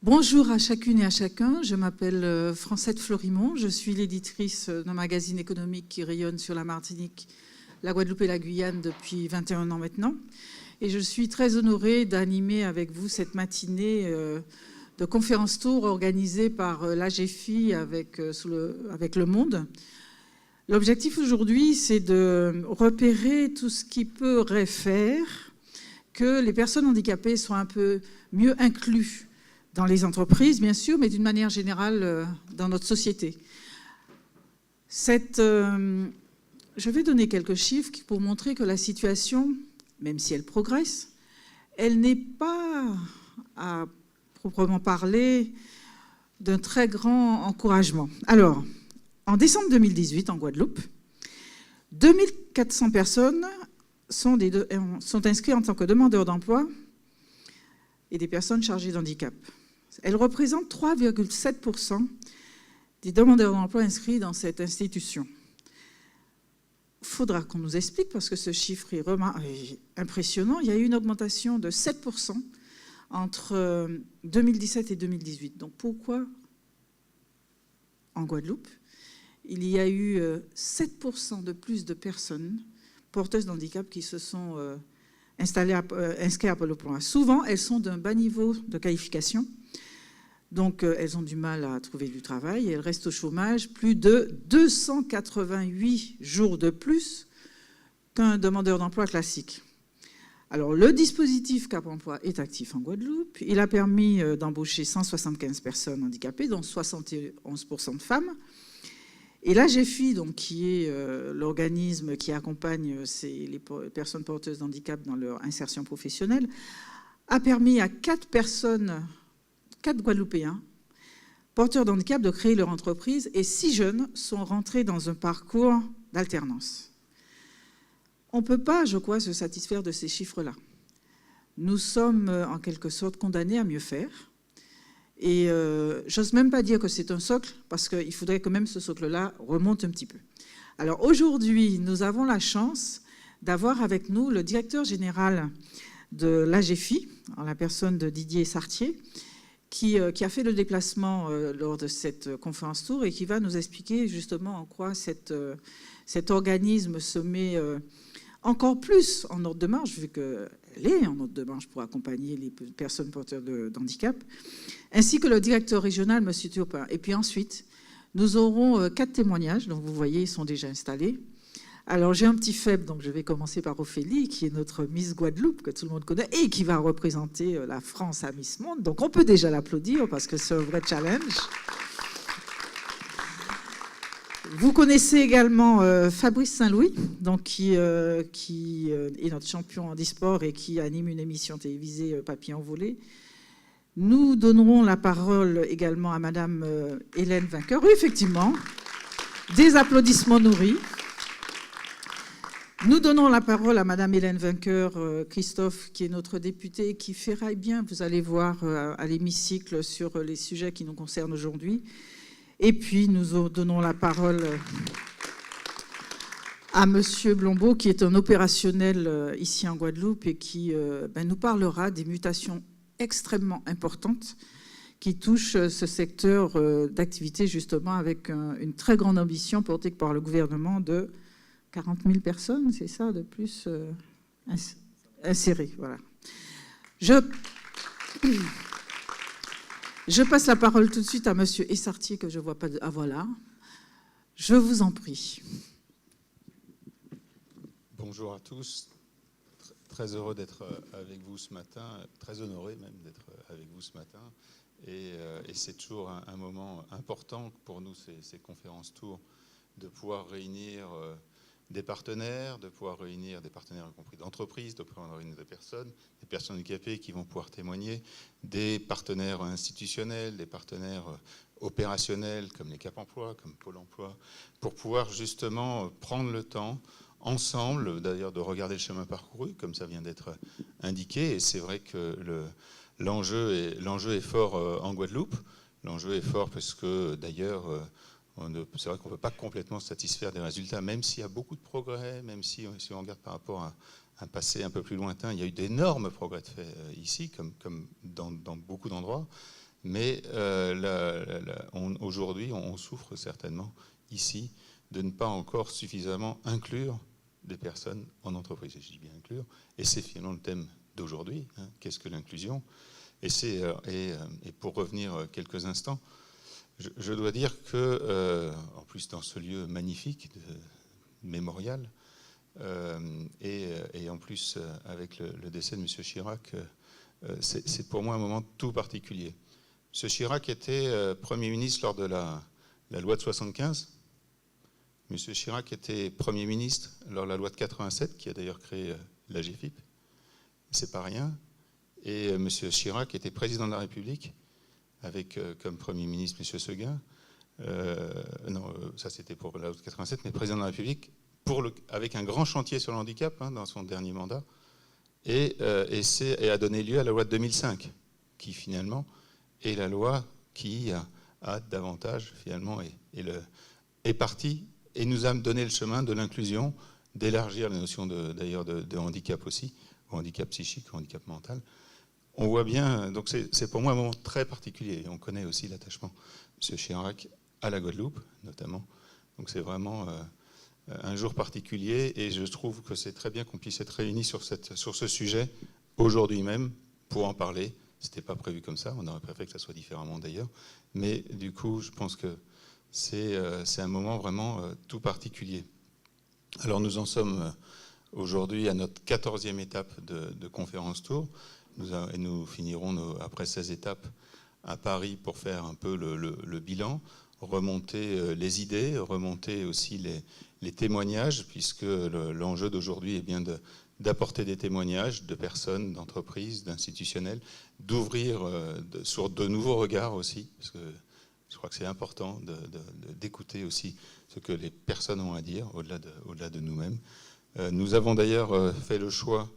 Bonjour à chacune et à chacun, je m'appelle Francette Florimond, je suis l'éditrice d'un magazine économique qui rayonne sur la Martinique, la Guadeloupe et la Guyane depuis 21 ans maintenant. Et je suis très honorée d'animer avec vous cette matinée de conférence tour organisée par l'AGFI avec Le Monde. L'objectif aujourd'hui, c'est de repérer tout ce qui pourrait faire que les personnes handicapées soient un peu mieux incluses dans les entreprises, bien sûr, mais d'une manière générale dans notre société. Je vais donner quelques chiffres pour montrer que la situation, même si elle progresse, elle n'est pas, à proprement parler, d'un très grand encouragement. Alors, en décembre 2018, en Guadeloupe, 2400 personnes sont inscrites en tant que demandeurs d'emploi et des personnes chargées d'handicap. Elles représentent 3,7% des demandeurs d'emploi inscrits dans cette institution. Il faudra qu'on nous explique, parce que ce chiffre est impressionnant. Il y a eu une augmentation de 7% entre 2017 et 2018. Donc pourquoi, en Guadeloupe, il y a eu 7% de plus de personnes porteuses d'handicap qui se sont inscrites à Pôle emploi? Souvent, elles sont d'un bas niveau de qualification. Donc, elles ont du mal à trouver du travail et elles restent au chômage plus de 288 jours de plus qu'un demandeur d'emploi classique. Alors, le dispositif Cap Emploi est actif en Guadeloupe. Il a permis d'embaucher 175 personnes handicapées, dont 71% de femmes. Et l'AGFI, donc, qui est l'organisme qui accompagne les personnes porteuses d'handicap dans leur insertion professionnelle, a permis à 4 Guadeloupéens porteurs d'handicap de créer leur entreprise et 6 jeunes sont rentrés dans un parcours d'alternance. On ne peut pas, je crois, se satisfaire de ces chiffres-là. Nous sommes en quelque sorte condamnés à mieux faire. Et j'ose même pas dire que c'est un socle, parce qu'il faudrait que même ce socle-là remonte un petit peu. Alors aujourd'hui, nous avons la chance d'avoir avec nous le directeur général de l'AGFI, en la personne de Didier Sartier, qui a fait le déplacement lors de cette conférence tour et qui va nous expliquer justement en quoi cet organisme se met encore plus en ordre de marche, vu qu'elle est en ordre de marche pour accompagner les personnes porteuses d'handicap, ainsi que le directeur régional, M. Turpin. Et puis ensuite, nous aurons 4 témoignages, donc vous voyez, ils sont déjà installés. Alors, j'ai un petit faible, donc je vais commencer par Ophélie, qui est notre Miss Guadeloupe, que tout le monde connaît, et qui va représenter la France à Miss Monde. Donc, on peut déjà l'applaudir, parce que c'est un vrai challenge. Vous connaissez également Fabrice Saint-Louis, donc, qui est notre champion en e-sport et qui anime une émission télévisée Papillon volé. Nous donnerons la parole également à Madame Hélène Vainqueur. Oui, effectivement, des applaudissements nourris. Nous donnons la parole à Madame Hélène Vainqueur, Christophe, qui est notre députée, qui ferraille bien, vous allez voir, à l'hémicycle sur les sujets qui nous concernent aujourd'hui. Et puis, nous donnons la parole à Monsieur Blombeau, qui est un opérationnel ici en Guadeloupe et qui nous parlera des mutations extrêmement importantes qui touchent ce secteur d'activité, justement, avec une très grande ambition portée par le gouvernement de 40 000 personnes, c'est ça, de plus insérées. Voilà. Je passe la parole tout de suite à Monsieur Essartier, que je ne vois pas. Ah voilà. Je vous en prie. Bonjour à tous. Très heureux d'être avec vous ce matin, très honoré même d'être avec vous ce matin. Et c'est toujours un moment important pour nous, ces conférences tours, de pouvoir réunir des partenaires, y compris d'entreprises, de pouvoir réunir des personnes handicapées qui vont pouvoir témoigner, des partenaires institutionnels, des partenaires opérationnels comme les Cap Emploi, comme Pôle Emploi, pour pouvoir justement prendre le temps ensemble, d'ailleurs, de regarder le chemin parcouru, comme ça vient d'être indiqué. Et c'est vrai que l'enjeu est fort en Guadeloupe. L'enjeu est fort parce que, d'ailleurs, c'est vrai qu'on ne peut pas complètement se satisfaire des résultats, même s'il y a beaucoup de progrès, même si on regarde par rapport à un passé un peu plus lointain, il y a eu d'énormes progrès de fait ici, comme dans beaucoup d'endroits. Mais aujourd'hui, on souffre certainement ici de ne pas encore suffisamment inclure des personnes en entreprise. Et je dis bien inclure, et c'est finalement le thème d'aujourd'hui. Qu'est-ce que l'inclusion ? Et pour revenir quelques instants, je dois dire que, en plus dans ce lieu magnifique, mémorial, et en plus avec le décès de M. Chirac, c'est pour moi un moment tout particulier. M. Chirac était Premier ministre lors de la loi de 75. M. Chirac était Premier ministre lors de la loi de 87, qui a d'ailleurs créé l'AGFIP. C'est pas rien. Et M. Chirac était président de la République, avec comme Premier ministre M. Seguin. Ça c'était pour la loi de 87, mais président de la République, avec un grand chantier sur le handicap dans son dernier mandat, et a donné lieu à la loi de 2005, qui finalement est la loi qui a davantage finalement est partie et nous a donné le chemin de l'inclusion, d'élargir la notion d'ailleurs de handicap aussi, handicap psychique, handicap mental. On voit bien, donc c'est pour moi un moment très particulier. On connaît aussi l'attachement de M. Chirac à la Guadeloupe, notamment. Donc c'est vraiment un jour particulier, et je trouve que c'est très bien qu'on puisse être réunis sur ce sujet aujourd'hui même pour en parler. C'était pas prévu comme ça, on aurait préféré que ça soit différemment d'ailleurs, mais du coup je pense que c'est un moment vraiment tout particulier. Alors nous en sommes aujourd'hui à notre 14e étape de conférence tour, et nous finirons après 16 étapes à Paris pour faire un peu le bilan, remonter les idées, remonter aussi les témoignages, puisque l'enjeu d'aujourd'hui est bien d'apporter des témoignages de personnes, d'entreprises, d'institutionnels, d'ouvrir sur de nouveaux regards aussi, parce que je crois que c'est important d'écouter aussi ce que les personnes ont à dire, au-delà de nous-mêmes. Nous avons d'ailleurs fait le choix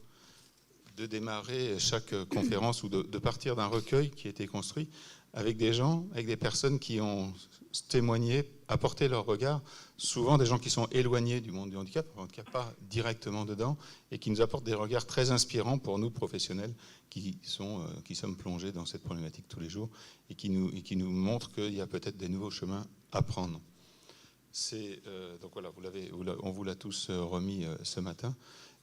de démarrer chaque conférence ou de partir d'un recueil qui a été construit avec des gens, avec des personnes qui ont témoigné, apporté leur regard, souvent des gens qui sont éloignés du monde du handicap, en tout cas pas directement dedans, et qui nous apportent des regards très inspirants pour nous professionnels qui sommes plongés dans cette problématique tous les jours et qui nous montrent qu'il y a peut-être des nouveaux chemins à prendre. Donc voilà, on vous l'a tous remis ce matin.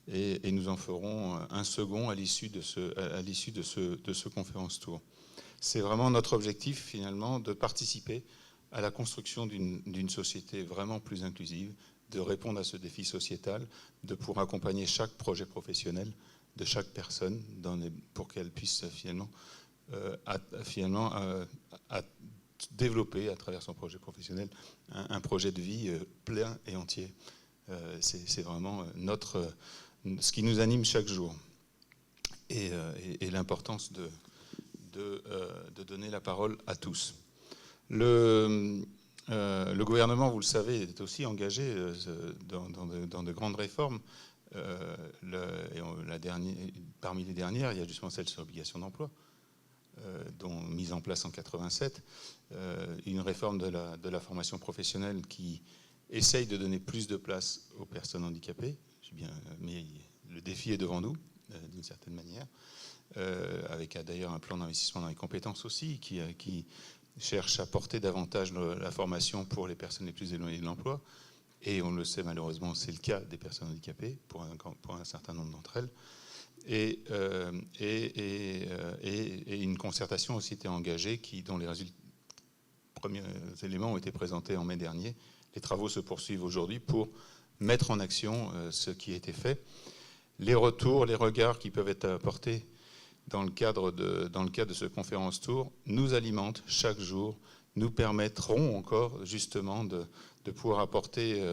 Et nous en ferons un second à l'issue de ce conférence tour. C'est vraiment notre objectif finalement de participer à la construction d'une société vraiment plus inclusive, de répondre à ce défi sociétal, de pouvoir accompagner chaque projet professionnel de chaque personne pour qu'elle puisse finalement développer à travers son projet professionnel un projet de vie plein et entier. C'est vraiment ce qui nous anime chaque jour, et l'importance de donner la parole à tous. Le gouvernement, vous le savez, est aussi engagé dans de grandes réformes. Parmi les dernières, il y a justement celle sur l'obligation d'emploi, mise en place en 87, une réforme de la formation professionnelle qui essaye de donner plus de place aux personnes handicapées. Mais le défi est devant nous, d'une certaine manière, avec d'ailleurs un plan d'investissement dans les compétences aussi, qui cherche à porter davantage la formation pour les personnes les plus éloignées de l'emploi. Et on le sait malheureusement, c'est le cas des personnes handicapées, pour un certain nombre d'entre elles. Et une concertation aussi était engagée, dont les premiers éléments ont été présentés en mai dernier. Les travaux se poursuivent aujourd'hui pour mettre en action ce qui a été fait. Les retours, les regards qui peuvent être apportés dans le cadre de ce conférence tour nous alimentent chaque jour, nous permettront encore justement de pouvoir apporter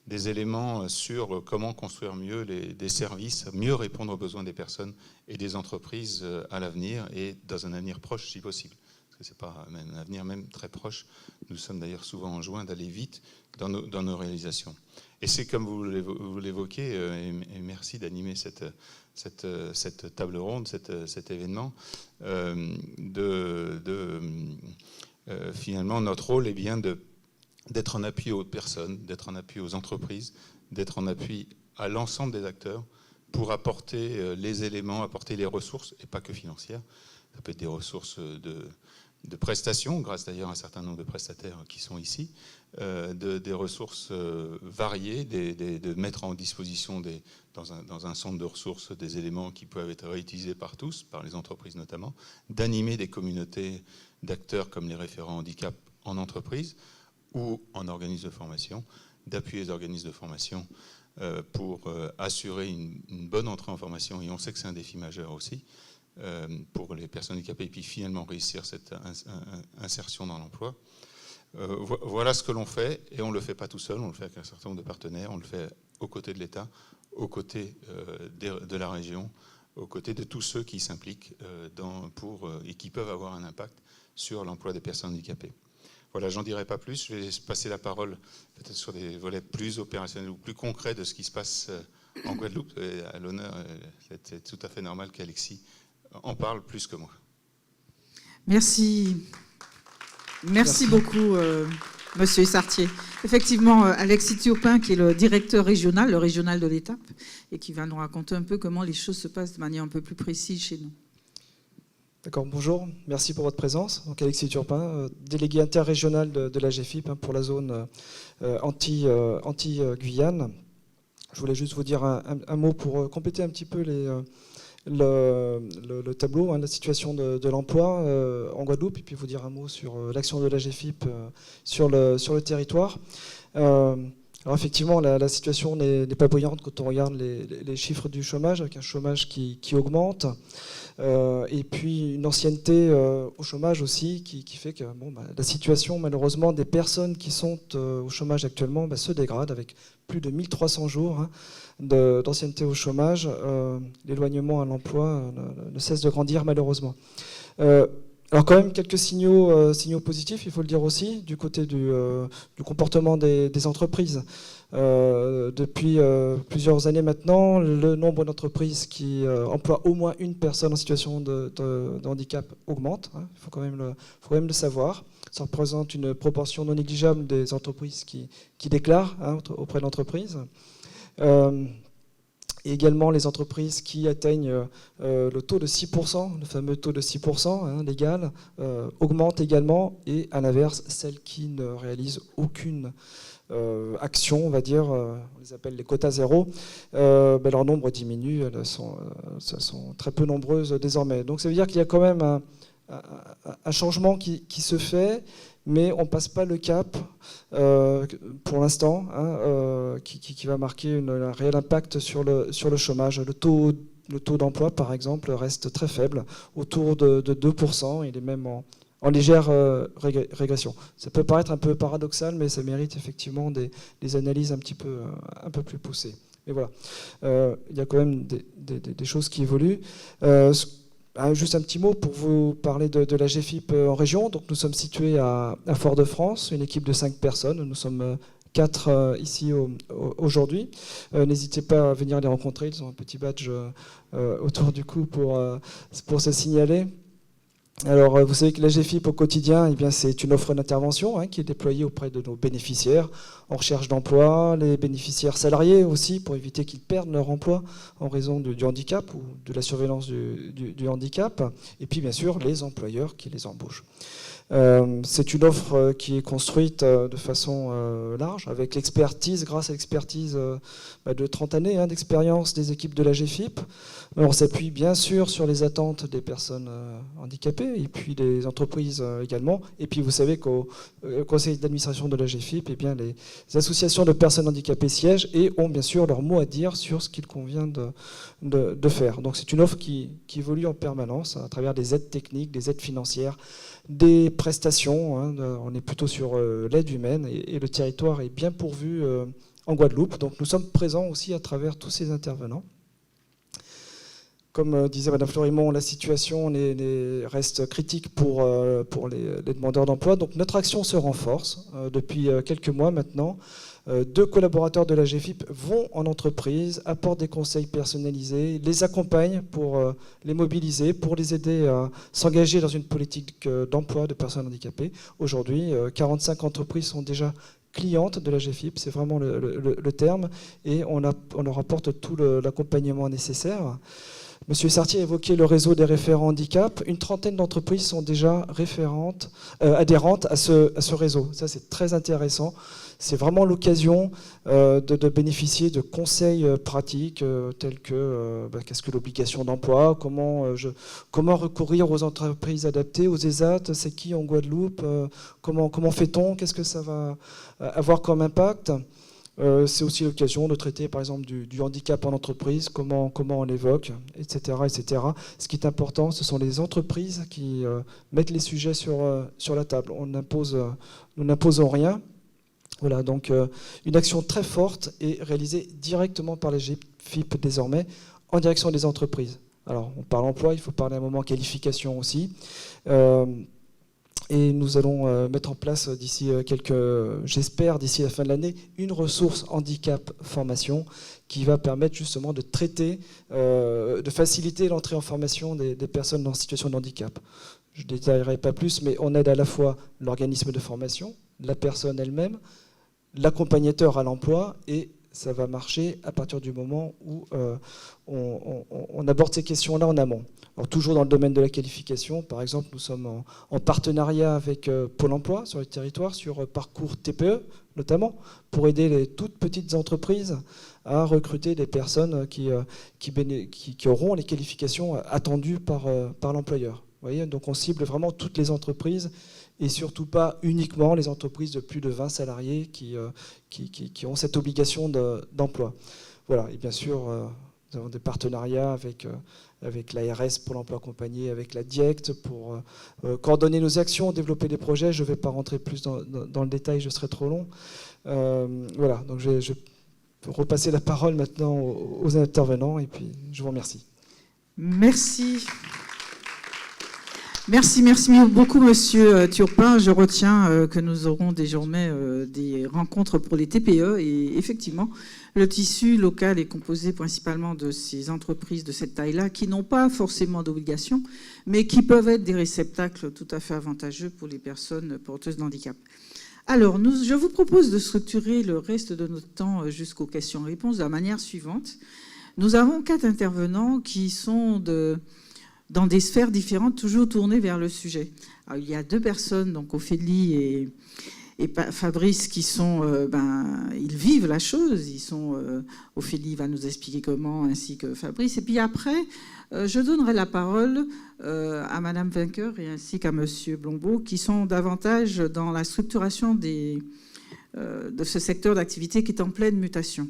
des éléments sur comment construire mieux des services, mieux répondre aux besoins des personnes et des entreprises à l'avenir et dans un avenir proche si possible. Parce que ce n'est pas un avenir même très proche. Nous sommes d'ailleurs souvent enjoints d'aller vite dans nos réalisations. Et c'est comme vous l'évoquez, et merci d'animer cette table ronde, cet événement, finalement notre rôle est bien d'être en appui aux personnes, d'être en appui aux entreprises, d'être en appui à l'ensemble des acteurs pour apporter les éléments, apporter les ressources, et pas que financières, ça peut être des ressources de prestations, grâce d'ailleurs à un certain nombre de prestataires qui sont ici, des ressources variées, de mettre en disposition dans un centre de ressources des éléments qui peuvent être réutilisés par tous, par les entreprises notamment, d'animer des communautés d'acteurs comme les référents handicap en entreprise ou en organisme de formation, d'appuyer les organismes de formation pour assurer une bonne entrée en formation, et on sait que c'est un défi majeur aussi, pour les personnes handicapées, et puis finalement réussir cette insertion dans l'emploi. Voilà ce que l'on fait, et on ne le fait pas tout seul, on le fait avec un certain nombre de partenaires, on le fait aux côtés de l'État, aux côtés de la région, aux côtés de tous ceux qui s'impliquent et qui peuvent avoir un impact sur l'emploi des personnes handicapées. Voilà, j'en dirai pas plus, je vais passer la parole peut-être sur des volets plus opérationnels ou plus concrets de ce qui se passe en Guadeloupe. Et à l'honneur, c'est tout à fait normal qu'Alexis en parle plus que moi. Merci. Merci beaucoup, Monsieur Sartier. Effectivement, Alexis Turpin, qui est le directeur régional, le régional de l'Étape, et qui va nous raconter un peu comment les choses se passent de manière un peu plus précise chez nous. D'accord, bonjour, merci pour votre présence. Donc Alexis Turpin, délégué interrégional de la GFIP pour la zone anti-Guyane. Je voulais juste vous dire un mot pour compléter un petit peu le tableau, la situation de l'emploi en Guadeloupe, et puis vous dire un mot sur l'action de la GFIP sur le territoire. Alors effectivement, la situation n'est pas brillante quand on regarde les chiffres du chômage, avec un chômage qui augmente, et puis une ancienneté au chômage aussi, qui fait que la situation malheureusement des personnes qui sont au chômage actuellement se dégrade, avec plus de 1300 jours d'ancienneté au chômage. L'éloignement à l'emploi ne cesse de grandir malheureusement. Alors quand même quelques signaux positifs, il faut le dire aussi, du côté du comportement des entreprises. Depuis plusieurs années maintenant, le nombre d'entreprises qui emploient au moins une personne en situation de handicap augmente. Il faut quand même le savoir. Ça représente une proportion non négligeable des entreprises qui déclarent auprès de l'entreprise. Et également les entreprises qui atteignent le taux de 6%, le fameux taux de 6% légal, augmentent également, et à l'inverse, celles qui ne réalisent aucune action, on va dire, on les appelle les quotas zéro, leur nombre diminue, elles sont très peu nombreuses désormais. Donc ça veut dire qu'il y a quand même un changement qui se fait, mais on ne passe pas le cap pour l'instant, qui va marquer un réel impact sur le chômage. Le taux d'emploi, par exemple, reste très faible, autour de 2%, il est même en légère régression. Ça peut paraître un peu paradoxal, mais ça mérite effectivement des analyses un peu plus poussées. Mais voilà, il y a quand même des choses qui évoluent. Juste un petit mot pour vous parler de la GFIP en région. Donc nous sommes situés à Fort-de-France, une équipe de 5 personnes. Nous sommes 4 ici aujourd'hui. N'hésitez pas à venir les rencontrer. Ils ont un petit badge autour du cou pour se signaler. Alors, vous savez que la GFIP au quotidien, c'est une offre d'intervention qui est déployée auprès de nos bénéficiaires en recherche d'emploi, les bénéficiaires salariés aussi, pour éviter qu'ils perdent leur emploi en raison du handicap ou de la surveillance du handicap, et puis bien sûr les employeurs qui les embauchent. C'est une offre qui est construite de façon large, avec l'expertise, grâce à l'expertise de 30 années d'expérience des équipes de la GFIP. On s'appuie bien sûr sur les attentes des personnes handicapées et puis des entreprises également. Et puis vous savez qu'au conseil d'administration de la GFIP, les associations de personnes handicapées siègent et ont bien sûr leur mot à dire sur ce qu'il convient de faire. Donc c'est une offre qui évolue en permanence à travers des aides techniques, des aides financières, des prestations. On est plutôt sur l'aide humaine et le territoire est bien pourvu en Guadeloupe. Donc nous sommes présents aussi à travers tous ces intervenants. Comme disait Mme Florimond, la situation reste critique pour les demandeurs d'emploi. Donc notre action se renforce depuis quelques mois maintenant. 2 collaborateurs de la GFIP vont en entreprise, apportent des conseils personnalisés, les accompagnent pour les mobiliser, pour les aider à s'engager dans une politique d'emploi de personnes handicapées. Aujourd'hui, 45 entreprises sont déjà clientes de la GFIP, c'est vraiment le terme, et on leur apporte tout l'accompagnement nécessaire. Monsieur Sartier a évoqué le réseau des référents handicap. Une trentaine d'entreprises sont déjà adhérentes à ce réseau. Ça, c'est très intéressant. C'est vraiment l'occasion de bénéficier de conseils pratiques tels que qu'est-ce que l'obligation d'emploi, comment recourir aux entreprises adaptées, aux ESAT, c'est qui en Guadeloupe, comment fait-on, qu'est-ce que ça va avoir comme impact. C'est aussi l'occasion de traiter par exemple du handicap en entreprise, comment on l'évoque, etc., etc. Ce qui est important, ce sont les entreprises qui mettent les sujets sur la table. Nous n'imposons rien. Voilà, donc une action très forte est réalisée directement par les GFIP désormais en direction des entreprises. Alors on parle emploi, il faut parler un moment qualification aussi. Et nous allons mettre en place j'espère d'ici la fin de l'année, une ressource handicap formation qui va permettre justement de traiter, de faciliter l'entrée en formation des personnes en situation de handicap. Je ne détaillerai pas plus, mais on aide à la fois l'organisme de formation, la personne elle-même, l'accompagnateur à l'emploi, et ça va marcher à partir du moment où on aborde ces questions-là en amont. Alors, toujours dans le domaine de la qualification, par exemple, nous sommes en partenariat avec Pôle emploi sur le territoire, sur parcours TPE notamment, pour aider les toutes petites entreprises à recruter des personnes qui auront les qualifications attendues par l'employeur. Vous voyez, donc on cible vraiment toutes les entreprises et surtout pas uniquement les entreprises de plus de 20 salariés qui ont cette obligation d'emploi. Voilà, et bien sûr, nous avons des partenariats avec l'ARS pour l'emploi accompagné, avec la DIECT pour coordonner nos actions, développer des projets. Je ne vais pas rentrer plus dans le détail, je serai trop long. Voilà, donc je vais repasser la parole maintenant aux intervenants et puis je vous remercie. Merci. Merci beaucoup, Monsieur Turpin. Je retiens que nous aurons désormais des rencontres pour les TPE et effectivement, le tissu local est composé principalement de ces entreprises de cette taille-là qui n'ont pas forcément d'obligation, mais qui peuvent être des réceptacles tout à fait avantageux pour les personnes porteuses de handicap. Alors, je vous propose de structurer le reste de notre temps jusqu'aux questions-réponses de la manière suivante. Nous avons 4 intervenants qui sont dans des sphères différentes, toujours tournées vers le sujet. Alors, il y a 2 personnes, donc Ophélie et Fabrice, qui sont, ils vivent la chose. Ophélie va nous expliquer comment, ainsi que Fabrice. Et puis après, je donnerai la parole à Madame Vainqueur et ainsi qu'à Monsieur Blombeau, qui sont davantage dans la structuration de ce secteur d'activité qui est en pleine mutation.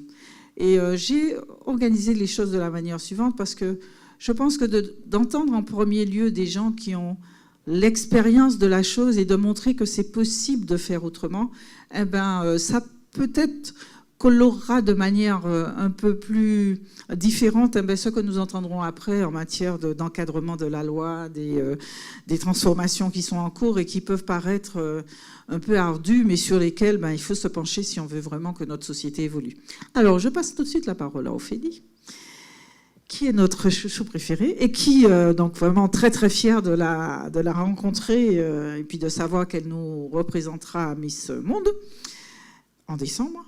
Et j'ai organisé les choses de la manière suivante parce que je pense que d'entendre en premier lieu des gens qui ont l'expérience de la chose et de montrer que c'est possible de faire autrement, ça peut-être colorera de manière un peu plus différente ce que nous entendrons après en matière d'encadrement de la loi, des transformations qui sont en cours et qui peuvent paraître un peu ardues, mais sur lesquelles il faut se pencher si on veut vraiment que notre société évolue. Alors, je passe tout de suite la parole à Ophélie, qui est notre chouchou préféré et qui, donc vraiment très très fière de la rencontrer et puis de savoir qu'elle nous représentera à Miss Monde en décembre.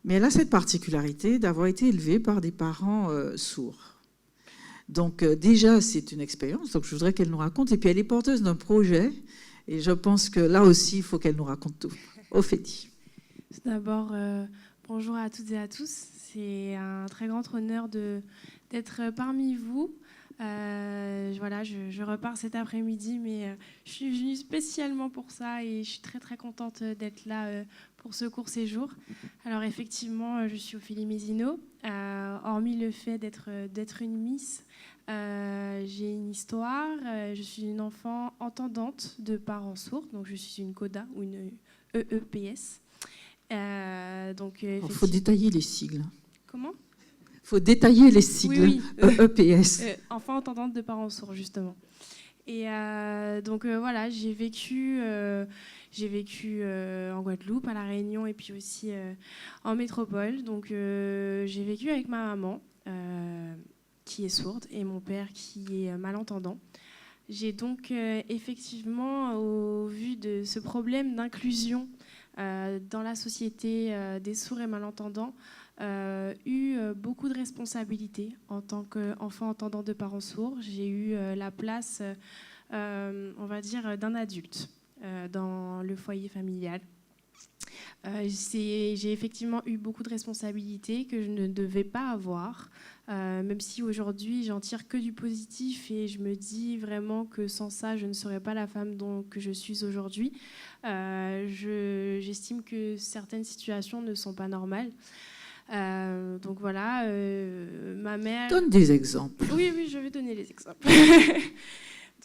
Mais elle a cette particularité d'avoir été élevée par des parents sourds. Donc déjà, c'est une expérience, donc je voudrais qu'elle nous raconte. Et puis elle est porteuse d'un projet et je pense que là aussi, il faut qu'elle nous raconte tout. Ophélie. Tout d'abord, bonjour à toutes et à tous. C'est un très grand honneur d'être parmi vous. Voilà, je repars cet après-midi, mais je suis venue spécialement pour ça et je suis très très contente d'être là pour ce court séjour. Alors effectivement, je suis Ophélie Mézineau. Hormis le fait d'être une Miss, j'ai une histoire. Je suis une enfant entendante de parents sourds, donc je suis une CODA ou une EEPS. Il faut détailler les sigles. Comment ? Il faut détailler les sigles. Oui. EEPS. Enfant entendante de parents sourds, justement. Et voilà, j'ai vécu en Guadeloupe, à La Réunion et puis aussi en métropole. Donc j'ai vécu avec ma maman qui est sourde et mon père qui est malentendant. J'ai donc effectivement, au vu de ce problème d'inclusion dans la société des sourds et malentendants, eu beaucoup de responsabilités en tant qu'enfant entendant de parents sourds. J'ai eu la place, on va dire, d'un adulte dans le foyer familial. J'ai effectivement eu beaucoup de responsabilités que je ne devais pas avoir, même si aujourd'hui j'en tire que du positif et je me dis vraiment que sans ça je ne serais pas la femme que je suis aujourd'hui. J'estime que certaines situations ne sont pas normales. Donc voilà, ma mère... Donne des exemples. Oui, je vais donner les exemples.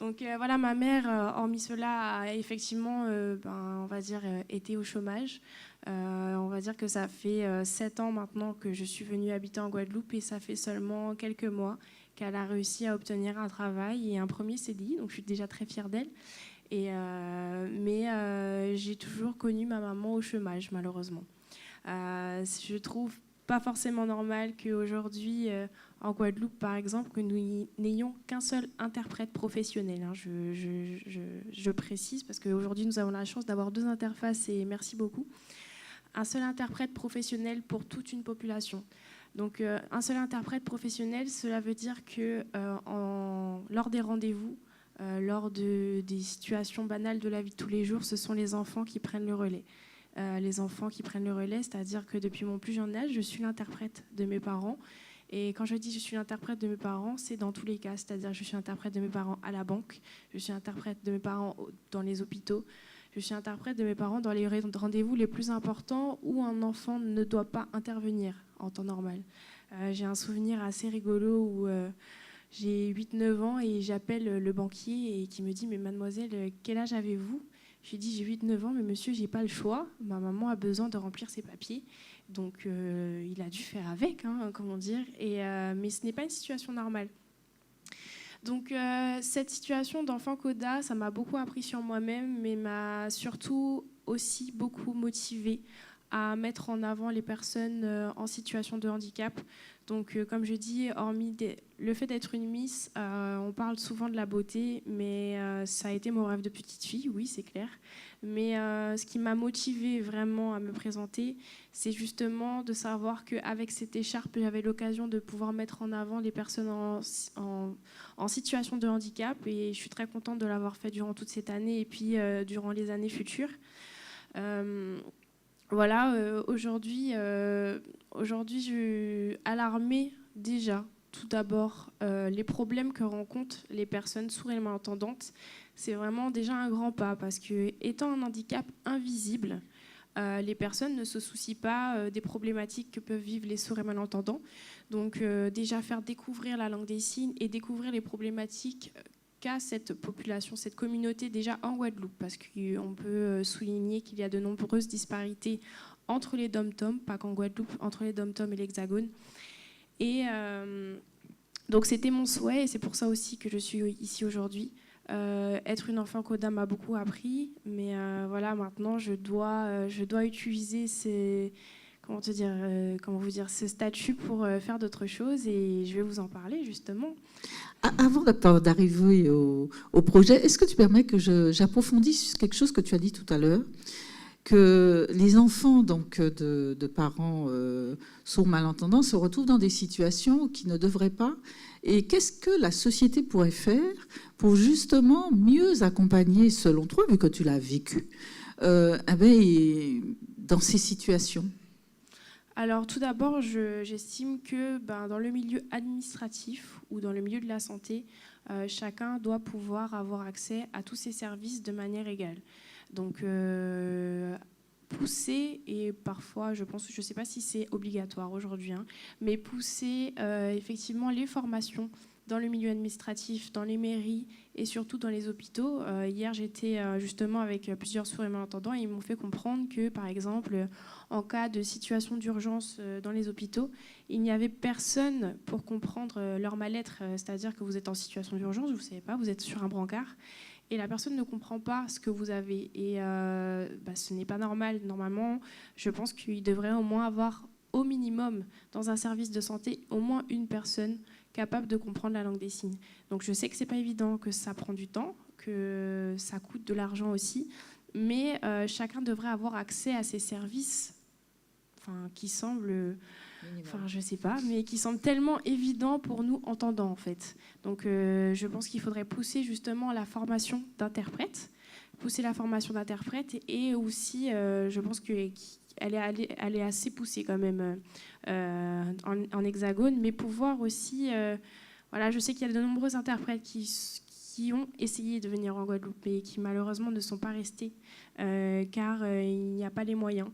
Donc voilà, ma mère, hormis cela, a effectivement, on va dire, été au chômage. On va dire que ça fait 7 ans maintenant que je suis venue habiter en Guadeloupe et ça fait seulement quelques mois qu'elle a réussi à obtenir un travail et un premier CDI. Donc je suis déjà très fière d'elle. Mais j'ai toujours connu ma maman au chômage, malheureusement. Je trouve pas forcément normal qu'aujourd'hui, en Guadeloupe, par exemple, que nous n'ayons qu'un seul interprète professionnel. Je précise, parce qu'aujourd'hui, nous avons la chance d'avoir 2 interfaces, et merci beaucoup. Un seul interprète professionnel pour toute une population. Donc, un seul interprète professionnel, cela veut dire que lors des rendez-vous, lors des situations banales de la vie de tous les jours, ce sont les enfants qui prennent le relais. Les enfants qui prennent le relais, c'est-à-dire que depuis mon plus jeune âge, je suis l'interprète de mes parents. Et quand je dis je suis l'interprète de mes parents, c'est dans tous les cas, c'est-à-dire que je suis interprète de mes parents à la banque, je suis interprète de mes parents dans les hôpitaux, je suis interprète de mes parents dans les rendez-vous les plus importants où un enfant ne doit pas intervenir en temps normal. J'ai un souvenir assez rigolo où j'ai 8-9 ans et j'appelle le banquier et qui me dit « Mais mademoiselle, quel âge avez-vous » Je lui dis « J'ai 8-9 ans, mais monsieur, j'ai pas le choix. Ma maman a besoin de remplir ses papiers. » Donc, il a dû faire avec, comment dire. Mais ce n'est pas une situation normale. Donc, cette situation d'enfant coda, ça m'a beaucoup appris sur moi-même, mais m'a surtout aussi beaucoup motivée à mettre en avant les personnes en situation de handicap. Donc, comme je dis, hormis le fait d'être une Miss, on parle souvent de la beauté, mais ça a été mon rêve de petite fille, oui, c'est clair. Mais ce qui m'a motivée vraiment à me présenter, c'est justement de savoir qu'avec cette écharpe, j'avais l'occasion de pouvoir mettre en avant les personnes en situation de handicap. Et je suis très contente de l'avoir fait durant toute cette année et puis durant les années futures. Voilà, aujourd'hui, à l'armée, déjà, tout d'abord, les problèmes que rencontrent les personnes sourdes et malentendantes, c'est vraiment déjà un grand pas, parce que, étant un handicap invisible, les personnes ne se soucient pas des problématiques que peuvent vivre les sourds et malentendants. Donc, déjà faire découvrir la langue des signes et découvrir les problématiques qu'a cette population, cette communauté déjà en Guadeloupe, parce qu'on peut souligner qu'il y a de nombreuses disparités entre les dom-toms, pas qu'en Guadeloupe, entre les dom-toms et l'Hexagone. Et donc c'était mon souhait, et c'est pour ça aussi que je suis ici aujourd'hui. Être une enfant coda m'a beaucoup appris, mais voilà, maintenant je dois utiliser ce statut pour faire d'autres choses, et je vais vous en parler justement. Avant d'arriver au projet, est-ce que tu permets que j'approfondisse quelque chose que tu as dit tout à l'heure, que les enfants donc, de parents sourds malentendants se retrouvent dans des situations qui ne devraient pas. Et qu'est-ce que la société pourrait faire pour justement mieux accompagner, selon toi, vu que tu l'as vécu, dans ces situations ? Alors tout d'abord, j'estime que dans le milieu administratif ou dans le milieu de la santé, chacun doit pouvoir avoir accès à tous ces services de manière égale. Donc pousser, et parfois je ne sais pas si c'est obligatoire aujourd'hui, mais pousser effectivement les formations dans le milieu administratif, dans les mairies et surtout dans les hôpitaux. Hier, j'étais justement avec plusieurs sourds et malentendants et ils m'ont fait comprendre que, par exemple, en cas de situation d'urgence dans les hôpitaux, il n'y avait personne pour comprendre leur mal-être. C'est-à-dire que vous êtes en situation d'urgence, vous ne savez pas, vous êtes sur un brancard et la personne ne comprend pas ce que vous avez. Et ce n'est pas normal. Normalement, je pense qu'il devrait au moins avoir, au minimum, dans un service de santé, au moins une personne capable de comprendre la langue des signes. Donc je sais que c'est pas évident, que ça prend du temps, que ça coûte de l'argent aussi, mais chacun devrait avoir accès à ces services qui semblent enfin je sais pas, mais qui semble tellement évident pour nous entendants en fait. Donc je pense qu'il faudrait pousser justement la formation d'interprètes, et aussi je pense qu'elle est assez poussée quand même en hexagone, mais pouvoir aussi, voilà, je sais qu'il y a de nombreux interprètes qui ont essayé de venir en Guadeloupe, mais qui malheureusement ne sont pas restés, car il n'y a pas les moyens.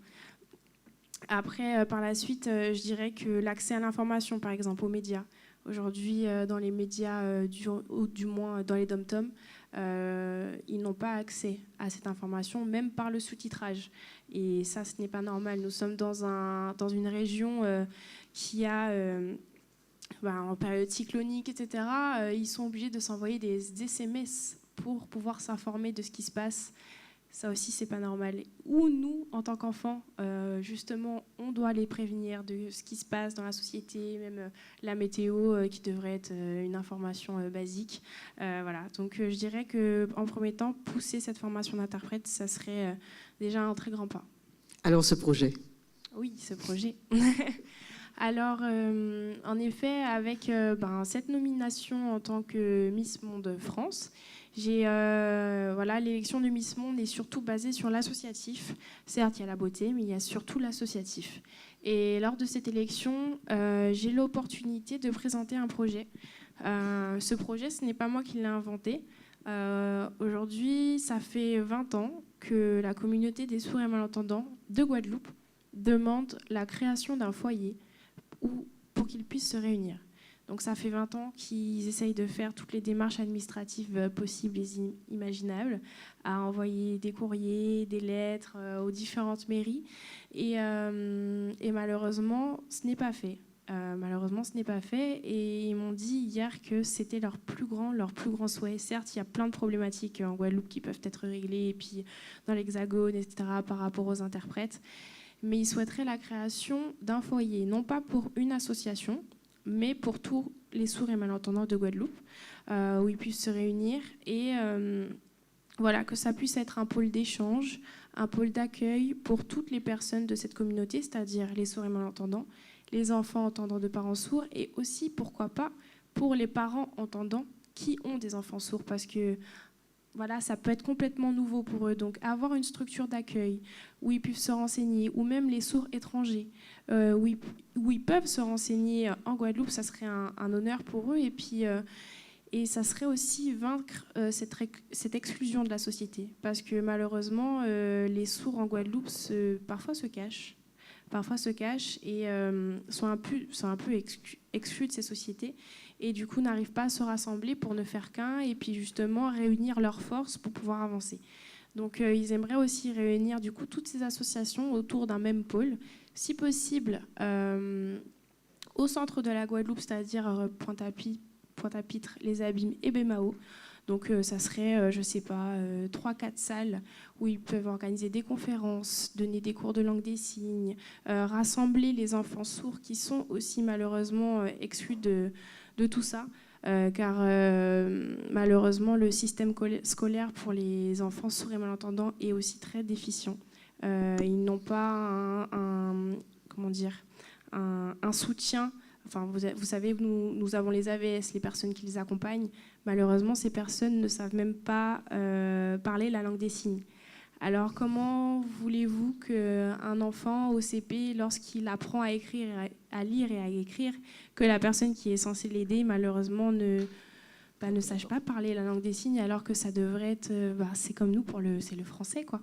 Après, par la suite, je dirais que l'accès à l'information, par exemple, aux médias. Aujourd'hui, dans les médias, ou du moins dans les dom-toms, ils n'ont pas accès à cette information, même par le sous-titrage. Et ça, ce n'est pas normal. Nous sommes dans une région qui a... en période cyclonique, etc., ils sont obligés de s'envoyer des SMS pour pouvoir s'informer de ce qui se passe. Ça aussi, c'est pas normal. Ou nous, en tant qu'enfants, justement, on doit les prévenir de ce qui se passe dans la société, même la météo, qui devrait être une information basique. Voilà. Donc, je dirais qu'en premier temps, pousser cette formation d'interprète, ça serait déjà un très grand pas. Alors, ce projet ? Oui, ce projet. Alors, en effet, avec cette nomination en tant que Miss Monde France, l'élection de Miss Monde est surtout basée sur l'associatif. Certes, il y a la beauté, mais il y a surtout l'associatif. Et lors de cette élection, j'ai l'opportunité de présenter un projet. Ce projet, ce n'est pas moi qui l'ai inventé. Aujourd'hui, ça fait 20 ans que la communauté des sourds et malentendants de Guadeloupe demande la création d'un foyer pour qu'ils puissent se réunir. Donc ça fait 20 ans qu'ils essayent de faire toutes les démarches administratives possibles et imaginables, à envoyer des courriers, des lettres aux différentes mairies. Et malheureusement, ce n'est pas fait. Et ils m'ont dit hier que c'était leur plus grand souhait. Certes, il y a plein de problématiques en Guadeloupe qui peuvent être réglées, et puis dans l'Hexagone, etc., par rapport aux interprètes. Mais ils souhaiteraient la création d'un foyer, non pas pour une association, mais pour tous les sourds et malentendants de Guadeloupe, où ils puissent se réunir et que ça puisse être un pôle d'échange, un pôle d'accueil pour toutes les personnes de cette communauté, c'est-à-dire les sourds et malentendants, les enfants entendants de parents sourds, et aussi, pourquoi pas, pour les parents entendants qui ont des enfants sourds, parce que ça peut être complètement nouveau pour eux. Donc avoir une structure d'accueil où ils peuvent se renseigner, ou même les sourds étrangers, où ils peuvent se renseigner en Guadeloupe, ça serait un honneur pour eux. Et puis ça serait aussi vaincre cette exclusion de la société. Parce que malheureusement, les sourds en Guadeloupe parfois se cachent et sont un peu exclus de ces sociétés, et du coup n'arrivent pas à se rassembler pour ne faire qu'un, et puis justement réunir leurs forces pour pouvoir avancer. Donc ils aimeraient aussi réunir du coup toutes ces associations autour d'un même pôle, si possible au centre de la Guadeloupe, c'est-à-dire Pointe-à-Pitre, Les Abîmes et Bémao. Donc ça serait, 3-4 salles où ils peuvent organiser des conférences, donner des cours de langue des signes, rassembler les enfants sourds qui sont aussi malheureusement exclus de tout ça, car malheureusement le système scolaire pour les enfants sourds et malentendants est aussi très déficient. Ils n'ont pas un soutien. Enfin, vous savez, nous avons les AVS, les personnes qui les accompagnent. Malheureusement, ces personnes ne savent même pas parler la langue des signes. Alors, comment voulez-vous qu'un enfant au CP, lorsqu'il apprend à écrire, à lire et à écrire, que la personne qui est censée l'aider, malheureusement, ne sache pas parler la langue des signes, alors que ça devrait être... c'est comme nous, c'est le français, quoi.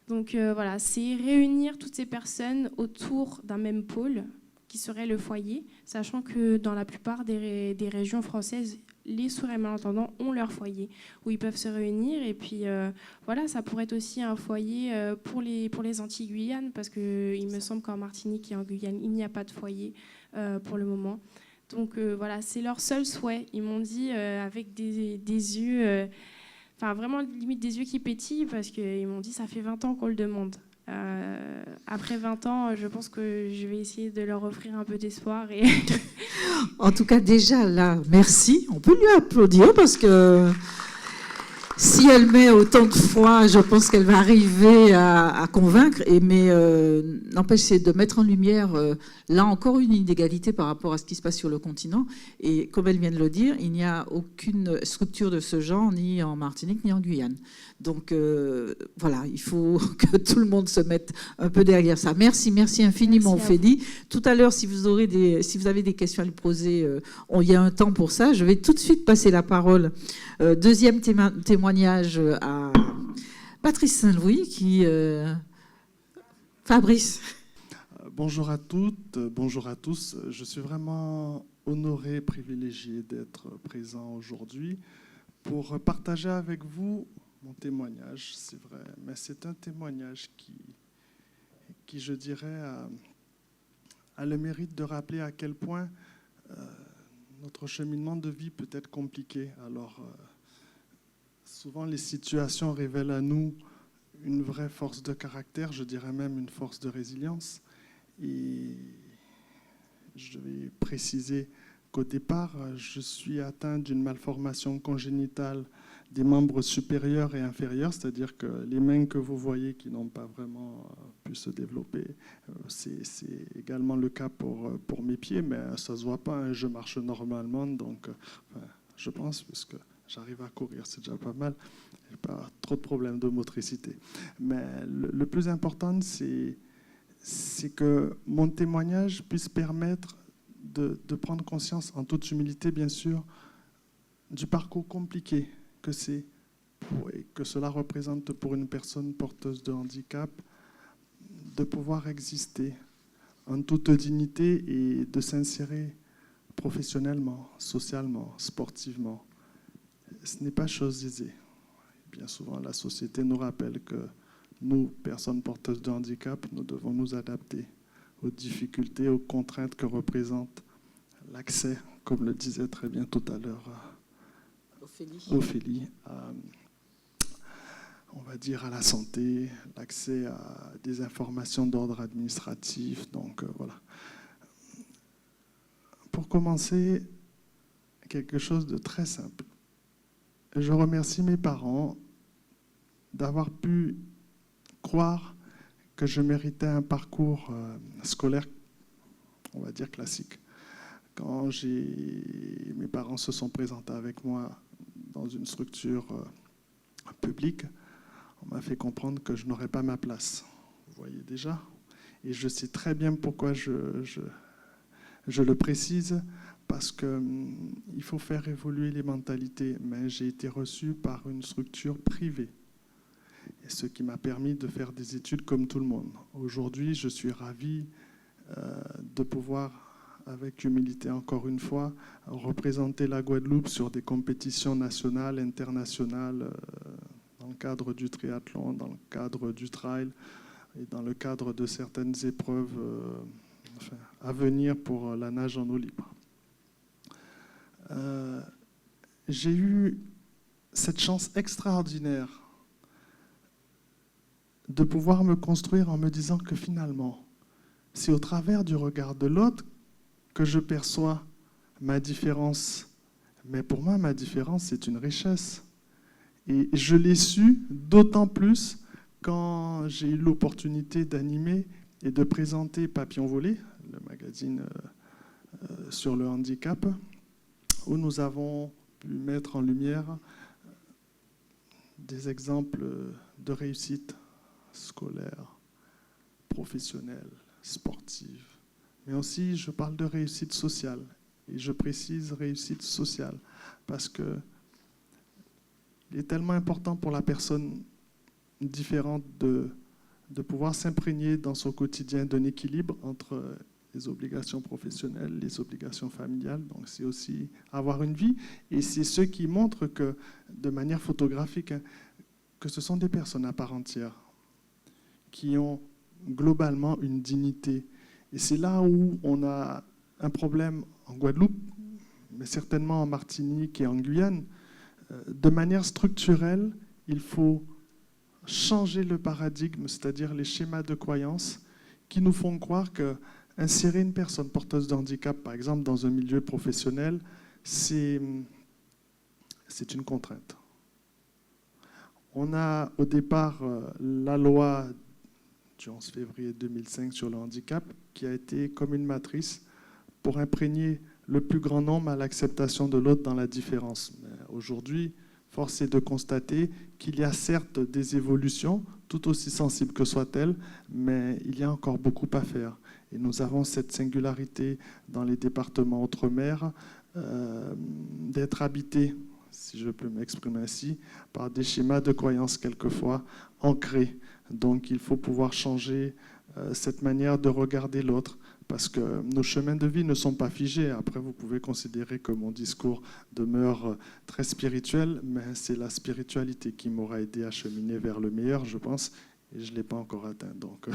Donc, c'est réunir toutes ces personnes autour d'un même pôle, qui serait le foyer, sachant que dans la plupart des régions françaises, les sourds et malentendants ont leur foyer où ils peuvent se réunir. Et puis ça pourrait être aussi un foyer pour les Antilles-Guyane, parce qu'il me semble qu'en Martinique et en Guyane, il n'y a pas de foyer pour le moment. Donc c'est leur seul souhait. Ils m'ont dit avec des yeux, vraiment limite des yeux qui pétillent, parce qu'ils m'ont dit ça fait 20 ans qu'on le demande. Après 20 ans, je pense que je vais essayer de leur offrir un peu d'espoir. En tout cas, déjà, là, merci. On peut lui applaudir parce que si elle met autant de foi, je pense qu'elle va arriver à convaincre. Mais n'empêche, c'est de mettre en lumière, là encore, une inégalité par rapport à ce qui se passe sur le continent. Et comme elle vient de le dire, il n'y a aucune structure de ce genre, ni en Martinique, ni en Guyane. Donc voilà, il faut que tout le monde se mette un peu derrière ça. Merci infiniment, Ophélie. Tout à l'heure, si vous avez des questions à lui poser, il y a un temps pour ça. Je vais tout de suite passer la parole. Deuxième témoignage à Patrice Saint-Louis, Fabrice. Bonjour à toutes, bonjour à tous. Je suis vraiment honoré, privilégié d'être présent aujourd'hui pour partager avec vous mon témoignage, c'est vrai, mais c'est un témoignage qui je dirais, a le mérite de rappeler à quel point notre cheminement de vie peut être compliqué. Alors, souvent, les situations révèlent à nous une vraie force de caractère, je dirais même une force de résilience. Et je vais préciser qu'au départ, je suis atteint d'une malformation congénitale des membres supérieurs et inférieurs, c'est-à-dire que les mains que vous voyez qui n'ont pas vraiment pu se développer, c'est également le cas pour mes pieds, mais ça ne se voit pas, hein, je marche normalement, donc je pense, puisque j'arrive à courir, c'est déjà pas mal, j'ai pas trop de problèmes de motricité. Mais le plus important, c'est que mon témoignage puisse permettre de prendre conscience, en toute humilité bien sûr, du parcours compliqué que cela représente pour une personne porteuse de handicap, de pouvoir exister en toute dignité et de s'insérer professionnellement, socialement, sportivement. Ce n'est pas chose aisée. Bien souvent, la société nous rappelle que nous, personnes porteuses de handicap, nous devons nous adapter aux difficultés, aux contraintes que représente l'accès, comme le disait très bien tout à l'heure Ophélie, on va dire à la santé, l'accès à des informations d'ordre administratif. Donc voilà. Pour commencer, quelque chose de très simple. Je remercie mes parents d'avoir pu croire que je méritais un parcours scolaire, on va dire classique. Quand mes parents se sont présentés avec moi dans une structure publique, on m'a fait comprendre que je n'aurais pas ma place. Vous voyez déjà. Et je sais très bien pourquoi je le précise, parce qu'il faut faire évoluer les mentalités. Mais j'ai été reçu par une structure privée, et ce qui m'a permis de faire des études comme tout le monde. Aujourd'hui, je suis ravi de pouvoir, avec humilité encore une fois, représenter la Guadeloupe sur des compétitions nationales, internationales, dans le cadre du triathlon, dans le cadre du trail et dans le cadre de certaines épreuves à venir pour la nage en eau libre. J'ai eu cette chance extraordinaire de pouvoir me construire en me disant que finalement, c'est au travers du regard de l'autre que je perçois ma différence. Mais pour moi, ma différence, c'est une richesse. Et je l'ai su d'autant plus quand j'ai eu l'opportunité d'animer et de présenter Papillon Volé, le magazine sur le handicap, où nous avons pu mettre en lumière des exemples de réussite scolaire, professionnelle, sportive. Mais aussi, je parle de réussite sociale. Et je précise réussite sociale, parce que il est tellement important pour la personne différente de pouvoir s'imprégner dans son quotidien d'un équilibre entre les obligations professionnelles, les obligations familiales. Donc c'est aussi avoir une vie. Et c'est ce qui montre que, de manière photographique, que ce sont des personnes à part entière qui ont globalement une dignité. Et c'est là où on a un problème en Guadeloupe, mais certainement en Martinique et en Guyane. De manière structurelle, il faut changer le paradigme, c'est-à-dire les schémas de croyance qui nous font croire que insérer une personne porteuse de handicap, par exemple, dans un milieu professionnel, c'est une contrainte. On a au départ la loi du 11 février 2005 sur le handicap qui a été comme une matrice pour imprégner le plus grand nombre à l'acceptation de l'autre dans la différence. Aujourd'hui, force est de constater qu'il y a certes des évolutions, tout aussi sensibles que soient-elles, mais il y a encore beaucoup à faire. Et nous avons cette singularité dans les départements outre-mer d'être habités, si je peux m'exprimer ainsi, par des schémas de croyances quelquefois ancrés. Donc il faut pouvoir changer cette manière de regarder l'autre, parce que nos chemins de vie ne sont pas figés. Après, vous pouvez considérer que mon discours demeure très spirituel, mais c'est la spiritualité qui m'aura aidé à cheminer vers le meilleur, je pense, et je ne l'ai pas encore atteint. Donc.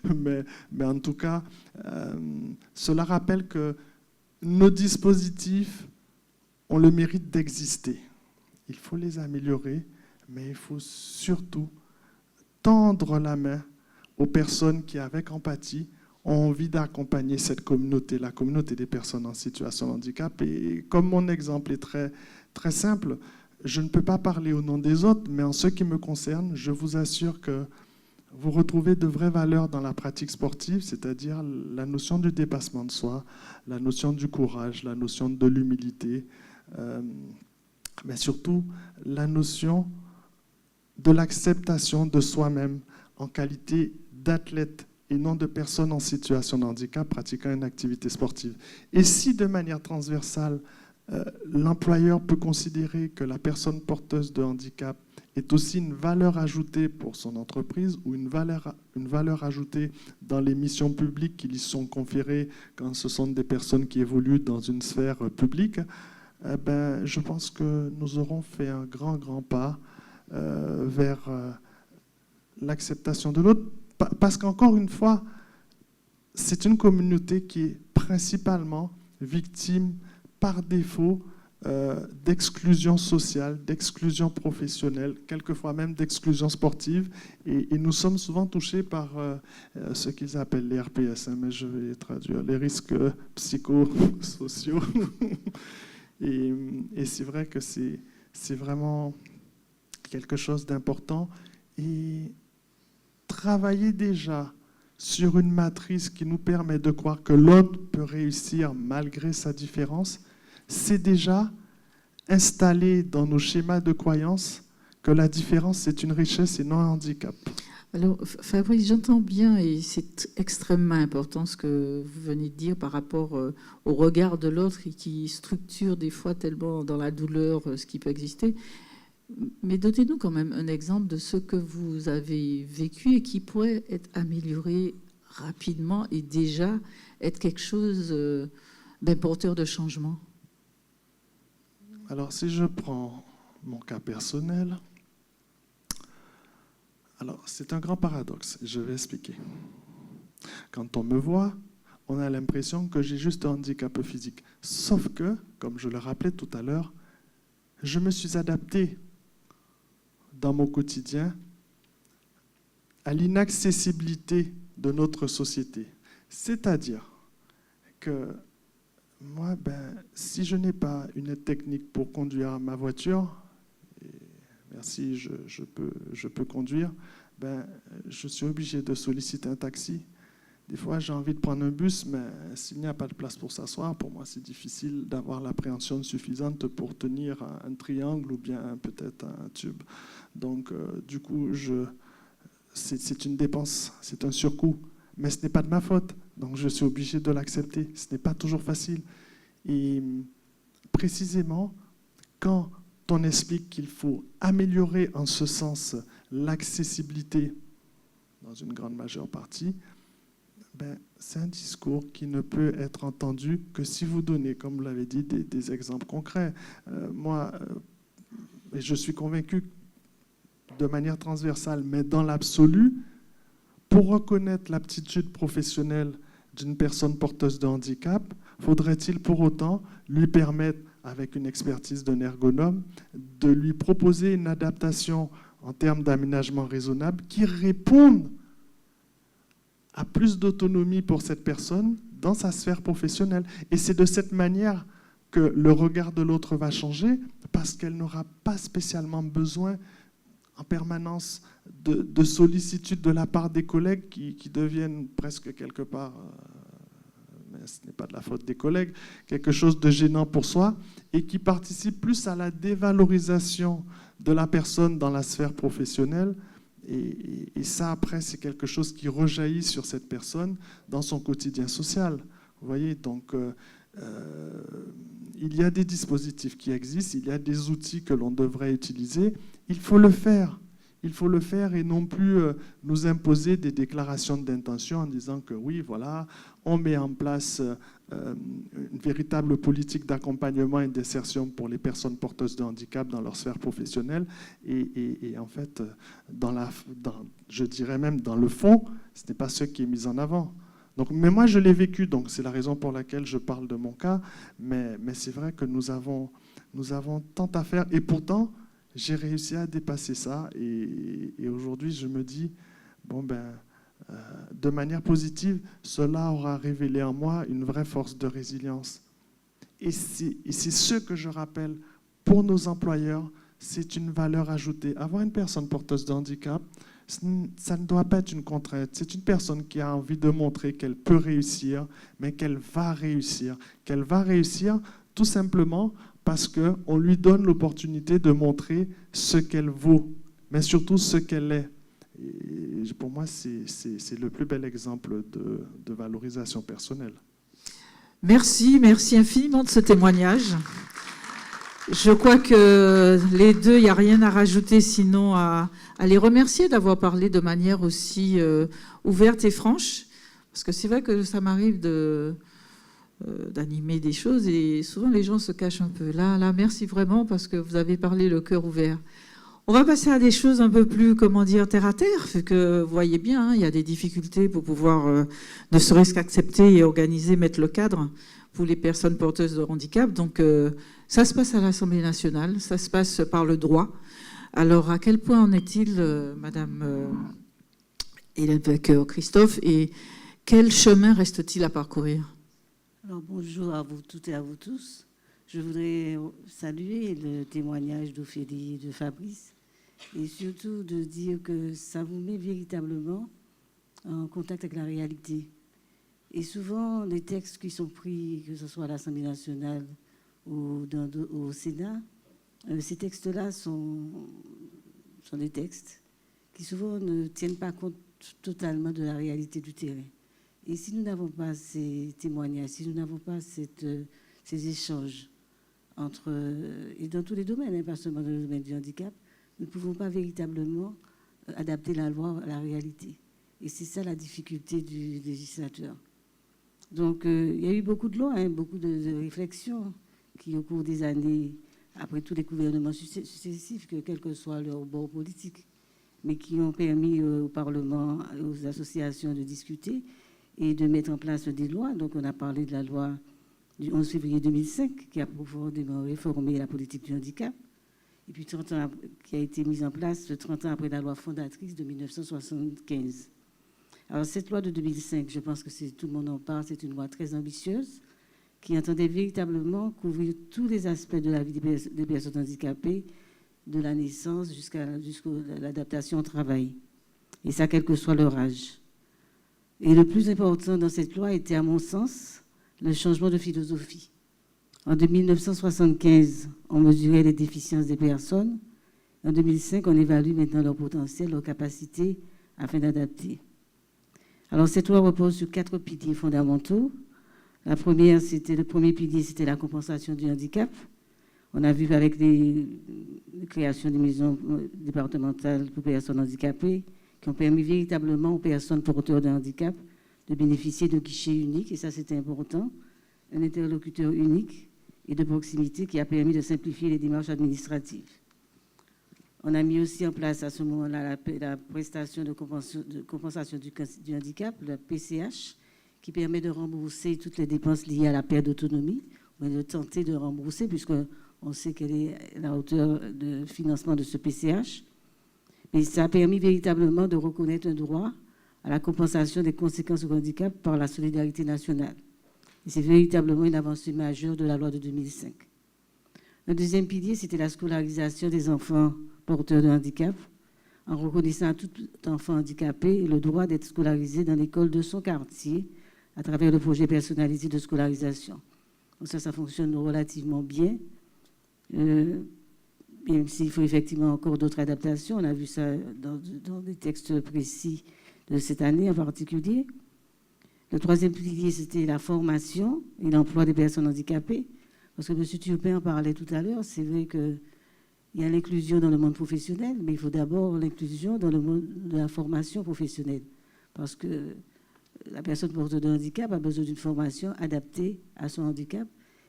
mais en tout cas, cela rappelle que nos dispositifs ont le mérite d'exister. Il faut les améliorer, mais il faut surtout tendre la main aux personnes qui, avec empathie, ont envie d'accompagner cette communauté, la communauté des personnes en situation de handicap. Et comme mon exemple est très, très simple, je ne peux pas parler au nom des autres, mais en ce qui me concerne, je vous assure que vous retrouvez de vraies valeurs dans la pratique sportive, c'est-à-dire la notion du dépassement de soi, la notion du courage, la notion de l'humilité, mais surtout la notion de l'acceptation de soi-même en qualité d'athlète et non de personnes en situation de handicap pratiquant une activité sportive. Et si de manière transversale, l'employeur peut considérer que la personne porteuse de handicap est aussi une valeur ajoutée pour son entreprise ou une valeur ajoutée dans les missions publiques qui lui sont conférées quand ce sont des personnes qui évoluent dans une sphère publique, je pense que nous aurons fait un grand, grand pas vers l'acceptation de l'autre. Parce qu'encore une fois, c'est une communauté qui est principalement victime par défaut d'exclusion sociale, d'exclusion professionnelle, quelquefois même d'exclusion sportive. Et nous sommes souvent touchés par ce qu'ils appellent les RPS, mais je vais traduire, les risques psychosociaux. Et c'est vrai que c'est vraiment quelque chose d'important. Et travailler déjà sur une matrice qui nous permet de croire que l'autre peut réussir malgré sa différence, c'est déjà installer dans nos schémas de croyance que la différence, c'est une richesse et non un handicap. Alors, Fabrice, j'entends bien, et c'est extrêmement important ce que vous venez de dire par rapport au regard de l'autre et qui structure des fois tellement dans la douleur ce qui peut exister. Mais donnez-nous quand même un exemple de ce que vous avez vécu et qui pourrait être amélioré rapidement et déjà être quelque chose d'un porteur de changement. Alors, si je prends mon cas personnel, alors c'est un grand paradoxe, je vais expliquer. Quand on me voit, on a l'impression que j'ai juste un handicap physique. Sauf que, comme je le rappelais tout à l'heure, je me suis adapté dans mon quotidien à l'inaccessibilité de notre société. C'est-à-dire que moi, si je n'ai pas une aide technique pour conduire ma voiture, et merci, je peux conduire, je suis obligé de solliciter un taxi. Des fois, j'ai envie de prendre un bus, mais s'il n'y a pas de place pour s'asseoir, pour moi, c'est difficile d'avoir l'appréhension suffisante pour tenir un triangle ou bien peut-être un tube. Donc, du coup, c'est une dépense, c'est un surcoût. Mais ce n'est pas de ma faute, donc je suis obligé de l'accepter. Ce n'est pas toujours facile. Et précisément, quand on explique qu'il faut améliorer en ce sens l'accessibilité, dans une grande majeure partie, c'est un discours qui ne peut être entendu que si vous donnez, comme vous l'avez dit, des exemples concrets. Et je suis convaincu de manière transversale, mais dans l'absolu, pour reconnaître l'aptitude professionnelle d'une personne porteuse de handicap, faudrait-il pour autant lui permettre, avec une expertise d'un ergonome, de lui proposer une adaptation en termes d'aménagement raisonnable qui réponde à plus d'autonomie pour cette personne dans sa sphère professionnelle. Et c'est de cette manière que le regard de l'autre va changer, parce qu'elle n'aura pas spécialement besoin en permanence de sollicitude de la part des collègues qui deviennent presque quelque part, mais ce n'est pas de la faute des collègues, quelque chose de gênant pour soi, et qui participe plus à la dévalorisation de la personne dans la sphère professionnelle. Et ça, après, c'est quelque chose qui rejaillit sur cette personne dans son quotidien social. Vous voyez, donc il y a des dispositifs qui existent, il y a des outils que l'on devrait utiliser. Il faut le faire. Il faut le faire et non plus nous imposer des déclarations d'intention en disant que oui, voilà, on met en place une véritable politique d'accompagnement et d'insertion pour les personnes porteuses de handicap dans leur sphère professionnelle. Et en fait, je dirais même dans le fond, ce n'est pas ce qui est mis en avant. Donc, mais moi, je l'ai vécu, donc c'est la raison pour laquelle je parle de mon cas. Mais c'est vrai que nous avons tant à faire. Et pourtant, j'ai réussi à dépasser ça. Et aujourd'hui, je me dis, de manière positive, cela aura révélé en moi une vraie force de résilience. Et c'est ce que je rappelle pour nos employeurs, c'est une valeur ajoutée. Avoir une personne porteuse de handicap, ça ne doit pas être une contrainte. C'est une personne qui a envie de montrer qu'elle peut réussir, mais qu'elle va réussir. Qu'elle va réussir tout simplement parce qu'on lui donne l'opportunité de montrer ce qu'elle vaut, mais surtout ce qu'elle est. Et pour moi, c'est le plus bel exemple de valorisation personnelle. Merci infiniment de ce témoignage. Je crois que les deux, il n'y a rien à rajouter sinon à les remercier d'avoir parlé de manière aussi ouverte et franche. Parce que c'est vrai que ça m'arrive d'animer des choses et souvent les gens se cachent un peu. Là, merci vraiment parce que vous avez parlé le cœur ouvert. On va passer à des choses un peu plus, terre à terre, vu que vous voyez bien, il y a des difficultés pour pouvoir ne serait-ce qu'accepter et organiser, mettre le cadre pour les personnes porteuses de handicap. Donc, ça se passe à l'Assemblée nationale, ça se passe par le droit. Alors, à quel point en est-il, Madame Hélène Vainqueur-Christophe, et quel chemin reste-t-il à parcourir? Alors, bonjour à vous toutes et à vous tous. Je voudrais saluer le témoignage d'Ophélie et de Fabrice et surtout de dire que ça vous met véritablement en contact avec la réalité. Et souvent, les textes qui sont pris, que ce soit à l'Assemblée nationale ou au Sénat, ces textes-là sont des textes qui souvent ne tiennent pas compte totalement de la réalité du terrain. Et si nous n'avons pas ces témoignages, si nous n'avons pas ces échanges, et dans tous les domaines, pas seulement dans le domaine du handicap, nous ne pouvons pas véritablement adapter la loi à la réalité. Et c'est ça la difficulté du législateur. Donc, il y a eu beaucoup de lois, beaucoup de réflexions qui, au cours des années, après tous les gouvernements successifs, quel que soit leur bord politique, mais qui ont permis au Parlement, aux associations de discuter et de mettre en place des lois. Donc, on a parlé de la loi du 11 février 2005, qui a profondément réformé la politique du handicap, et puis 30 ans, qui a été mise en place 30 ans après la loi fondatrice de 1975. Alors cette loi de 2005, je pense que tout le monde en parle, c'est une loi très ambitieuse, qui entendait véritablement couvrir tous les aspects de la vie des personnes handicapées, de la naissance jusqu'à l'adaptation au travail, et ça, quel que soit leur âge. Et le plus important dans cette loi était, à mon sens, le changement de philosophie. En 1975, on mesurait les déficiences des personnes. En 2005, on évalue maintenant leur potentiel, leur capacité afin d'adapter. Alors, cette loi repose sur 4 piliers fondamentaux. Le premier pilier, c'était la compensation du handicap. On a vu avec la création des maisons départementales pour personnes handicapées qui ont permis véritablement aux personnes porteuses de handicap de bénéficier d'un guichet unique, et ça c'était important, un interlocuteur unique et de proximité qui a permis de simplifier les démarches administratives. On a mis aussi en place à ce moment-là la prestation de compensation du handicap, la PCH, qui permet de rembourser toutes les dépenses liées à la perte d'autonomie, ou de tenter de rembourser, puisqu'on sait quelle est la hauteur de financement de ce PCH. Mais ça a permis véritablement de reconnaître un droit à la compensation des conséquences du handicap par la solidarité nationale. Et c'est véritablement une avancée majeure de la loi de 2005. Le deuxième pilier, c'était la scolarisation des enfants porteurs de handicap. en reconnaissant à tout enfant handicapé le droit d'être scolarisé dans l'école de son quartier à travers le projet personnalisé de scolarisation. Donc ça fonctionne relativement bien, même s'il faut effectivement encore d'autres adaptations. On a vu ça dans des textes précis de cette année en particulier. Le troisième pilier, c'était la formation et l'emploi des personnes handicapées. Parce que M. Turpin en parlait tout à l'heure, c'est vrai qu'il y a l'inclusion dans le monde professionnel, mais il faut d'abord l'inclusion dans le monde de la formation professionnelle. Parce que la personne porteuse de handicap a besoin d'une formation adaptée à son handicap.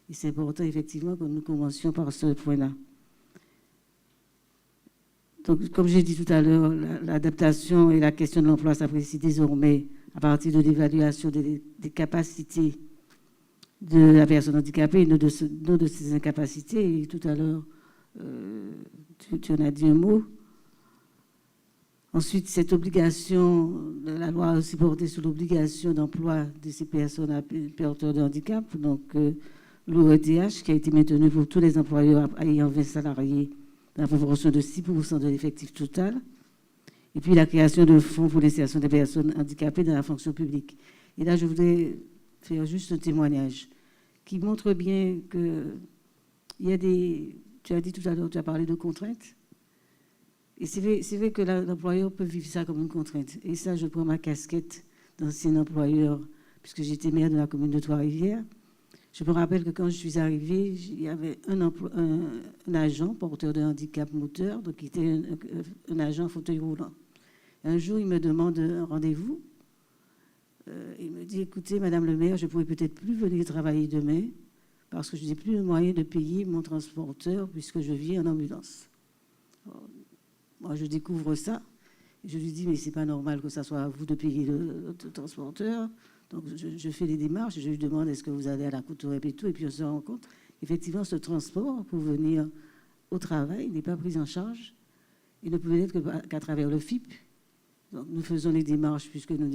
Et c'est important, effectivement, que nous commencions par ce point-là. Donc, comme j'ai dit tout à l'heure, l'adaptation et la question de l'emploi s'apprécie désormais à partir de l'évaluation des capacités de la personne handicapée et non de ses incapacités. Et tout à l'heure, tu en as dit un mot. Ensuite, cette obligation, la loi a aussi porté sur l'obligation d'emploi de ces personnes porteurs de handicap, donc l'OETH, qui a été maintenue pour tous les employeurs ayant 20 salariés dans la proportion de 6% de l'effectif total. Et puis la création de fonds pour l'insertion des personnes handicapées dans la fonction publique. Et là, je voudrais faire juste un témoignage qui montre bien qu'il y a des... Tu as dit tout à l'heure, tu as parlé de contraintes. Et c'est vrai que l'employeur peut vivre ça comme une contrainte. Et ça, je prends ma casquette d'ancien employeur, puisque j'étais maire de la commune de Trois-Rivières. Je me rappelle que quand je suis arrivée, il y avait un agent porteur de handicap moteur, donc qui était un agent fauteuil roulant. Un jour, il me demande un rendez-vous. Il me dit, écoutez, Madame le maire, je ne pourrais peut-être plus venir travailler demain parce que je n'ai plus le moyen de payer mon transporteur puisque je vis en ambulance. Alors, moi, je découvre ça. Et je lui dis, mais ce n'est pas normal que ça soit à vous de payer le transporteur. Donc, je fais les démarches. Je lui demande, est-ce que vous allez à la Courtorep et tout. Et puis, on se rend compte qu'effectivement, ce transport pour venir au travail n'est pas pris en charge. Il ne peut être qu'à travers le FIP. Donc, nous faisons les démarches puisque nous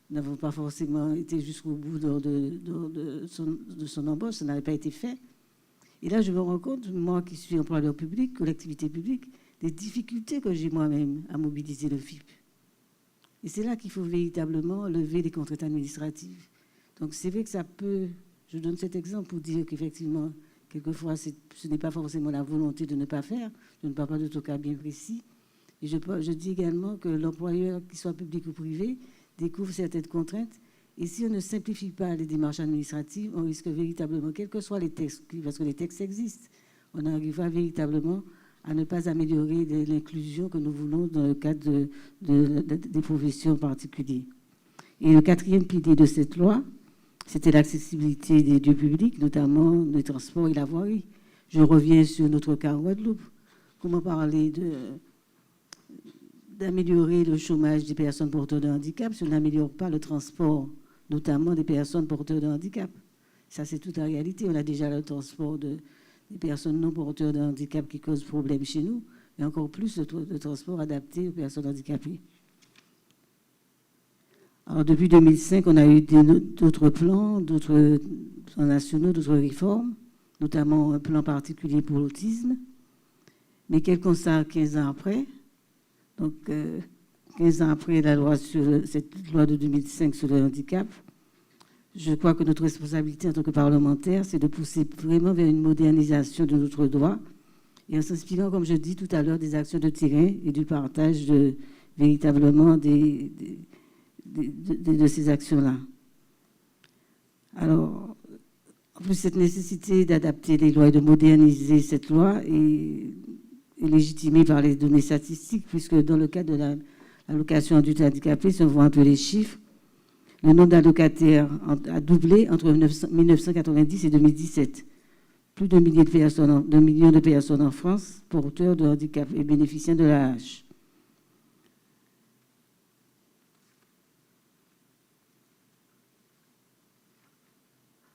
n'avons pas forcément été jusqu'au bout de son embauche. Ça n'avait pas été fait. Et là, je me rends compte, moi qui suis employeur public, collectivité publique, des difficultés que j'ai moi-même à mobiliser le FIP. Et c'est là qu'il faut véritablement lever les contraintes administratives. Donc c'est vrai que ça peut... Je donne cet exemple pour dire qu'effectivement, quelquefois, ce n'est pas forcément la volonté de ne pas faire. Je ne parle pas de tout cas bien précis. Et je dis également que l'employeur, qu'il soit public ou privé, découvre certaines contraintes. Et si on ne simplifie pas les démarches administratives, on risque véritablement, quels que soient les textes, parce que les textes existent, on arrivera véritablement à ne pas améliorer l'inclusion que nous voulons dans le cadre des professions particulières. Et le quatrième pilier de cette loi, c'était l'accessibilité des lieux publics, notamment les transports et la voirie. Je reviens sur notre cas en Guadeloupe. Comment parler d'améliorer le chômage des personnes porteurs de handicap si on n'améliore pas le transport, notamment des personnes porteurs de handicap? Ça, c'est toute la réalité. On a déjà le transport des personnes non porteurs de handicap qui causent problème chez nous, et encore plus le transport adapté aux personnes handicapées. Alors, depuis 2005, on a eu d'autres plans nationaux, d'autres réformes, notamment un plan particulier pour l'autisme. Mais quel constat 15 ans après? Donc, 15 ans après cette loi de 2005 sur le handicap, je crois que notre responsabilité en tant que parlementaire, c'est de pousser vraiment vers une modernisation de notre droit et en s'inspirant, comme je dis tout à l'heure, des actions de terrain et du partage véritablement de ces actions-là. Alors, en plus, cette nécessité d'adapter les lois et de moderniser cette loi est légitimée par les données statistiques, puisque dans le cadre de l'allocation adulte handicapé, si on voit un peu les chiffres, le nombre d'allocataires a doublé entre 1990 et 2017. Plus d'1 million de personnes en France porteurs de handicap et bénéficiant de l'AAH.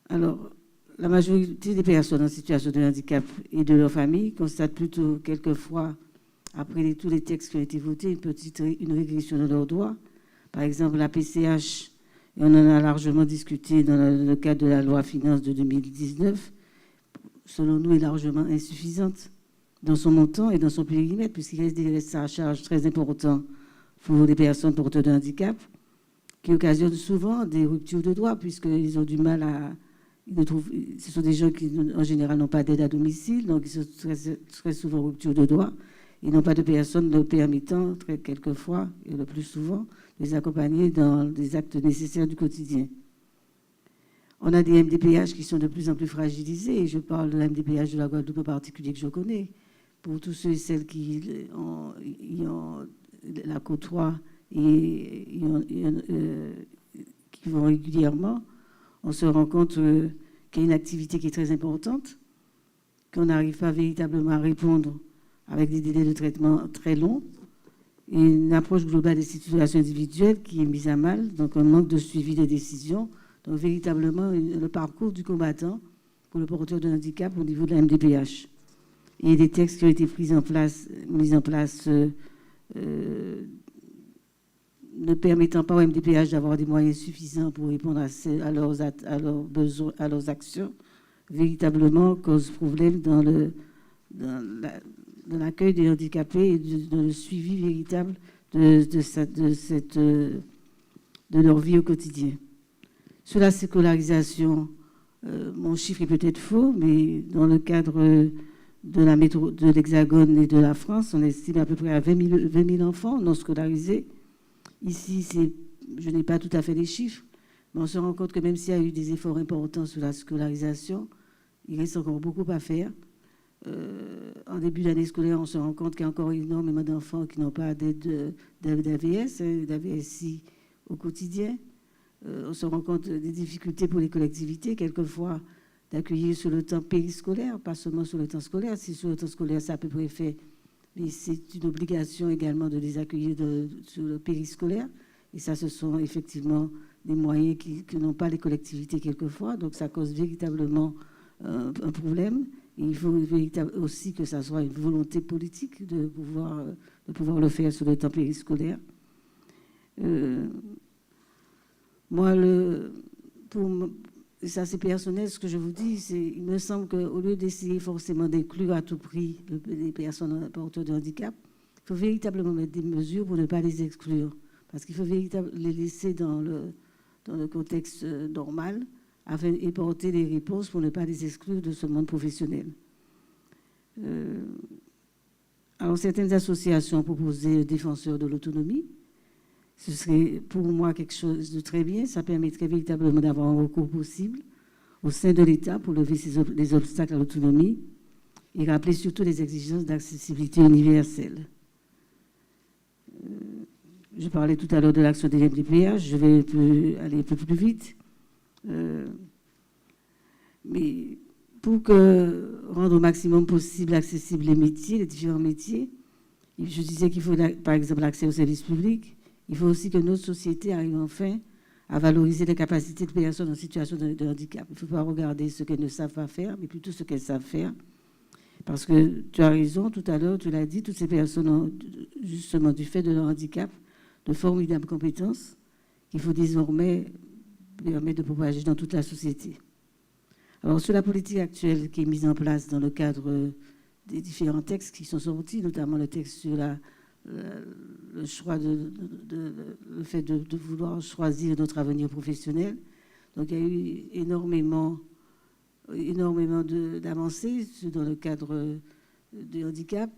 Alors, la majorité des personnes en situation de handicap et de leur famille constatent plutôt, quelquefois, après tous les textes qui ont été votés, une régression de leurs droits. Par exemple, la PCH, et on en a largement discuté dans le cadre de la loi Finances de 2019, selon nous, est largement insuffisante. dans son montant et dans son périmètre, puisqu'il reste des restes à charge très importants pour les personnes porteuses de handicap, qui occasionnent souvent des ruptures de droits, puisqu'ils ont du mal à... ce sont des gens qui, en général, n'ont pas d'aide à domicile, donc ils sont très souvent en rupture de droits. Ils n'ont pas de personnes leur permettant, quelquefois, et le plus souvent, de les accompagner dans des actes nécessaires du quotidien. On a des MDPH qui sont de plus en plus fragilisés, et je parle de la MDPH de la Guadeloupe en particulier que je connais. Pour tous ceux et celles qui la côtoient et qui vont régulièrement, on se rend compte qu'il y a une activité qui est très importante, qu'on n'arrive pas véritablement à répondre avec des délais de traitement très longs, et une approche globale des situations individuelles qui est mise à mal, donc un manque de suivi des décisions, donc véritablement le parcours du combattant pour le porteur de handicap au niveau de la MDPH. Et des textes qui ont été mis en place ne permettant pas aux MDPH d'avoir des moyens suffisants pour répondre à leurs besoins, à leurs actions, véritablement cause problème dans l'accueil des handicapés et dans le suivi véritable de leur vie au quotidien. Sur la scolarisation, mon chiffre est peut-être faux, mais dans le cadre de l'Hexagone et de la France, on estime à peu près à 20 000 enfants non scolarisés. Ici, je n'ai pas tout à fait les chiffres, mais on se rend compte que même s'il y a eu des efforts importants sur la scolarisation, il reste encore beaucoup à faire. En début d'année scolaire, on se rend compte qu'il y a encore énormément d'enfants qui n'ont pas d'aide d'AVS, d'AVSI au quotidien. On se rend compte des difficultés pour les collectivités, quelquefois, d'accueillir sur le temps périscolaire, pas seulement sur le temps scolaire. Si sur le temps scolaire, c'est à peu près fait, mais c'est une obligation également de les accueillir sur le périscolaire. Et ça, ce sont effectivement des moyens que n'ont pas les collectivités quelquefois. Donc, ça cause véritablement un problème. Et il faut aussi que ça soit une volonté politique de pouvoir le faire sur le temps périscolaire. Moi, ça c'est personnel, ce que je vous dis, il me semble qu'au lieu d'essayer forcément d'inclure à tout prix les personnes porteuses de handicap, il faut véritablement mettre des mesures pour ne pas les exclure. Parce qu'il faut véritablement les laisser dans le contexte normal et porter des réponses pour ne pas les exclure de ce monde professionnel. Alors, certaines associations ont proposé défenseurs de l'autonomie. Ce serait pour moi quelque chose de très bien. Ça permettrait véritablement d'avoir un recours possible au sein de l'État pour lever les obstacles à l'autonomie et rappeler surtout les exigences d'accessibilité universelle. Je parlais tout à l'heure de l'action des MDPH. Je vais aller un peu plus vite. Mais pour rendre au maximum possible accessibles les métiers, les différents métiers, je disais qu'il faut, par exemple, l'accès aux services publics. Il faut aussi que notre société arrive enfin à valoriser les capacités de personnes en situation de handicap. Il ne faut pas regarder ce qu'elles ne savent pas faire, mais plutôt ce qu'elles savent faire. Parce que tu as raison, tout à l'heure, tu l'as dit, toutes ces personnes ont, justement, du fait de leur handicap, de formidables compétences qu'il faut désormais permettre de propager dans toute la société. Alors, sur la politique actuelle qui est mise en place dans le cadre des différents textes qui sont sortis, notamment le texte sur le choix le fait de vouloir choisir notre avenir professionnel. Donc, il y a eu énormément d'avancées dans le cadre du handicap.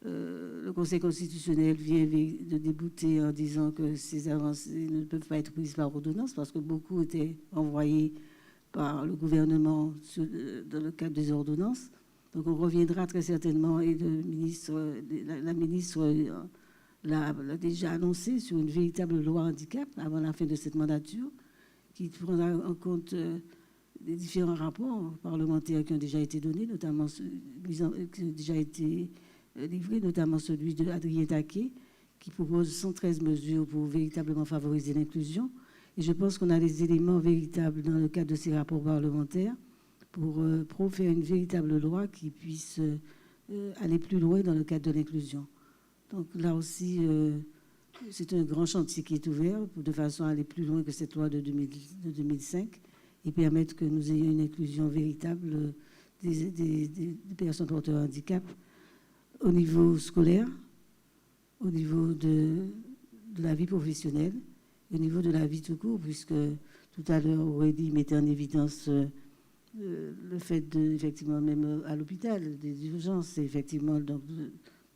Le Conseil constitutionnel vient de débouter en disant que ces avancées ne peuvent pas être prises par ordonnance parce que beaucoup étaient envoyés par le gouvernement dans le cadre des ordonnances. Donc on reviendra très certainement, et la ministre l'a déjà annoncé, sur une véritable loi handicap avant la fin de cette mandature, qui prendra en compte les différents rapports parlementaires qui ont déjà été donnés, notamment qui ont déjà été livrés, notamment celui d'Adrien Taquet, qui propose 113 mesures pour véritablement favoriser l'inclusion. Et je pense qu'on a les éléments véritables dans le cadre de ces rapports parlementaires pour faire une véritable loi qui puisse aller plus loin dans le cadre de l'inclusion. Donc là aussi, c'est un grand chantier qui est ouvert de façon à aller plus loin que cette loi de 2005 et permettre que nous ayons une inclusion véritable des personnes porteuses de handicap au niveau scolaire, au niveau de la vie professionnelle, au niveau de la vie tout court, puisque tout à l'heure, Aurélie mettait en évidence le fait effectivement, même à l'hôpital, des urgences, effectivement, donc,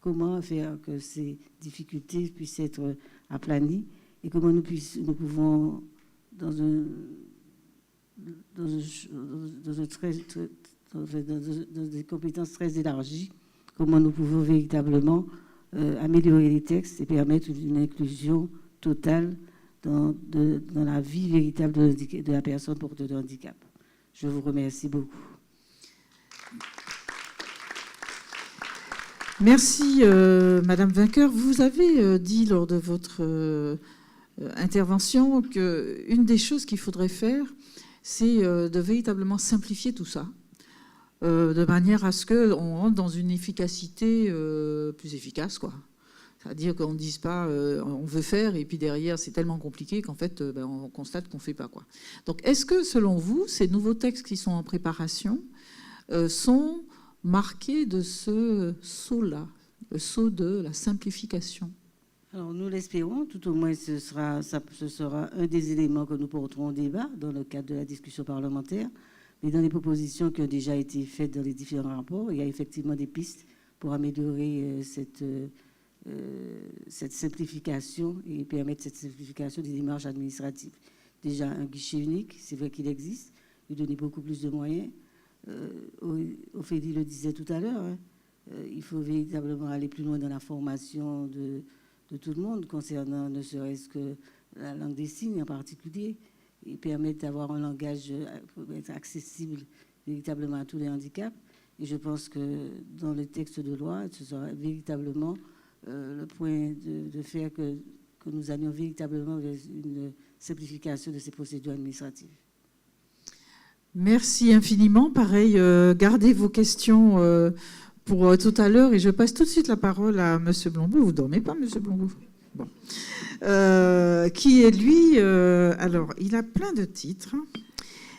comment faire que ces difficultés puissent être aplanies et comment nous pouvons, dans des compétences très élargies, comment nous pouvons véritablement améliorer les textes et permettre une inclusion totale dans la vie véritable de la personne porteuse de handicap. Je vous remercie beaucoup. Merci, Madame Vainqueur. Vous avez dit lors de votre intervention qu'une des choses qu'il faudrait faire, c'est de véritablement simplifier tout ça, de manière à ce qu'on rentre dans une efficacité plus efficace, quoi. C'est-à-dire qu'on ne dise pas on veut faire et puis derrière c'est tellement compliqué qu'en fait on constate qu'on ne fait pas, quoi. Donc est-ce que selon vous, ces nouveaux textes qui sont en préparation sont marqués de ce saut-là, le saut de la simplification? Alors nous l'espérons, tout au moins ce sera un des éléments que nous porterons au débat dans le cadre de la discussion parlementaire. Mais dans les propositions qui ont déjà été faites dans les différents rapports, il y a effectivement des pistes pour améliorer cette simplification et permettre cette simplification des démarches administratives. Déjà, un guichet unique, c'est vrai qu'il existe, lui donner beaucoup plus de moyens. Ophélie le disait tout à l'heure, hein, il faut véritablement aller plus loin dans la formation de tout le monde concernant ne serait-ce que la langue des signes en particulier et permettre d'avoir un langage pour être accessible véritablement à tous les handicaps. Et je pense que dans le texte de loi, ce sera véritablement le point de faire que nous allions véritablement vers une simplification de ces procédures administratives. Merci infiniment. Pareil, gardez vos questions pour tout à l'heure et je passe tout de suite la parole à M. Blonbeau. Vous ne dormez pas, M. Blonbeau? Bon. Qui est lui, alors, il a plein de titres.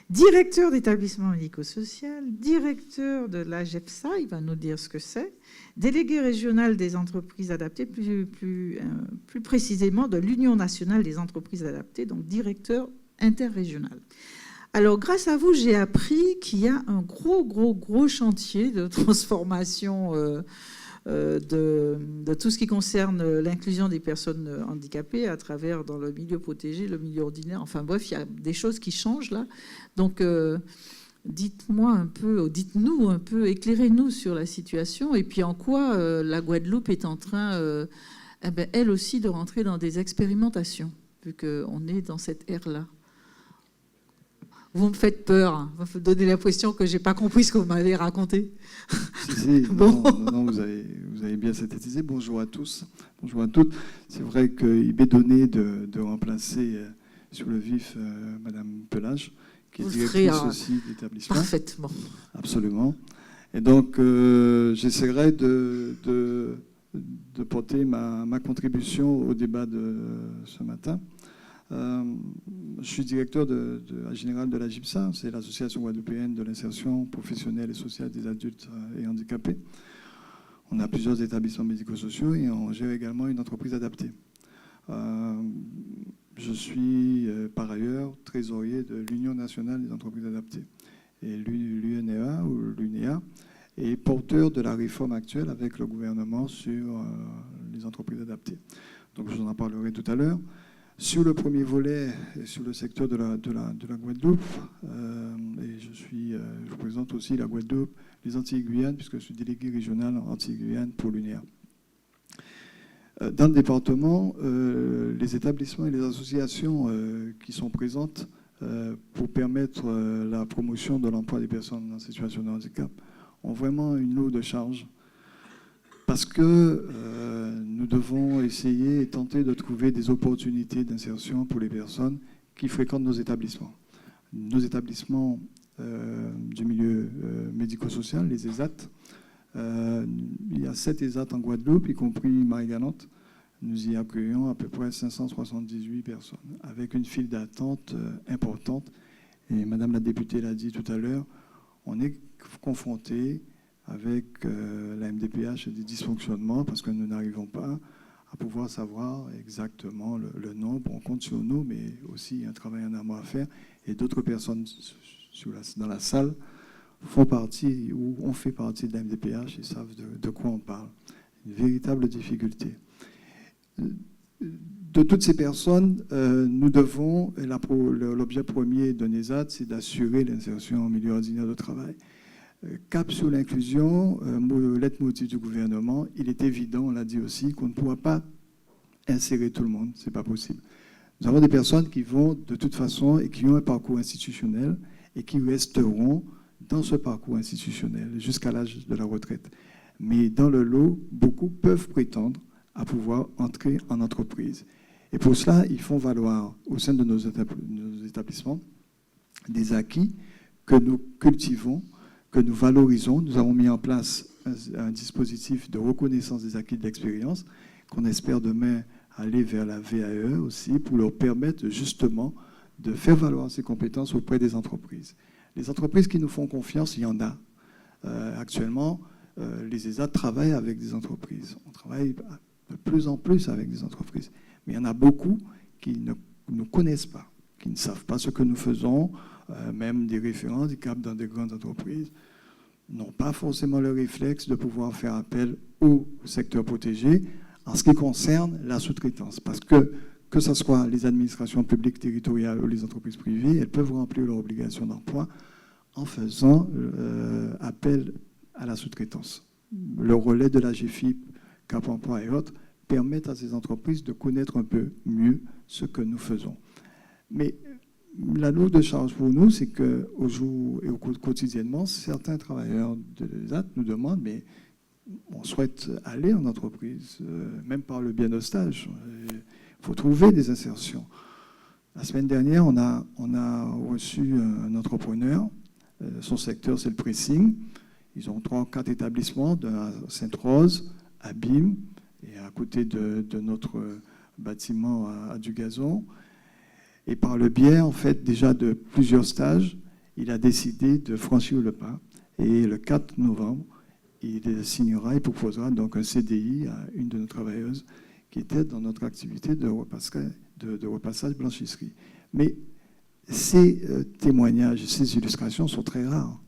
Directeur d'établissement médico-social, directeur de l'AGEPSA, il va nous dire ce que c'est, délégué régional des entreprises adaptées, plus précisément de l'Union nationale des entreprises adaptées, donc directeur interrégional. Alors, grâce à vous, j'ai appris qu'il y a un gros chantier de transformation de tout ce qui concerne l'inclusion des personnes handicapées à travers dans le milieu protégé, le milieu ordinaire. Enfin bref, il y a des choses qui changent là. Donc, dites-moi un peu, dites-nous un peu, éclairez-nous sur la situation et puis en quoi la Guadeloupe est en train, elle aussi, de rentrer dans des expérimentations, vu qu'on est dans cette ère-là. Vous me faites peur, hein. Vous me donnez l'impression que je n'ai pas compris ce que vous m'avez raconté. Si, Bon. non, vous avez bien synthétisé. Bonjour à tous, bonjour à toutes. C'est vrai qu'il m'est donné de remplacer sur le vif Madame Pelage, qui est Vous directrice ferez, aussi d'établissement. Parfaitement. Absolument. Et donc, j'essaierai de porter ma contribution au débat de ce matin. Je suis directeur général de la GIPSA, c'est l'Association guadeloupéenne de l'insertion professionnelle et sociale des adultes et handicapés. On a plusieurs établissements médico-sociaux et on gère également une entreprise adaptée. Je suis par ailleurs trésorier de l'Union nationale des entreprises adaptées. Et l'UNEA ou l'UNEA est porteur de la réforme actuelle avec le gouvernement sur les entreprises adaptées. Donc je vous en parlerai tout à l'heure. Sur le premier volet, sur le secteur de la Guadeloupe, et je représente aussi la Guadeloupe, les Antilles-Guyane, puisque je suis délégué régional Antilles-Guyane pour l'UNEA. Dans le département, les établissements et les associations qui sont présentes pour permettre la promotion de l'emploi des personnes en situation de handicap ont vraiment une lourde charge. Parce que nous devons essayer et tenter de trouver des opportunités d'insertion pour les personnes qui fréquentent nos établissements. Nos établissements du milieu médico-social, les ESAT, il y a 7 ESAT en Guadeloupe, y compris Marie-Galante. Nous y accueillons à peu près 578 personnes, avec une file d'attente importante. Et Madame la députée l'a dit tout à l'heure, on est confronté avec la MDPH des dysfonctionnements parce que nous n'arrivons pas à pouvoir savoir exactement le nombre. On compte sur nous, mais aussi il y a un travail en amont à faire. Et d'autres personnes dans la salle font partie ou ont fait partie de la MDPH et savent de quoi on parle. Une véritable difficulté. De toutes ces personnes, nous devons, l'objet premier de NESAD, c'est d'assurer l'insertion en milieu ordinaire de travail. Cap sur l'inclusion, leitmotiv du gouvernement, il est évident, on l'a dit aussi, qu'on ne pourra pas insérer tout le monde, ce n'est pas possible. Nous avons des personnes qui vont de toute façon et qui ont un parcours institutionnel et qui resteront dans ce parcours institutionnel jusqu'à l'âge de la retraite. Mais dans le lot, beaucoup peuvent prétendre à pouvoir entrer en entreprise. Et pour cela, ils font valoir au sein de nos établissements des acquis que nous cultivons, que nous valorisons. Nous avons mis en place un dispositif de reconnaissance des acquis de l'expérience qu'on espère demain aller vers la VAE aussi pour leur permettre justement de faire valoir ces compétences auprès des entreprises. Les entreprises qui nous font confiance, il y en a. Actuellement, les ESAT travaillent avec des entreprises. On travaille de plus en plus avec des entreprises. Mais il y en a beaucoup qui ne nous connaissent pas, qui ne savent pas ce que nous faisons, même des référents handicap dans des grandes entreprises n'ont pas forcément le réflexe de pouvoir faire appel au secteur protégé en ce qui concerne la sous-traitance. Parce que ce soit les administrations publiques territoriales ou les entreprises privées, elles peuvent remplir leur obligation d'emploi en faisant appel à la sous-traitance. Le relais de la GFIP, Cap Emploi et autres permettent à ces entreprises de connaître un peu mieux ce que nous faisons. Mais la lourde charge pour nous, c'est qu'au jour et au quotidiennement, certains travailleurs de l'ESAT nous demandent, mais on souhaite aller en entreprise, même par le biais de stage. Il faut trouver des insertions. La semaine dernière, on a reçu un entrepreneur. Son secteur, c'est le pressing. Ils ont 3 ou 4 établissements, à Sainte-Rose, à BIM, et à côté de notre bâtiment à Dugazon. Et par le biais, en fait, déjà de plusieurs stages, il a décidé de franchir le pas. Et le 4 novembre, il signera et proposera donc un CDI à une de nos travailleuses qui était dans notre activité de repassage blanchisserie. Mais ces témoignages, ces illustrations sont très rares.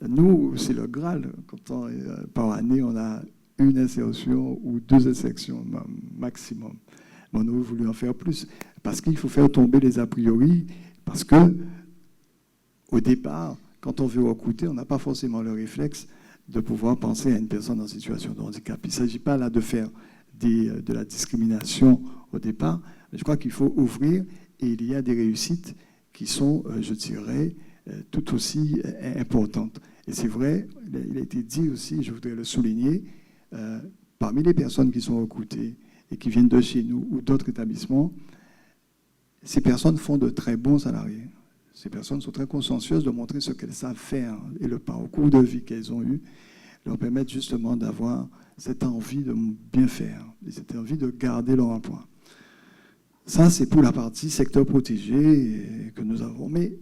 Nous, c'est le Graal. Quand par année, on a une insertion ou 2 insertions maximum. On aurait voulu en faire plus, parce qu'il faut faire tomber les a priori, parce que au départ, quand on veut recruter, on n'a pas forcément le réflexe de pouvoir penser à une personne en situation de handicap. Il ne s'agit pas là de faire de la discrimination au départ. Je crois qu'il faut ouvrir, et il y a des réussites qui sont, je dirais, tout aussi importantes. Et c'est vrai, il a été dit aussi, je voudrais le souligner, parmi les personnes qui sont recrutées et qui viennent de chez nous ou d'autres établissements, ces personnes font de très bons salariés. Ces personnes sont très consciencieuses de montrer ce qu'elles savent faire et le parcours de vie qu'elles ont eu leur permettent justement d'avoir cette envie de bien faire et cette envie de garder leur emploi. Ça, c'est pour la partie secteur protégé que nous avons. Mais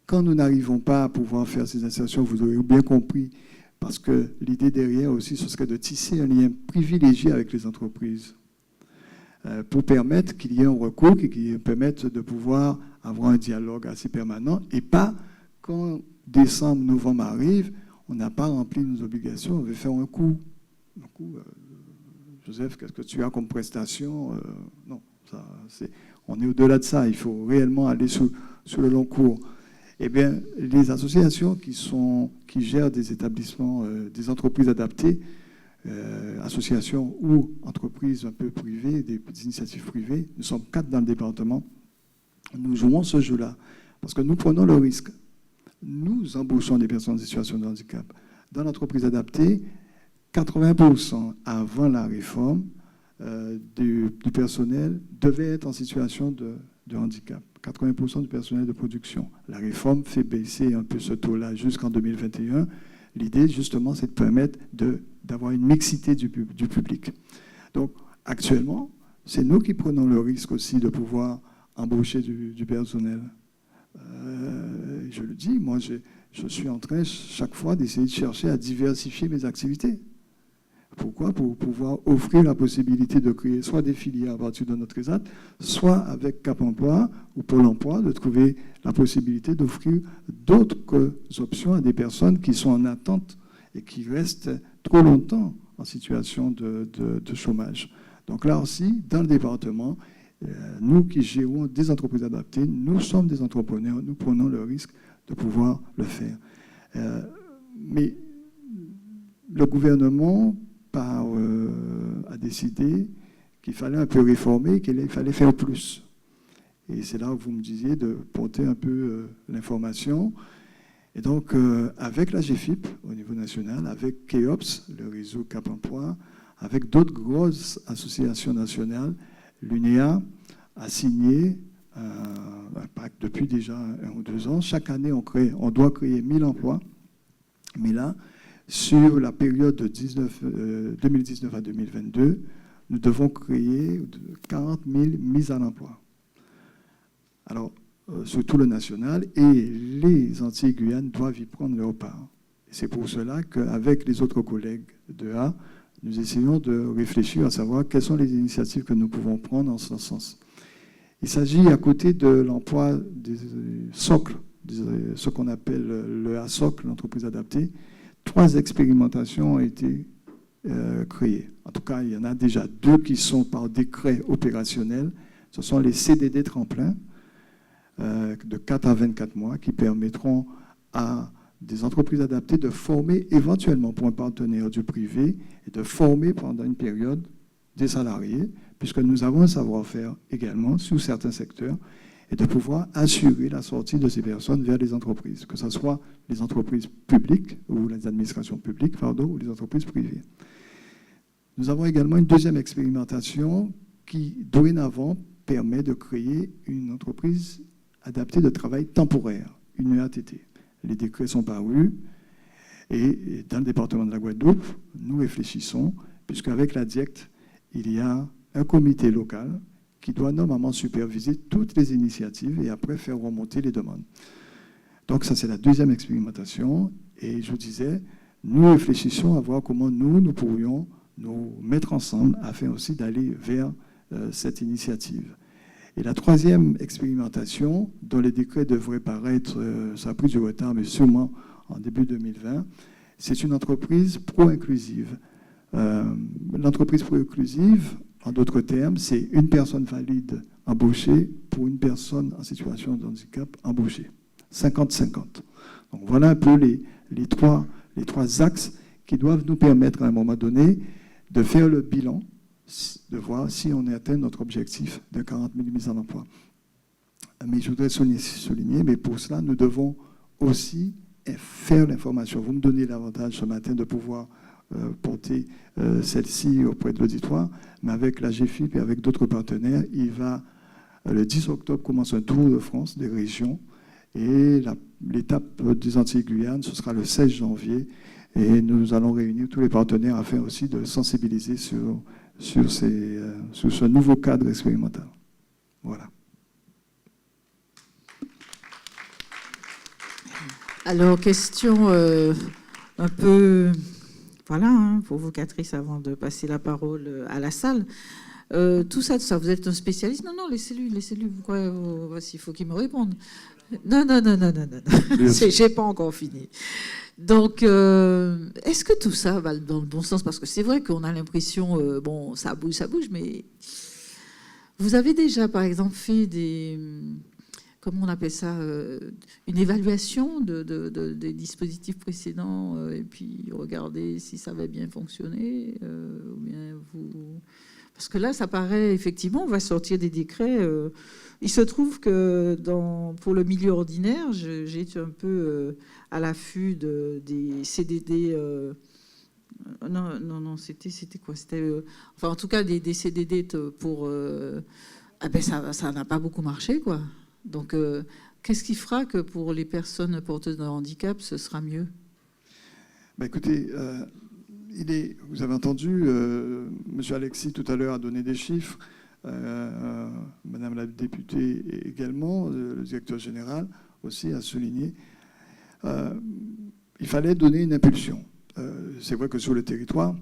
quand nous n'arrivons pas à pouvoir faire ces insertions, vous aurez bien compris, parce que l'idée derrière aussi, ce serait de tisser un lien privilégié avec les entreprises pour permettre qu'il y ait un recours qui permette de pouvoir avoir un dialogue assez permanent et pas quand décembre, novembre arrive, on n'a pas rempli nos obligations, on veut faire un coup. Joseph, qu'est-ce que tu as comme prestation? Non, on est au-delà de ça, il faut réellement aller sur le long cours. Eh bien, les associations qui gèrent des établissements, des entreprises adaptées, associations ou entreprises un peu privées, des initiatives privées, nous sommes 4 dans le département, nous jouons ce jeu-là. Parce que nous prenons le risque. Nous embauchons des personnes en situation de handicap. Dans l'entreprise adaptée, 80% avant la réforme du personnel devait être en situation de handicap. 80% du personnel de production. La réforme fait baisser un peu ce taux-là jusqu'en 2021. L'idée, justement, c'est de permettre d'avoir une mixité du public. Donc, actuellement, c'est nous qui prenons le risque aussi de pouvoir embaucher du personnel. je le dis, moi, je suis en train chaque fois d'essayer de chercher à diversifier mes activités. Pourquoi? Pour pouvoir offrir la possibilité de créer soit des filières à partir de notre ESAT, soit avec Cap Emploi ou Pôle Emploi, de trouver la possibilité d'offrir d'autres options à des personnes qui sont en attente et qui restent trop longtemps en situation de chômage. Donc là aussi, dans le département, nous qui gérons des entreprises adaptées, nous sommes des entrepreneurs, nous prenons le risque de pouvoir le faire. Mais le gouvernement a décidé qu'il fallait un peu réformer, qu'il fallait faire plus. Et c'est là où vous me disiez de porter un peu l'information. Et donc, avec la GFIP au niveau national, avec KEOPS, le réseau Cap Emploi, avec d'autres grosses associations nationales, l'UNEA a signé un pacte depuis déjà 1 ou 2 ans. Chaque année, on doit créer 1000 emplois. Mais là, sur la période de 2019 à 2022, nous devons créer 40 000 mises à l'emploi. Alors, sur tout le national, et les Antilles-Guyane doivent y prendre leur part. C'est pour cela qu'avec les autres collègues de A, nous essayons de réfléchir à savoir quelles sont les initiatives que nous pouvons prendre en ce sens. Il s'agit, à côté de l'emploi des socles, ce qu'on appelle le A-socle, l'entreprise adaptée, 3 expérimentations ont été créées. En tout cas, il y en a déjà 2 qui sont par décret opérationnel. Ce sont les CDD tremplins de 4 à 24 mois qui permettront à des entreprises adaptées de former éventuellement pour un partenaire du privé et de former pendant une période des salariés, puisque nous avons un savoir-faire également sur certains secteurs, et de pouvoir assurer la sortie de ces personnes vers les entreprises, que ce soit les entreprises publiques ou les administrations publiques, ou les entreprises privées. Nous avons également une deuxième expérimentation qui, dorénavant, permet de créer une entreprise adaptée de travail temporaire, une EATT. Les décrets sont parus et dans le département de la Guadeloupe, nous réfléchissons, puisqu'avec la DIECT, il y a un comité local qui doit normalement superviser toutes les initiatives et après faire remonter les demandes. Donc ça, c'est la deuxième expérimentation. Et je vous disais, nous réfléchissons à voir comment nous pourrions nous mettre ensemble afin aussi d'aller vers cette initiative. Et la troisième expérimentation, dont les décrets devraient paraître, ça a pris du retard, mais sûrement en début 2020, c'est une entreprise pro-inclusive. L'entreprise pro-inclusive, en d'autres termes, c'est une personne valide embauchée pour une personne en situation de handicap embauchée. 50-50. Donc voilà un peu les trois axes qui doivent nous permettre à un moment donné de faire le bilan, de voir si on a atteint notre objectif de 40 000 mises en emploi. Mais je voudrais souligner, mais pour cela, nous devons aussi faire l'information. Vous me donnez l'avantage ce matin de pouvoir porter celle-ci auprès de l'auditoire, mais avec la GFIP et avec d'autres partenaires, le 10 octobre commence un tour de France des régions et l'étape des Antilles-Guyane, ce sera le 16 janvier et nous allons réunir tous les partenaires afin aussi de sensibiliser sur ce nouveau cadre expérimental. Voilà. Alors, question un peu... Voilà, provocatrice avant de passer la parole à la salle. Tout ça, vous êtes un spécialiste? Non, laissez-lui. Pourquoi il faut qu'il me réponde. Non. J'ai pas encore fini. Donc, est-ce que tout ça va dans le bon sens? Parce que c'est vrai qu'on a l'impression, ça bouge, mais vous avez déjà, par exemple, fait comment on appelle ça, une évaluation des dispositifs précédents et puis regarder si ça va bien fonctionner ou bien Parce que là, ça paraît, effectivement, on va sortir des décrets. Il se trouve que pour le milieu ordinaire, j'ai été un peu à l'affût des CDD... non, c'était quoi? C'était, en tout cas, des CDD pour... ça n'a pas beaucoup marché, quoi. Donc, qu'est-ce qui fera que pour les personnes porteuses de handicap, ce sera mieux? Écoutez, vous avez entendu, M. Alexis tout à l'heure a donné des chiffres, Madame la députée également, le directeur général. aussi à souligner. Il fallait donner une impulsion. C'est vrai que sur le territoire,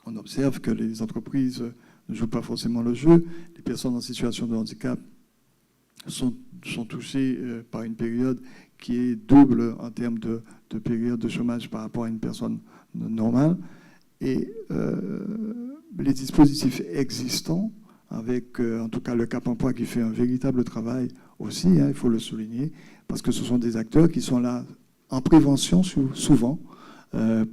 on observe que les entreprises ne jouent pas forcément le jeu. Les personnes en situation de handicap sont touchées par une période qui est double en termes de période de chômage par rapport à une personne normale. Et les dispositifs existants, avec en tout cas le Cap Emploi qui fait un véritable travail aussi, hein, il faut le souligner, parce que ce sont des acteurs qui sont là en prévention souvent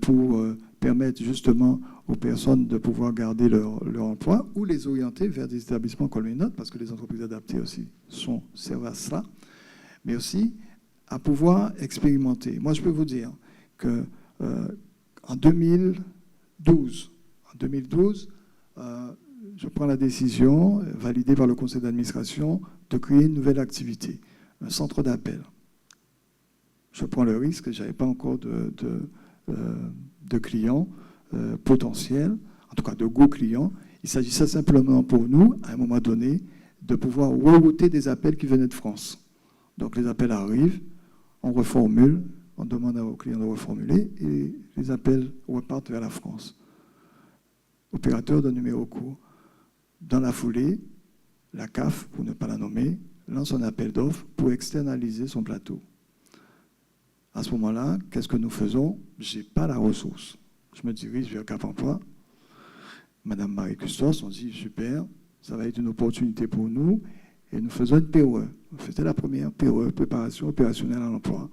pour permettre justement aux personnes de pouvoir garder leur emploi ou les orienter vers des établissements comme les nôtres, parce que les entreprises adaptées aussi servent à cela, mais aussi à pouvoir expérimenter. Moi, je peux vous dire que en 2012, je prends la décision, validée par le conseil d'administration, de créer une nouvelle activité, un centre d'appel. Je prends le risque, je n'avais pas encore de clients potentiels, en tout cas de gros clients. Il s'agissait simplement pour nous, à un moment donné, de pouvoir rerouter des appels qui venaient de France. Donc les appels arrivent, on reformule, on demande aux clients de reformuler et les appels repartent vers la France. Opérateur de numéro court. Dans la foulée, la CAF, pour ne pas la nommer, lance un appel d'offres pour externaliser son plateau. À ce moment-là, qu'est-ce que nous faisons? Je n'ai pas la ressource. Je me dirige vers Cap Emploi. Madame Marie Custos, on dit super, ça va être une opportunité pour nous. Et nous faisons une POE. C'était la première POE, préparation opérationnelle à l'emploi.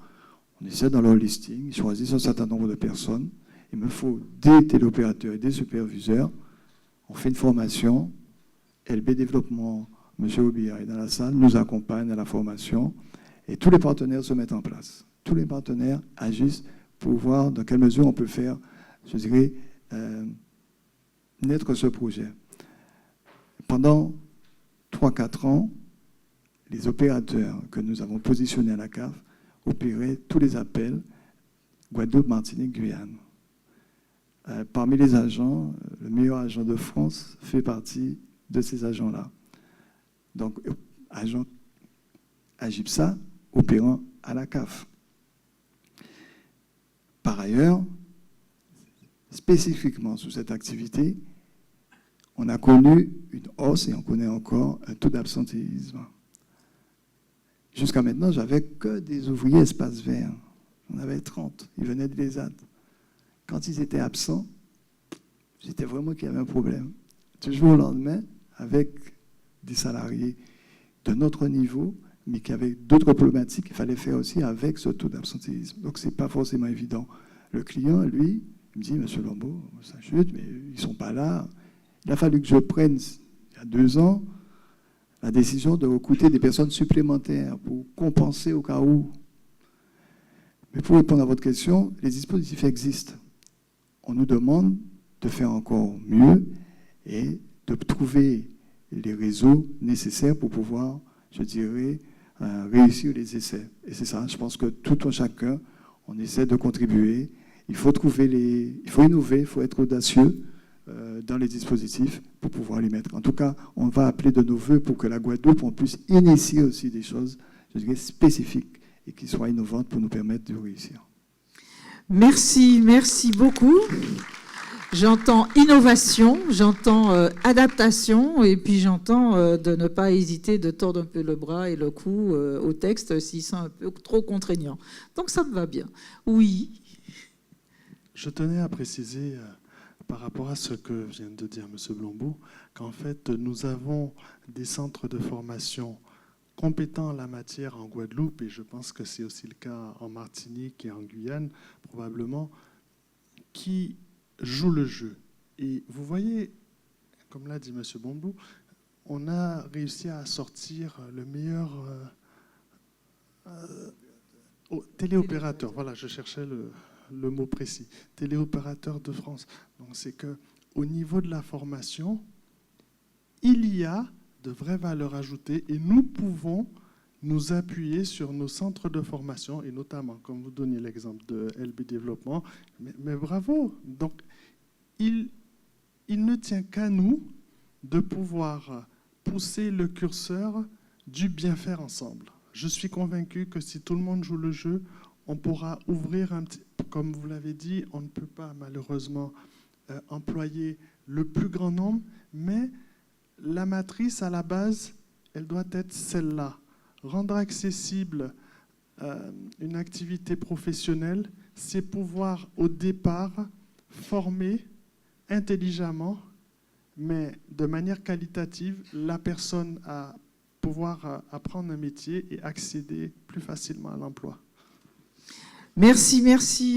On essaie dans leur listing, ils choisissent un certain nombre de personnes. Il me faut des téléopérateurs et des superviseurs. On fait une formation. LB Développement, M. Obia est dans la salle, nous accompagne à la formation. Et tous les partenaires se mettent en place. Tous les partenaires agissent pour voir dans quelle mesure on peut faire, je dirais, naître ce projet. Pendant 3-4 ans, les opérateurs que nous avons positionnés à la CAF opéraient tous les appels Guadeloupe, Martinique, Guyane. Parmi les agents, le meilleur agent de France fait partie de ces agents-là. Donc, agent Agipsa opérant à la CAF. Par ailleurs, spécifiquement sur cette activité, on a connu une hausse et on connaît encore un taux d'absentéisme. Jusqu'à maintenant, j'avais que des ouvriers espace vert. J'en avais 30. Ils venaient de l'ESAT. Quand ils étaient absents, c'était vraiment qu'il y avait un problème. Du jour au lendemain, avec des salariés de notre niveau, mais qui avaient d'autres problématiques, il fallait faire aussi avec ce taux d'absentéisme. Donc, ce n'est pas forcément évident. Le client, lui, il me dit, Monsieur Lambeau, ça chute, mais ils ne sont pas là. Il a fallu que je prenne, il y a 2 ans, la décision de recruter des personnes supplémentaires pour compenser au cas où. Mais pour répondre à votre question, les dispositifs existent. On nous demande de faire encore mieux et de trouver les réseaux nécessaires pour pouvoir, je dirais, réussir les essais. Et c'est ça, je pense que tout un chacun, on essaie de contribuer. Il faut innover, il faut être audacieux dans les dispositifs pour pouvoir les mettre. En tout cas, on va appeler de nos voeux pour que la Guadeloupe, on puisse initier aussi des choses, je dirais, spécifiques et qui soient innovantes pour nous permettre de réussir. Merci beaucoup. J'entends innovation, j'entends adaptation, et puis j'entends de ne pas hésiter de tordre un peu le bras et le cou au texte s'ils sont un peu trop contraignants. Donc ça me va bien. Oui. Je tenais à préciser, par rapport à ce que vient de dire M. Blombeau, qu'en fait, nous avons des centres de formation compétents en la matière en Guadeloupe, et je pense que c'est aussi le cas en Martinique et en Guyane, probablement, qui jouent le jeu. Et vous voyez, comme l'a dit M. Blombeau, on a réussi à sortir le meilleur téléopérateur. Voilà, je cherchais le mot précis. Téléopérateur de France. Donc c'est qu'au niveau de la formation, il y a de vraies valeurs ajoutées et nous pouvons nous appuyer sur nos centres de formation et notamment, comme vous donniez l'exemple de LB Développement, mais bravo. Donc, il ne tient qu'à nous de pouvoir pousser le curseur du bien faire ensemble. Je suis convaincu que si tout le monde joue le jeu, on pourra ouvrir un petit... Comme vous l'avez dit, on ne peut pas malheureusement employer le plus grand nombre, mais la matrice à la base, elle doit être celle-là. Rendre accessible une activité professionnelle, c'est pouvoir au départ former intelligemment, mais de manière qualitative, la personne à pouvoir apprendre un métier et accéder plus facilement à l'emploi. Merci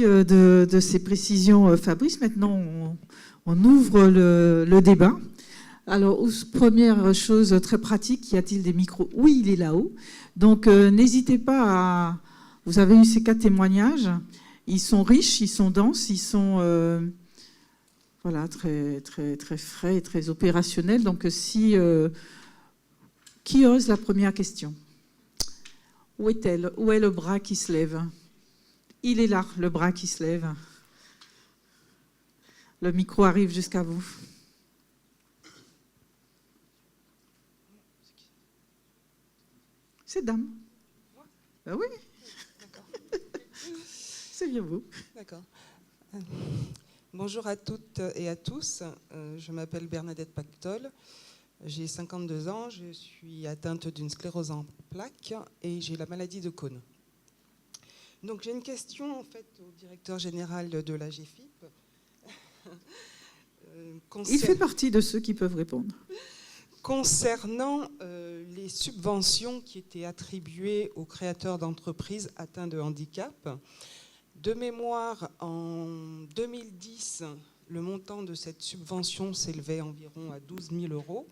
de ces précisions, Fabrice. Maintenant, on ouvre le débat. Alors, première chose très pratique, y a-t-il des micros? Oui, il est là-haut. Donc, n'hésitez pas à... Vous avez eu ces 4 témoignages. Ils sont riches, ils sont denses, ils sont voilà, très, très, très frais et très opérationnels. Donc, si... qui ose la première question? Où est-elle? Où est le bras qui se lève? Il est là, le bras qui se lève. Le micro arrive jusqu'à vous. C'est dame. Ben oui. C'est bien vous. D'accord. Bonjour à toutes et à tous. Je m'appelle Bernadette Pactol. J'ai 52 ans. Je suis atteinte d'une sclérose en plaques et j'ai la maladie de Crohn. Donc j'ai une question en fait au directeur général de la GFIP. Il fait partie de ceux qui peuvent répondre. Concernant les subventions qui étaient attribuées aux créateurs d'entreprises atteints de handicap, de mémoire, en 2010, le montant de cette subvention s'élevait environ à 12 000 €.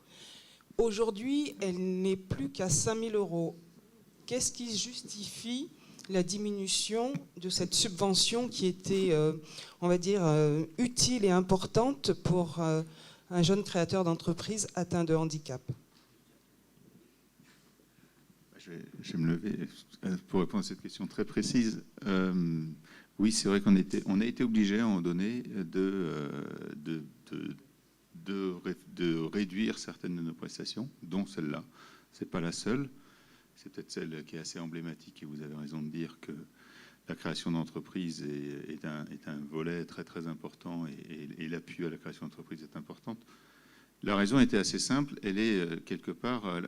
Aujourd'hui, elle n'est plus qu'à 5 000 €. Qu'est-ce qui justifie la diminution de cette subvention qui était, on va dire, utile et importante pour un jeune créateur d'entreprise atteint de handicap? Je vais me lever pour répondre à cette question très précise. Oui, c'est vrai qu'on a été obligé à un moment donné de réduire certaines de nos prestations, dont celle-là. Ce n'est pas la seule. C'est peut-être celle qui est assez emblématique, et vous avez raison de dire que la création d'entreprise est un volet très très important, et l'appui à la création d'entreprise est importante. La raison était assez simple, elle est quelque part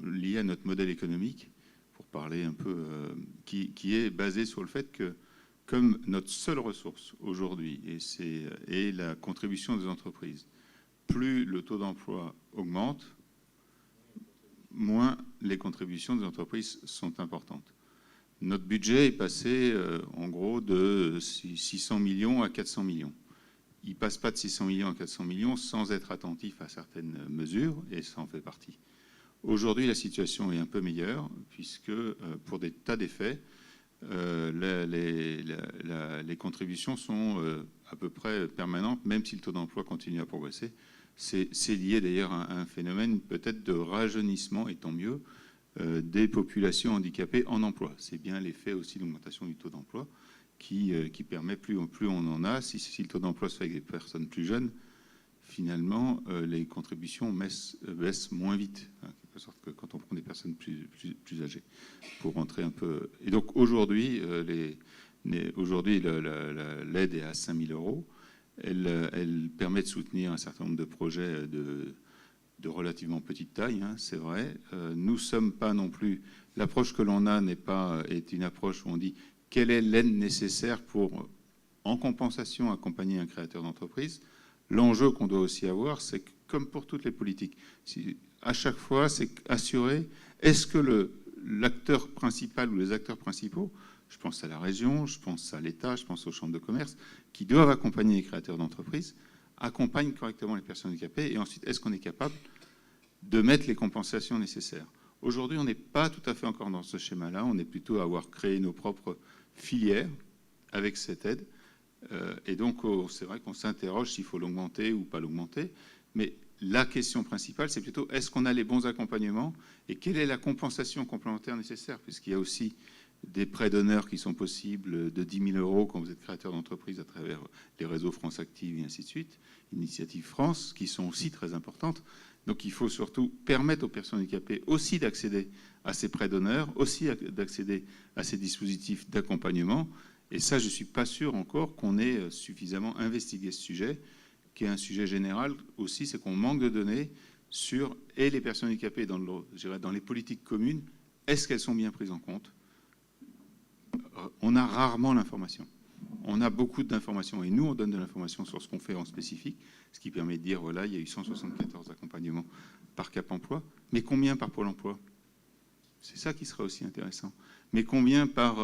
liée à notre modèle économique, pour parler un peu, qui est basé sur le fait que, comme notre seule ressource aujourd'hui est la contribution des entreprises, plus le taux d'emploi augmente, moins les contributions des entreprises sont importantes. Notre budget est passé en gros de 600 millions à 400 millions. Il ne passe pas de 600 millions à 400 millions sans être attentif à certaines mesures, et ça en fait partie. Aujourd'hui, la situation est un peu meilleure, puisque pour des tas d'effets, les contributions sont à peu près permanentes, même si le taux d'emploi continue à progresser. C'est lié d'ailleurs à un phénomène peut-être de rajeunissement, et tant mieux, des populations handicapées en emploi. C'est bien l'effet aussi d'augmentation du taux d'emploi qui permet, plus on en a, si le taux d'emploi se fait avec des personnes plus jeunes, finalement, les contributions baissent moins vite, en quelque sorte, que quand on prend des personnes plus âgées, pour rentrer un peu... Et donc aujourd'hui, l'aide est à 5 000 €. Elle permet de soutenir un certain nombre de projets de relativement petite taille, hein, c'est vrai. Nous ne sommes pas non plus... L'approche que l'on a est une approche où on dit quelle est l'aide nécessaire pour, en compensation, accompagner un créateur d'entreprise. L'enjeu qu'on doit aussi avoir, c'est que, comme pour toutes les politiques, à chaque fois, c'est assurer, est-ce que l'acteur principal ou les acteurs principaux, je pense à la région, je pense à l'État, je pense aux chambres de commerce, qui doivent accompagner les créateurs d'entreprises, accompagnent correctement les personnes handicapées, et ensuite, est-ce qu'on est capable de mettre les compensations nécessaires? Aujourd'hui, on n'est pas tout à fait encore dans ce schéma-là, on est plutôt à avoir créé nos propres filières avec cette aide, et donc c'est vrai qu'on s'interroge s'il faut l'augmenter ou pas l'augmenter, mais la question principale, c'est plutôt est-ce qu'on a les bons accompagnements et quelle est la compensation complémentaire nécessaire, puisqu'il y a aussi des prêts d'honneur qui sont possibles de 10 000 € quand vous êtes créateur d'entreprise à travers les réseaux France Active et ainsi de suite, Initiative France, qui sont aussi très importantes. Donc il faut surtout permettre aux personnes handicapées aussi d'accéder à ces prêts d'honneur, aussi d'accéder à ces dispositifs d'accompagnement. Et ça, je ne suis pas sûr encore qu'on ait suffisamment investigué ce sujet, qui est un sujet général aussi, c'est qu'on manque de données sur et les personnes handicapées dans les politiques communes, est-ce qu'elles sont bien prises en compte? On a rarement l'information. On a beaucoup d'informations et nous, on donne de l'information sur ce qu'on fait en spécifique, ce qui permet de dire, voilà, il y a eu 174 accompagnements par Cap Emploi, mais combien par Pôle emploi? C'est ça qui sera aussi intéressant. Mais combien par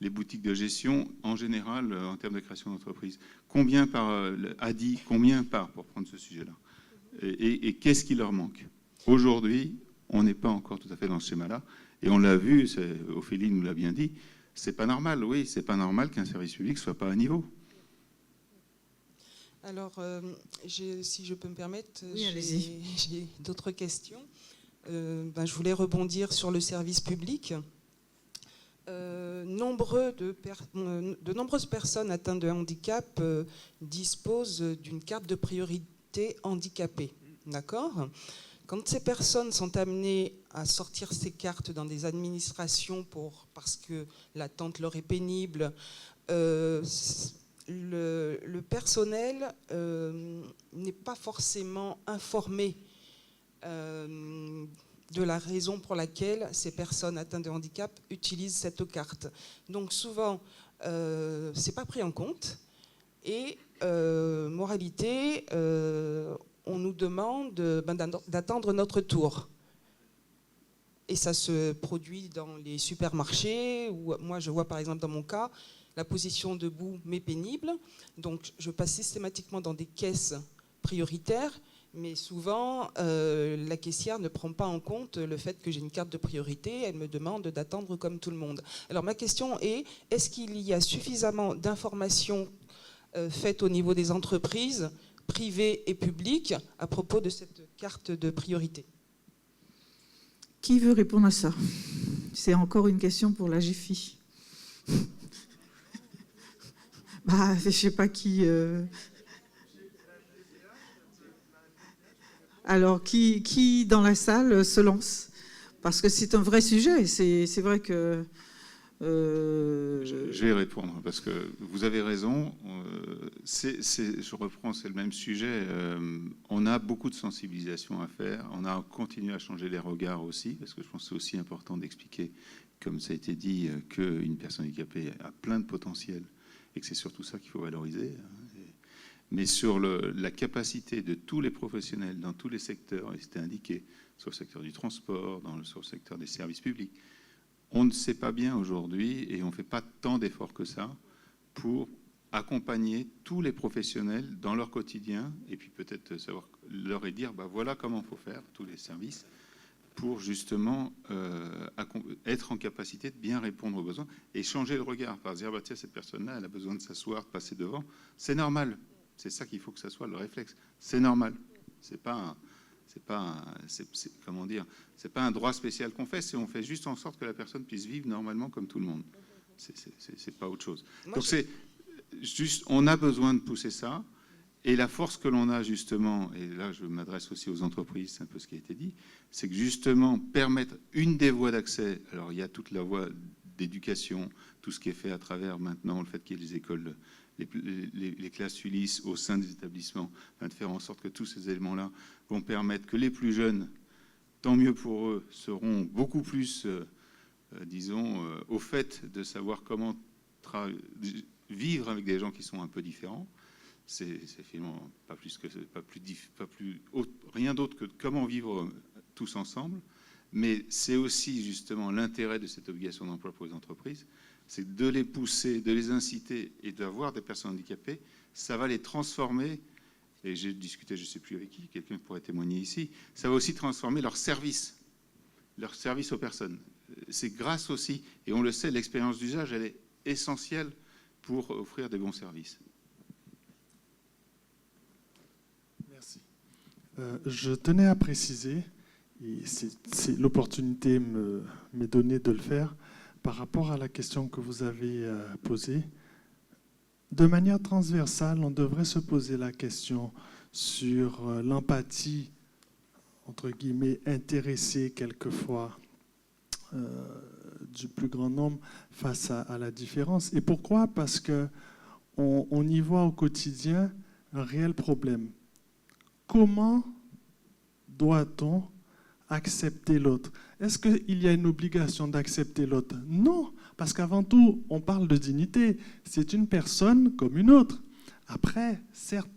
les boutiques de gestion en général en termes de création d'entreprise? Combien par ADI? Combien par, pour prendre ce sujet-là? Et qu'est-ce qui leur manque? Aujourd'hui, on n'est pas encore tout à fait dans ce schéma-là. Et on l'a vu, Ophélie nous l'a bien dit, c'est pas normal, oui, c'est pas normal qu'un service public soit pas à niveau. Alors, si je peux me permettre, oui, j'ai d'autres questions. Je voulais rebondir sur le service public. De nombreuses personnes atteintes de handicap disposent d'une carte de priorité handicapée. D'accord ? Quand ces personnes sont amenées à sortir ces cartes dans des administrations parce que l'attente leur est pénible, le personnel n'est pas forcément informé de la raison pour laquelle ces personnes atteintes de handicap utilisent cette carte. Donc souvent, c'est pas pris en compte et moralité, on nous demande d'attendre notre tour. Et ça se produit dans les supermarchés, où moi je vois par exemple dans mon cas, la position debout mais pénible. Donc je passe systématiquement dans des caisses prioritaires, mais souvent la caissière ne prend pas en compte le fait que j'ai une carte de priorité, elle me demande d'attendre comme tout le monde. Alors ma question est, est-ce qu'il y a suffisamment d'informations faites au niveau des entreprises privées et publiques à propos de cette carte de priorité? Qui veut répondre à ça? C'est encore une question pour la GFI. Je ne sais pas qui... Alors, qui dans la salle se lance? Parce que c'est un vrai sujet. C'est vrai que... Je vais répondre, parce que vous avez raison. Je reprends, c'est le même sujet. On a beaucoup de sensibilisation à faire. On a continué à changer les regards aussi, parce que je pense que c'est aussi important d'expliquer, comme ça a été dit, qu'une personne handicapée a plein de potentiel et que c'est surtout ça qu'il faut valoriser. Mais sur la capacité de tous les professionnels dans tous les secteurs, et c'était indiqué, sur le secteur du transport, sur le secteur des services publics, on ne sait pas bien aujourd'hui et on ne fait pas tant d'efforts que ça pour accompagner tous les professionnels dans leur quotidien et puis peut-être savoir leur dire voilà comment il faut faire, tous les services, pour justement être en capacité de bien répondre aux besoins et changer le regard, par dire tiens, cette personne-là, elle a besoin de s'asseoir, de passer devant. C'est normal. C'est ça qu'il faut que ça soit le réflexe. C'est normal. C'est pas un droit spécial qu'on fait, c'est on fait juste en sorte que la personne puisse vivre normalement comme tout le monde. C'est pas autre chose. Donc c'est juste, on a besoin de pousser ça, et la force que l'on a justement, et là je m'adresse aussi aux entreprises, c'est un peu ce qui a été dit, c'est que justement permettre une des voies d'accès. Alors il y a toute la voie d'éducation, tout ce qui est fait à travers maintenant le fait qu'il y ait les écoles, les classes Ulysse au sein des établissements, de faire en sorte que tous ces éléments-là vont permettre que les plus jeunes, tant mieux pour eux, seront beaucoup plus, au fait de savoir comment vivre avec des gens qui sont un peu différents. C'est finalement rien d'autre que comment vivre tous ensemble. Mais c'est aussi justement l'intérêt de cette obligation d'emploi pour les entreprises, c'est de les pousser, de les inciter et d'avoir des personnes handicapées. Ça va les transformer. Et j'ai discuté, je ne sais plus avec qui, quelqu'un pourrait témoigner ici, ça va aussi transformer leur service aux personnes. C'est grâce aussi, et on le sait, l'expérience d'usage, elle est essentielle pour offrir des bons services. Merci. Je tenais à préciser, et l'opportunité m'est donnée de le faire, par rapport à la question que vous avez posée. De manière transversale, on devrait se poser la question sur l'empathie entre guillemets, intéresser quelquefois du plus grand nombre face à la différence. Et pourquoi? Parce qu'on y voit au quotidien un réel problème. Comment doit-on accepter l'autre? Est-ce qu'il y a une obligation d'accepter l'autre? Non, parce qu'avant tout, on parle de dignité. C'est une personne comme une autre. Après, certes,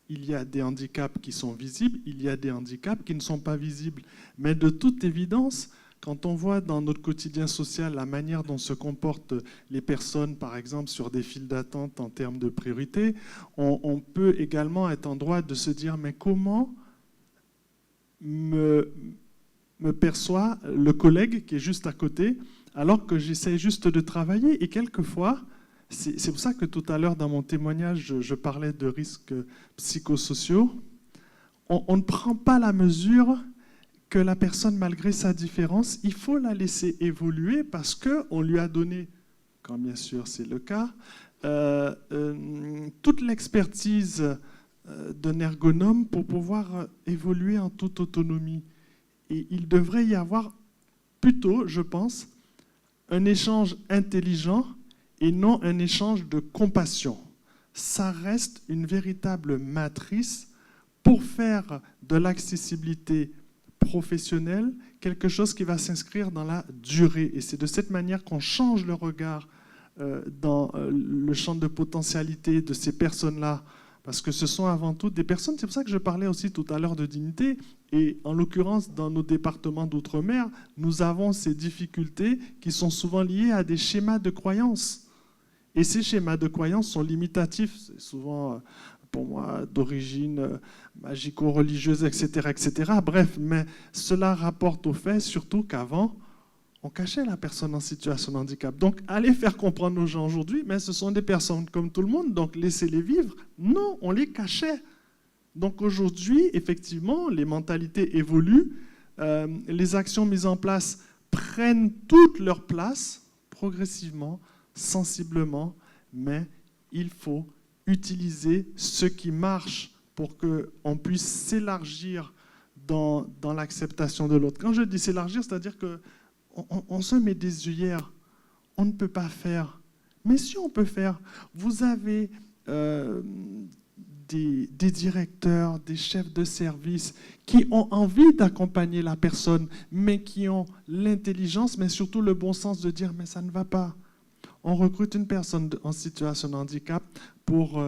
il y a des handicaps qui sont visibles, il y a des handicaps qui ne sont pas visibles. Mais de toute évidence, quand on voit dans notre quotidien social la manière dont se comportent les personnes, par exemple, sur des files d'attente en termes de priorité, on peut également être en droit de se dire, mais comment me perçoit le collègue qui est juste à côté, alors que j'essaie juste de travailler. Et quelquefois, c'est pour ça que tout à l'heure, dans mon témoignage, je parlais de risques psychosociaux. On ne prend pas la mesure que la personne, malgré sa différence, il faut la laisser évoluer parce qu'on lui a donné, quand bien sûr c'est le cas, toute l'expertise d'un ergonome pour pouvoir évoluer en toute autonomie. Et il devrait y avoir plutôt, je pense, un échange intelligent et non un échange de compassion. Ça reste une véritable matrice pour faire de l'accessibilité professionnelle quelque chose qui va s'inscrire dans la durée. Et c'est de cette manière qu'on change le regard dans le champ de potentialité de ces personnes-là. Parce que ce sont avant tout des personnes, c'est pour ça que je parlais aussi tout à l'heure de dignité, et en l'occurrence dans nos départements d'outre-mer, nous avons ces difficultés qui sont souvent liées à des schémas de croyances. Et ces schémas de croyances sont limitatifs, c'est souvent pour moi d'origine magico-religieuse, etc., etc. Bref, mais cela rapporte au fait surtout qu'avant, on cachait la personne en situation de handicap. Donc, allez faire comprendre aux gens aujourd'hui, mais ce sont des personnes comme tout le monde, donc laissez-les vivre. Non, on les cachait. Donc aujourd'hui, effectivement, les mentalités évoluent, les actions mises en place prennent toute leur place, progressivement, sensiblement, mais il faut utiliser ce qui marche pour qu'on puisse s'élargir dans l'acceptation de l'autre. Quand je dis s'élargir, c'est-à-dire que on se met des œillères, on ne peut pas faire. Mais si on peut faire, vous avez des directeurs, des chefs de service qui ont envie d'accompagner la personne, mais qui ont l'intelligence, mais surtout le bon sens de dire « mais ça ne va pas ». On recrute une personne en situation de handicap pour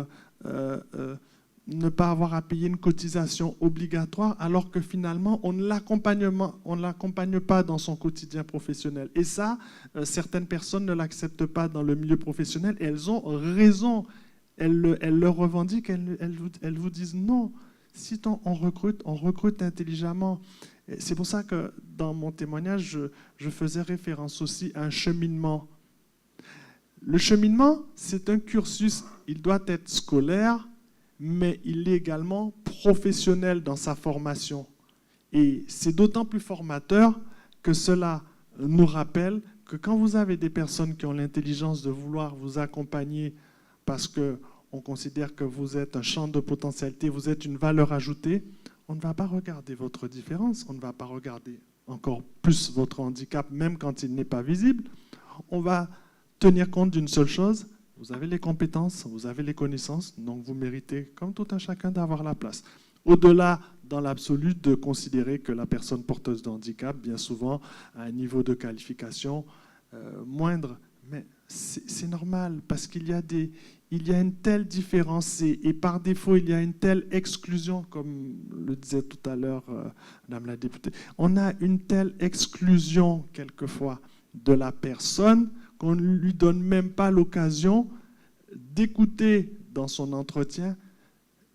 ne pas avoir à payer une cotisation obligatoire, alors que finalement, on ne l'accompagne pas dans son quotidien professionnel. Et ça, certaines personnes ne l'acceptent pas dans le milieu professionnel, et elles ont raison. Elles le revendiquent, elles vous disent non. Si on recrute intelligemment. C'est pour ça que dans mon témoignage, je faisais référence aussi à un cheminement. Le cheminement, c'est un cursus. Il doit être scolaire, mais il est également professionnel dans sa formation. Et c'est d'autant plus formateur que cela nous rappelle que quand vous avez des personnes qui ont l'intelligence de vouloir vous accompagner parce qu'on considère que vous êtes un champ de potentialité, vous êtes une valeur ajoutée, on ne va pas regarder votre différence, on ne va pas regarder encore plus votre handicap, même quand il n'est pas visible. On va tenir compte d'une seule chose: vous avez les compétences, vous avez les connaissances, donc vous méritez, comme tout un chacun, d'avoir la place. Au-delà, dans l'absolu, de considérer que la personne porteuse de handicap, bien souvent, a un niveau de qualification moindre. Mais c'est normal, parce qu'il y a une telle différence, et par défaut, il y a une telle exclusion, comme le disait tout à l'heure Madame la députée. On a une telle exclusion, quelquefois, de la personne, qu'on ne lui donne même pas l'occasion d'écouter dans son entretien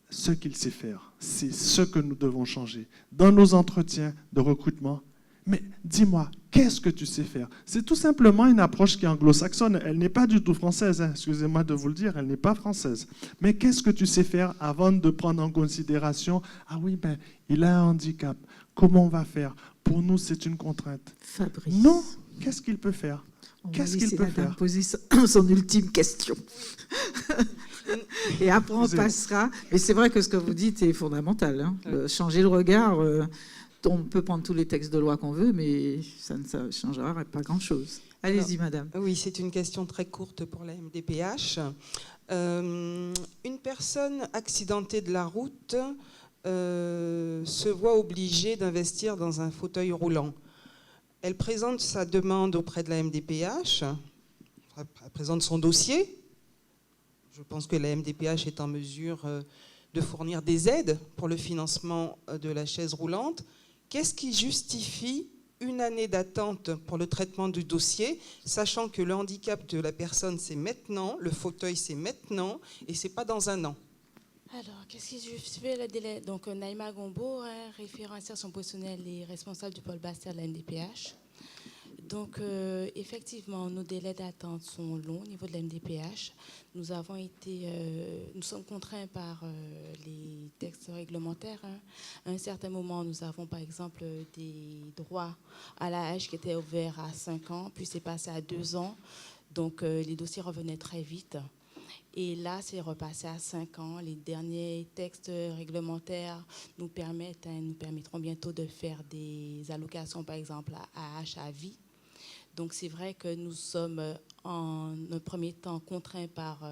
ce qu'il sait faire. C'est ce que nous devons changer. Dans nos entretiens de recrutement, mais dis-moi, qu'est-ce que tu sais faire? C'est tout simplement une approche qui est anglo-saxonne. Elle n'est pas du tout française, hein. Excusez-moi de vous le dire, elle n'est pas française. Mais qu'est-ce que tu sais faire avant de prendre en considération, ah oui, ben, il a un handicap, comment on va faire? Pour nous, c'est une contrainte. Fabrice. Non, qu'est-ce qu'il peut faire? Qu'est-ce qu'il peut faire? Poser son ultime question. Et après, on passera. Et c'est vrai que ce que vous dites est fondamental. Hein. Changer le regard On peut prendre tous les textes de loi qu'on veut, mais ça ne changera pas grand-chose. Allez-y, madame. Oui, c'est une question très courte pour la MDPH. Une personne accidentée de la route se voit obligée d'investir dans un fauteuil roulant. Elle présente sa demande auprès de la MDPH, elle présente son dossier. Je pense que la MDPH est en mesure de fournir des aides pour le financement de la chaise roulante. Qu'est-ce qui justifie une année d'attente pour le traitement du dossier, sachant que le handicap de la personne, c'est maintenant, le fauteuil, c'est maintenant, et c'est pas dans un an? Alors, qu'est-ce qui justifie le délai? Donc, Naïma Gombo, référent insertion professionnelle et responsable du pôle Bastère de la NDPH. Donc, effectivement, nos délais d'attente sont longs au niveau de la MDPH. Nous sommes contraints par les textes réglementaires. À un certain moment, nous avons, par exemple, des droits à l'âge qui étaient ouverts à 5 ans, puis c'est passé à 2 ans. Donc, les dossiers revenaient très vite. Et là, c'est repassé à 5 ans. Les derniers textes réglementaires nous permettront bientôt de faire des allocations, par exemple, à âge à vie. Donc, c'est vrai que nous sommes en un premier temps contraints par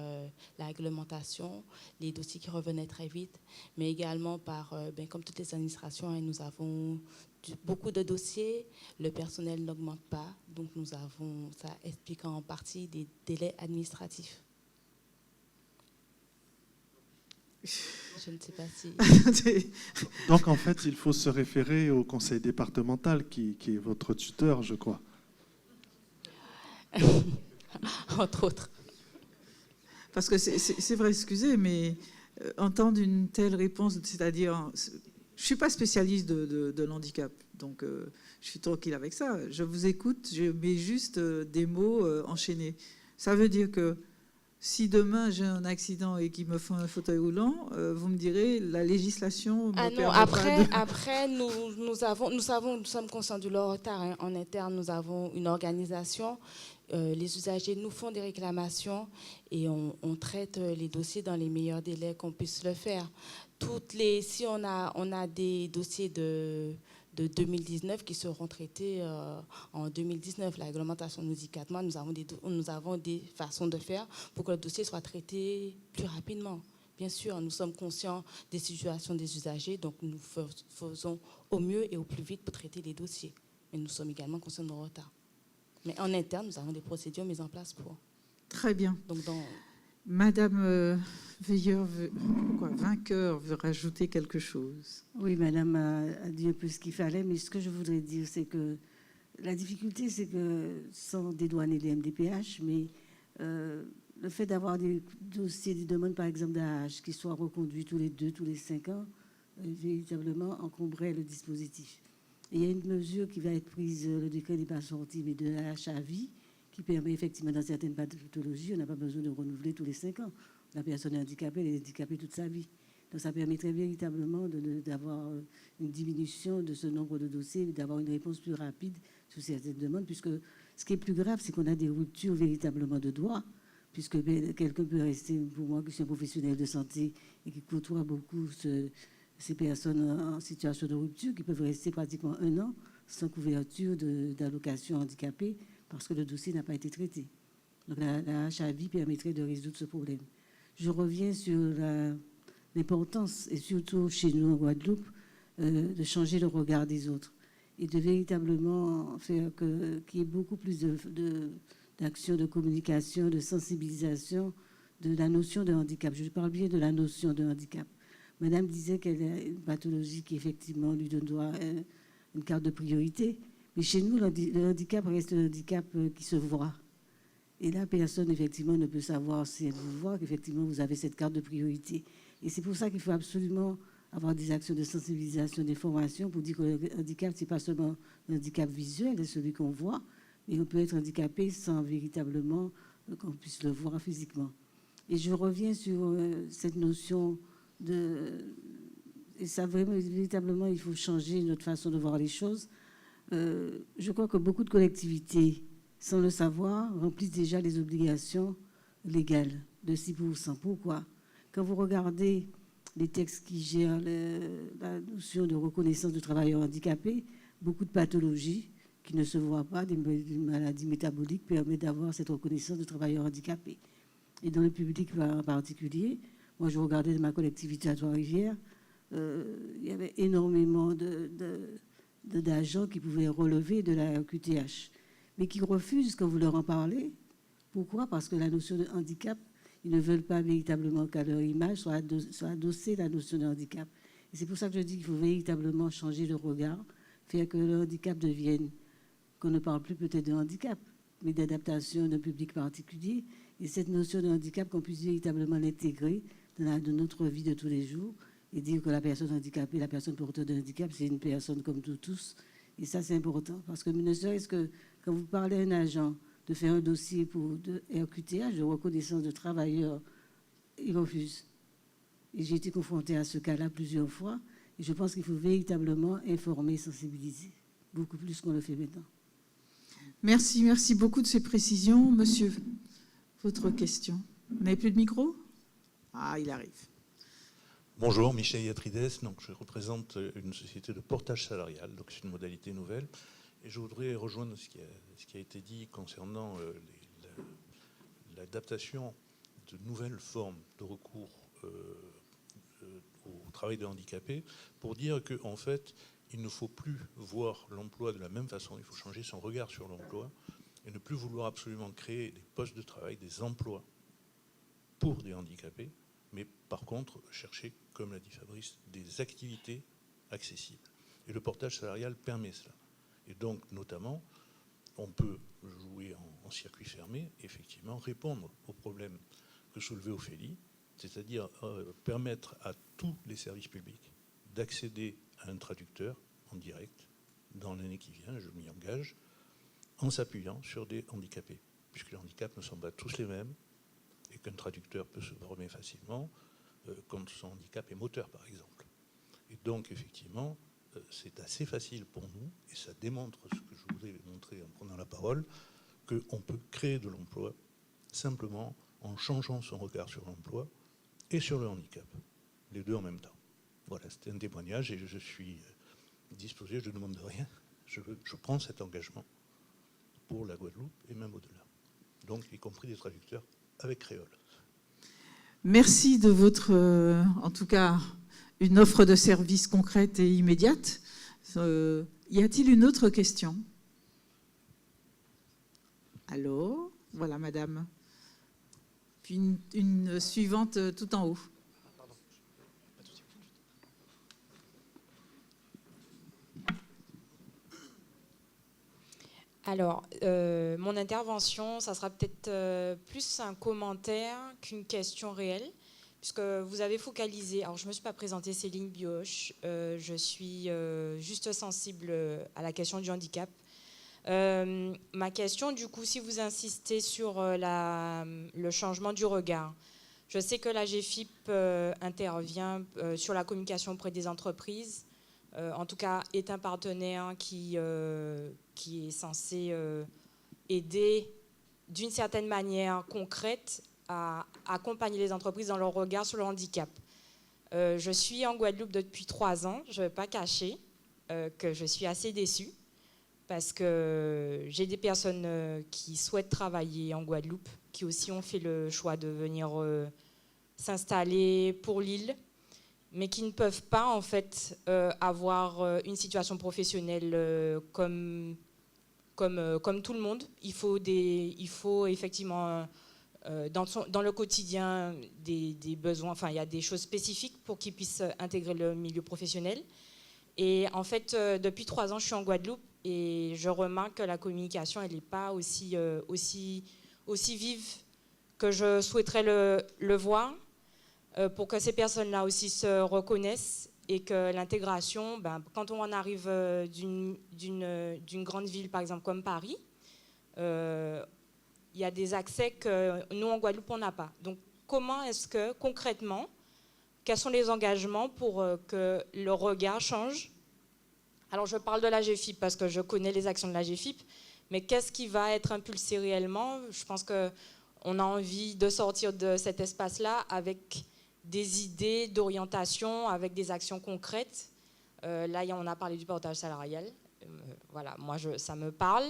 la réglementation, les dossiers qui revenaient très vite, mais également par, comme toutes les administrations, nous avons beaucoup de dossiers, le personnel n'augmente pas, donc ça explique en partie des délais administratifs. Je ne sais pas si... Donc, en fait, il faut se référer au conseil départemental qui est votre tuteur, je crois. Entre autres. Parce que c'est vrai, excusez, mais entendre une telle réponse, c'est-à-dire, je ne suis pas spécialiste de l'handicap, donc je suis tranquille avec ça. Je vous écoute, je mets juste des mots enchaînés. Ça veut dire que si demain j'ai un accident et qu'ils me font un fauteuil roulant, vous me direz la législation me permet Après, nous sommes conscients du leur retard. En interne, nous avons une organisation. Les usagers nous font des réclamations et on traite les dossiers dans les meilleurs délais qu'on puisse le faire. Si on a des dossiers de 2019 qui seront traités en 2019. La réglementation nous dit 4 mois. Nous avons des façons de faire pour que le dossier soit traité plus rapidement. Bien sûr, nous sommes conscients des situations des usagers, donc nous faisons au mieux et au plus vite pour traiter les dossiers. Mais nous sommes également conscients de nos retards. Mais en interne, nous avons des procédures mises en place pour. Très bien. Donc Madame Vainqueur veut rajouter quelque chose. Oui, madame a dit un peu ce qu'il fallait, mais ce que je voudrais dire, c'est que la difficulté, c'est que sans dédouaner les MDPH, mais le fait d'avoir des dossiers, des demandes, par exemple, d'AH qui soient reconduits tous les 2, tous les 5 ans, véritablement encombrait le dispositif. Et il y a une mesure qui va être prise, le décret n'est pas sorti, mais de l'AH à vie, qui permet effectivement dans certaines pathologies, on n'a pas besoin de renouveler tous les 5 ans. La personne est handicapée, elle est handicapée toute sa vie. Donc ça permettrait véritablement d'avoir une diminution de ce nombre de dossiers, d'avoir une réponse plus rapide sur certaines demandes, puisque ce qui est plus grave, c'est qu'on a des ruptures véritablement de droits, puisque quelqu'un peut rester, pour moi qui suis un professionnel de santé et qui côtoie beaucoup ces personnes en situation de rupture, qui peuvent rester pratiquement 1 an sans couverture d'allocation handicapée, parce que le dossier n'a pas été traité. Donc la HAVI permettrait de résoudre ce problème. Je reviens sur l'importance, et surtout chez nous en Guadeloupe, de changer le regard des autres et de véritablement faire qu'il y ait beaucoup plus d'actions de communication, de sensibilisation de la notion de handicap. Je parle bien de la notion de handicap. Madame disait qu'elle a une pathologie qui, effectivement, lui donne une carte de priorité. Mais chez nous, le handicap reste un handicap qui se voit. Et là, personne, effectivement, ne peut savoir si elle vous voit qu'effectivement, vous avez cette carte de priorité. Et c'est pour ça qu'il faut absolument avoir des actions de sensibilisation, d'information, pour dire que le handicap, ce n'est pas seulement un handicap visuel, c'est celui qu'on voit, mais on peut être handicapé sans véritablement qu'on puisse le voir physiquement. Et je reviens sur cette notion et ça, vraiment, véritablement, il faut changer notre façon de voir les choses. Je crois que beaucoup de collectivités, sans le savoir, remplissent déjà les obligations légales de 6%. Pourquoi ? Quand vous regardez les textes qui gèrent la notion de reconnaissance de travailleurs handicapés, beaucoup de pathologies qui ne se voient pas, des maladies métaboliques permettent d'avoir cette reconnaissance de travailleurs handicapés. Et dans le public en particulier, moi je regardais ma collectivité à Trois-Rivières, il y avait énormément d'agents qui pouvaient relever de la RQTH, mais qui refusent quand vous leur en parlez. Pourquoi? Parce que la notion de handicap, ils ne veulent pas véritablement qu'à leur image soit adossée la notion de handicap. Et c'est pour ça que je dis qu'il faut véritablement changer le regard, faire que le handicap devienne, qu'on ne parle plus peut-être de handicap, mais d'adaptation d'un public particulier. Et cette notion de handicap, qu'on puisse véritablement l'intégrer dans notre vie de tous les jours et dire que la personne handicapée, la personne porteuse de handicap, c'est une personne comme nous tous. Et ça, c'est important. Parce que ne serait-ce que quand vous parlez à un agent de faire un dossier pour de RQTH, de reconnaissance de travailleurs, il refuse. Et j'ai été confrontée à ce cas-là plusieurs fois. Et je pense qu'il faut véritablement informer, sensibiliser, beaucoup plus qu'on le fait maintenant. Merci beaucoup de ces précisions. Monsieur, votre question. Vous n'avez plus de micro? Ah, il arrive. Bonjour, Michel Yatrides. Donc, je représente une société de portage salarial, donc c'est une modalité nouvelle. Et je voudrais rejoindre ce qui a été dit concernant l'adaptation de nouvelles formes de recours au travail de handicapés, pour dire qu'en fait, il ne faut plus voir l'emploi de la même façon, il faut changer son regard sur l'emploi et ne plus vouloir absolument créer des postes de travail, des emplois pour des handicapés, mais par contre chercher, comme l'a dit Fabrice, des activités accessibles. Et le portage salarial permet cela. Et donc, notamment, on peut jouer en circuit fermé, effectivement, répondre aux problèmes que soulevait Ophélie, c'est-à-dire permettre à tous les services publics d'accéder à un traducteur en direct dans l'année qui vient, je m'y engage, en s'appuyant sur des handicapés, puisque les handicaps ne sont pas tous les mêmes, et qu'un traducteur peut se former facilement quand son handicap est moteur, par exemple. Et donc, effectivement, c'est assez facile pour nous, et ça démontre ce que je voulais montrer en prenant la parole, qu'on peut créer de l'emploi simplement en changeant son regard sur l'emploi et sur le handicap, les deux en même temps. Voilà, c'était un témoignage et je suis disposé, je ne demande rien, je prends cet engagement pour la Guadeloupe et même au-delà. Donc, y compris des traducteurs avec créole. Merci de votre, en tout cas, une offre de service concrète et immédiate. Y a-t-il une autre question? Allô? Voilà, madame. Puis une suivante tout en haut. Alors, mon intervention, ça sera peut-être plus un commentaire qu'une question réelle, puisque vous avez focalisé. Alors, je ne me suis pas présentée, Céline Bioche. Je suis juste sensible à la question du handicap. Ma question, du coup, si vous insistez sur le changement du regard, je sais que la GFIP intervient sur la communication auprès des entreprises. En tout cas, est un partenaire qui est censé aider d'une certaine manière concrète à accompagner les entreprises dans leur regard sur le handicap. Je suis en Guadeloupe depuis 3 ans. Je ne vais pas cacher que je suis assez déçue parce que j'ai des personnes qui souhaitent travailler en Guadeloupe, qui aussi ont fait le choix de venir s'installer pour l'île, mais qui ne peuvent pas en fait avoir une situation professionnelle comme tout le monde. Il faut effectivement dans le quotidien des besoins, enfin il y a des choses spécifiques pour qu'ils puissent intégrer le milieu professionnel. Et en fait, depuis 3 ans, je suis en Guadeloupe et je remarque que la communication, elle n'est pas aussi vive que je souhaiterais le voir. Pour que ces personnes-là aussi se reconnaissent et que l'intégration, quand on en arrive d'une grande ville, par exemple comme Paris, il y a des accès que nous, en Guadeloupe, on n'a pas. Donc, comment est-ce que, concrètement, quels sont les engagements pour que le regard change? Alors, je parle de la GFIP parce que je connais les actions de la GFIP, mais qu'est-ce qui va être impulsé réellement? Je pense qu'on a envie de sortir de cet espace-là avec des idées d'orientation avec des actions concrètes. Là, on a parlé du portage salarial. Voilà, moi, ça me parle.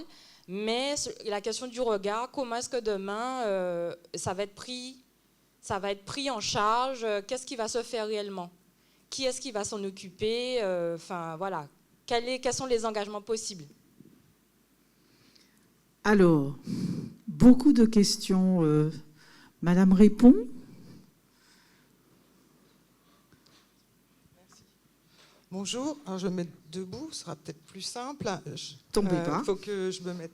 Mais la question du regard, comment est-ce que demain, ça va être pris en charge? Qu'est-ce qui va se faire réellement? Qui est-ce qui va s'en occuper? Enfin, voilà. Quels sont les engagements possibles? Alors, beaucoup de questions. Madame répond. Bonjour, alors je vais me mettre debout, ce sera peut-être plus simple. Tombez pas. Il faut que je me mette...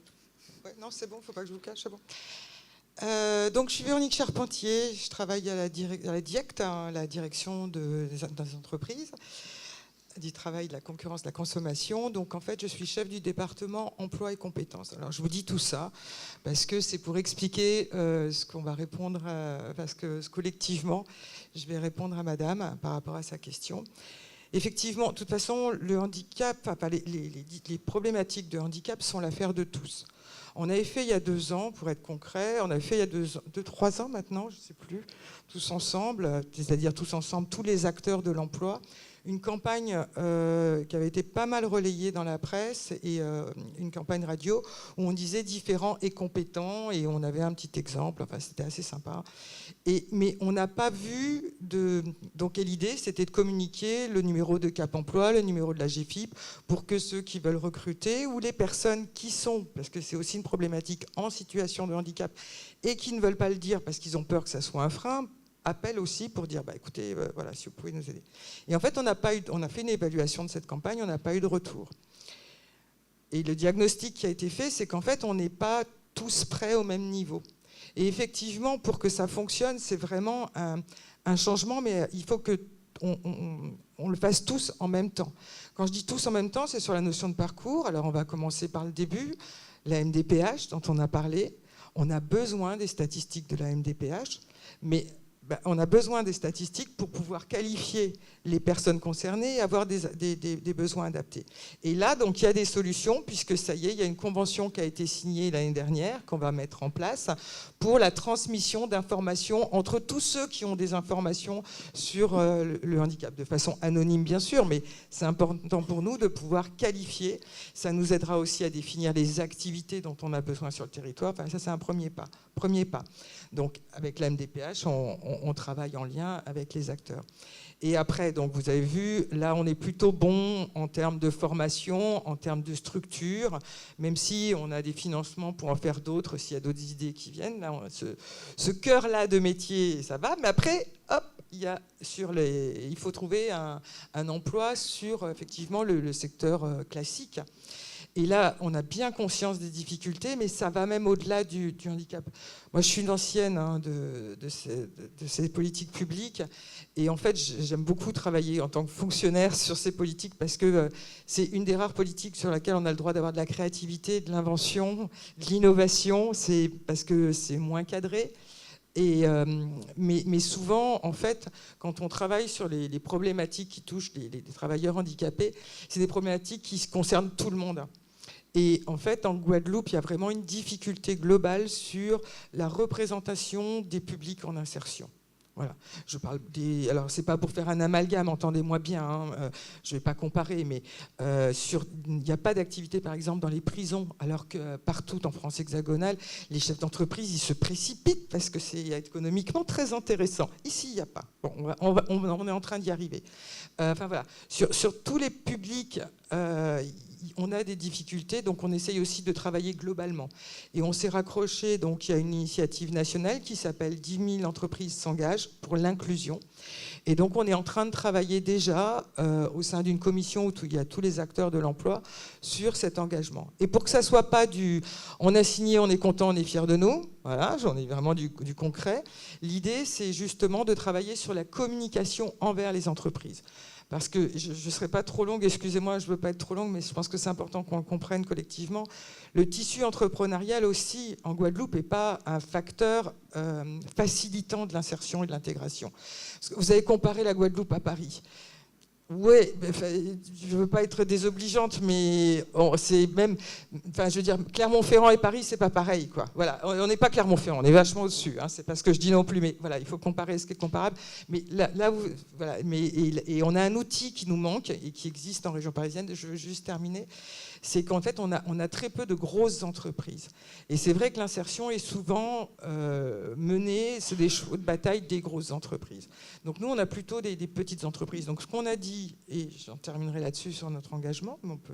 Ouais, non, c'est bon, il ne faut pas que je vous cache, c'est bon. Donc, je suis Véronique Charpentier, je travaille à la DIECT, la direction des entreprises, du travail, de la concurrence, de la consommation. Donc, en fait, je suis chef du département emploi et compétences. Alors, je vous dis tout ça parce que c'est pour expliquer ce qu'on va répondre, parce que collectivement, je vais répondre à madame par rapport à sa question. Effectivement, de toute façon, le handicap, les problématiques de handicap sont l'affaire de tous. On avait fait il y a 2 ans, pour être concret, on avait fait il y a 3 ans maintenant, je ne sais plus, tous ensemble, c'est-à-dire tous ensemble, tous les acteurs de l'emploi, une campagne qui avait été pas mal relayée dans la presse et une campagne radio où on disait différents et compétents et on avait un petit exemple, enfin c'était assez sympa. Mais on n'a pas vu de... Donc l'idée c'était de communiquer le numéro de Cap Emploi, le numéro de la GFIP pour que ceux qui veulent recruter ou les personnes qui sont, parce que c'est aussi une problématique en situation de handicap et qui ne veulent pas le dire parce qu'ils ont peur que ça soit un frein, appel aussi pour dire, écoutez, voilà, si vous pouvez nous aider. Et en fait, on a fait une évaluation de cette campagne, on n'a pas eu de retour. Et le diagnostic qui a été fait, c'est qu'en fait, on n'est pas tous prêts au même niveau. Et effectivement, pour que ça fonctionne, c'est vraiment un changement, mais il faut qu'on le fasse tous en même temps. Quand je dis tous en même temps, c'est sur la notion de parcours. Alors, on va commencer par le début, la MDPH dont on a parlé. On a besoin des statistiques de la MDPH, mais on a besoin des statistiques pour pouvoir qualifier les personnes concernées et avoir des besoins adaptés. Et là, donc, il y a des solutions, puisque ça y est, il y a une convention qui a été signée l'année dernière, qu'on va mettre en place, pour la transmission d'informations entre tous ceux qui ont des informations sur le handicap, de façon anonyme, bien sûr, mais c'est important pour nous de pouvoir qualifier. Ça nous aidera aussi à définir les activités dont on a besoin sur le territoire. Enfin, ça, c'est un premier pas. Donc, avec la MDPH, on travaille en lien avec les acteurs. Et après, donc, vous avez vu, là, on est plutôt bon en termes de formation, en termes de structure, même si on a des financements pour en faire d'autres, s'il y a d'autres idées qui viennent. Là, ce cœur-là de métier, ça va. Mais après, hop, il faut trouver un emploi sur, effectivement, le secteur classique. Et là, on a bien conscience des difficultés, mais ça va même au-delà du handicap. Moi, je suis une ancienne de ces politiques publiques. Et en fait, j'aime beaucoup travailler en tant que fonctionnaire sur ces politiques parce que c'est une des rares politiques sur laquelle on a le droit d'avoir de la créativité, de l'invention, de l'innovation. C'est parce que c'est moins cadré. Mais souvent, en fait, quand on travaille sur les problématiques qui touchent les travailleurs handicapés, c'est des problématiques qui concernent tout le monde. Et en fait, en Guadeloupe, il y a vraiment une difficulté globale sur la représentation des publics en insertion. Voilà. Je parle alors, c'est pas pour faire un amalgame, entendez-moi bien, je vais pas comparer, mais il n'y a pas d'activité, par exemple, dans les prisons, alors que partout en France hexagonale, les chefs d'entreprise, ils se précipitent parce que c'est économiquement très intéressant. Ici, il n'y a pas. Bon, on est en train d'y arriver. Enfin, voilà. Sur tous les publics, on a des difficultés, donc on essaye aussi de travailler globalement. Et on s'est raccroché, donc il y a une initiative nationale qui s'appelle 10 000 entreprises s'engagent pour l'inclusion. Et donc on est en train de travailler déjà au sein d'une commission où il y a tous les acteurs de l'emploi sur cet engagement. Et pour que ça ne soit pas on a signé, on est content, on est fiers de nous, voilà, j'en ai vraiment du concret. L'idée, c'est justement de travailler sur la communication envers les entreprises. Parce que je ne serai pas trop longue, excusez-moi, je ne veux pas être trop longue, mais je pense que c'est important qu'on le comprenne collectivement. Le tissu entrepreneurial aussi, en Guadeloupe, n'est pas un facteur facilitant de l'insertion et de l'intégration. Vous avez comparé la Guadeloupe à Paris. Oui, je ne veux pas être désobligeante, mais c'est même, enfin, je veux dire, Clermont-Ferrand et Paris, c'est pas pareil, quoi. Voilà, on n'est pas Clermont-Ferrand, on est vachement au-dessus. Hein, c'est pas ce que je dis non plus, mais voilà, il faut comparer ce qui est comparable. Mais là voilà, et on a un outil qui nous manque et qui existe en région parisienne. Je veux juste terminer. C'est qu'en fait, on a très peu de grosses entreprises. Et c'est vrai que l'insertion est souvent menée, c'est des chevaux de bataille des grosses entreprises. Donc nous, on a plutôt des petites entreprises. Donc ce qu'on a dit, et j'en terminerai là-dessus sur notre engagement, mais on peut,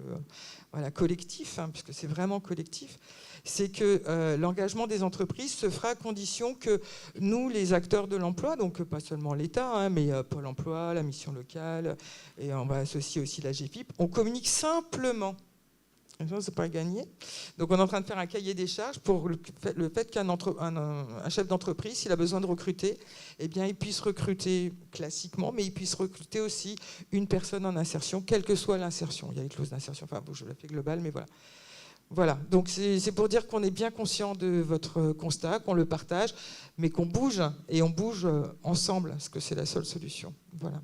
voilà, collectif, hein, puisque c'est vraiment collectif, c'est que l'engagement des entreprises se fera à condition que nous, les acteurs de l'emploi, donc pas seulement l'État, hein, mais Pôle emploi, la mission locale, et on va associer aussi la GFIP, on communique simplement. C'est pas gagné. Donc on est en train de faire un cahier des charges pour le fait qu'un chef d'entreprise, s'il a besoin de recruter, eh bien, il puisse recruter classiquement, mais il puisse recruter aussi une personne en insertion, quelle que soit l'insertion. Il y a une clause d'insertion, enfin bon, je la fais globale, mais voilà. Voilà, donc c'est pour dire qu'on est bien conscient de votre constat, qu'on le partage, mais qu'on bouge, et on bouge ensemble, parce que c'est la seule solution. Voilà.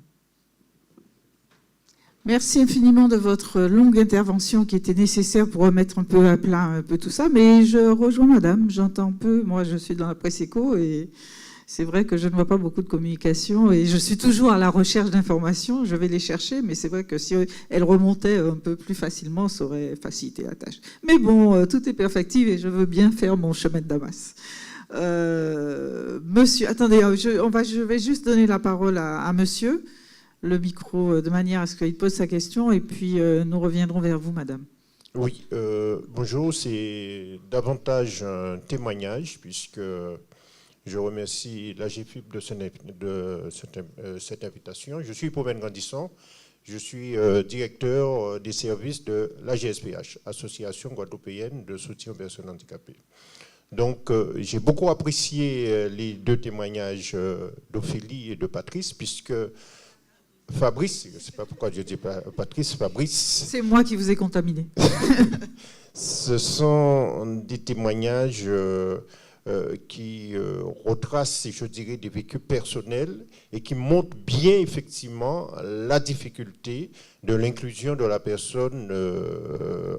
Merci infiniment de votre longue intervention qui était nécessaire pour remettre un peu à plat un peu tout ça. Mais je rejoins madame, j'entends peu. Moi, je suis dans la presse éco et c'est vrai que je ne vois pas beaucoup de communication et je suis toujours à la recherche d'informations. Je vais les chercher, mais c'est vrai que si elles remontaient un peu plus facilement, ça aurait facilité la tâche. Mais bon, tout est perfectible et je veux bien faire mon chemin de Damas. Monsieur, attendez, je vais juste donner la parole à monsieur. Le micro de manière à ce qu'il pose sa question et puis nous reviendrons vers vous, madame. Oui, bonjour, c'est davantage un témoignage puisque je remercie la GFIP de cette invitation. Je suis Paul Grandisson, je suis directeur des services de l'AGSPH, Association guadeloupéenne de soutien aux personnes handicapées. Donc j'ai beaucoup apprécié les deux témoignages d'Ophélie et de Patrice puisque Fabrice, je ne sais pas pourquoi je dis pas Patrice, Fabrice. C'est moi qui vous ai contaminé. Ce sont des témoignages qui retracent, je dirais, des vécus personnels et qui montrent bien effectivement la difficulté de l'inclusion de la personne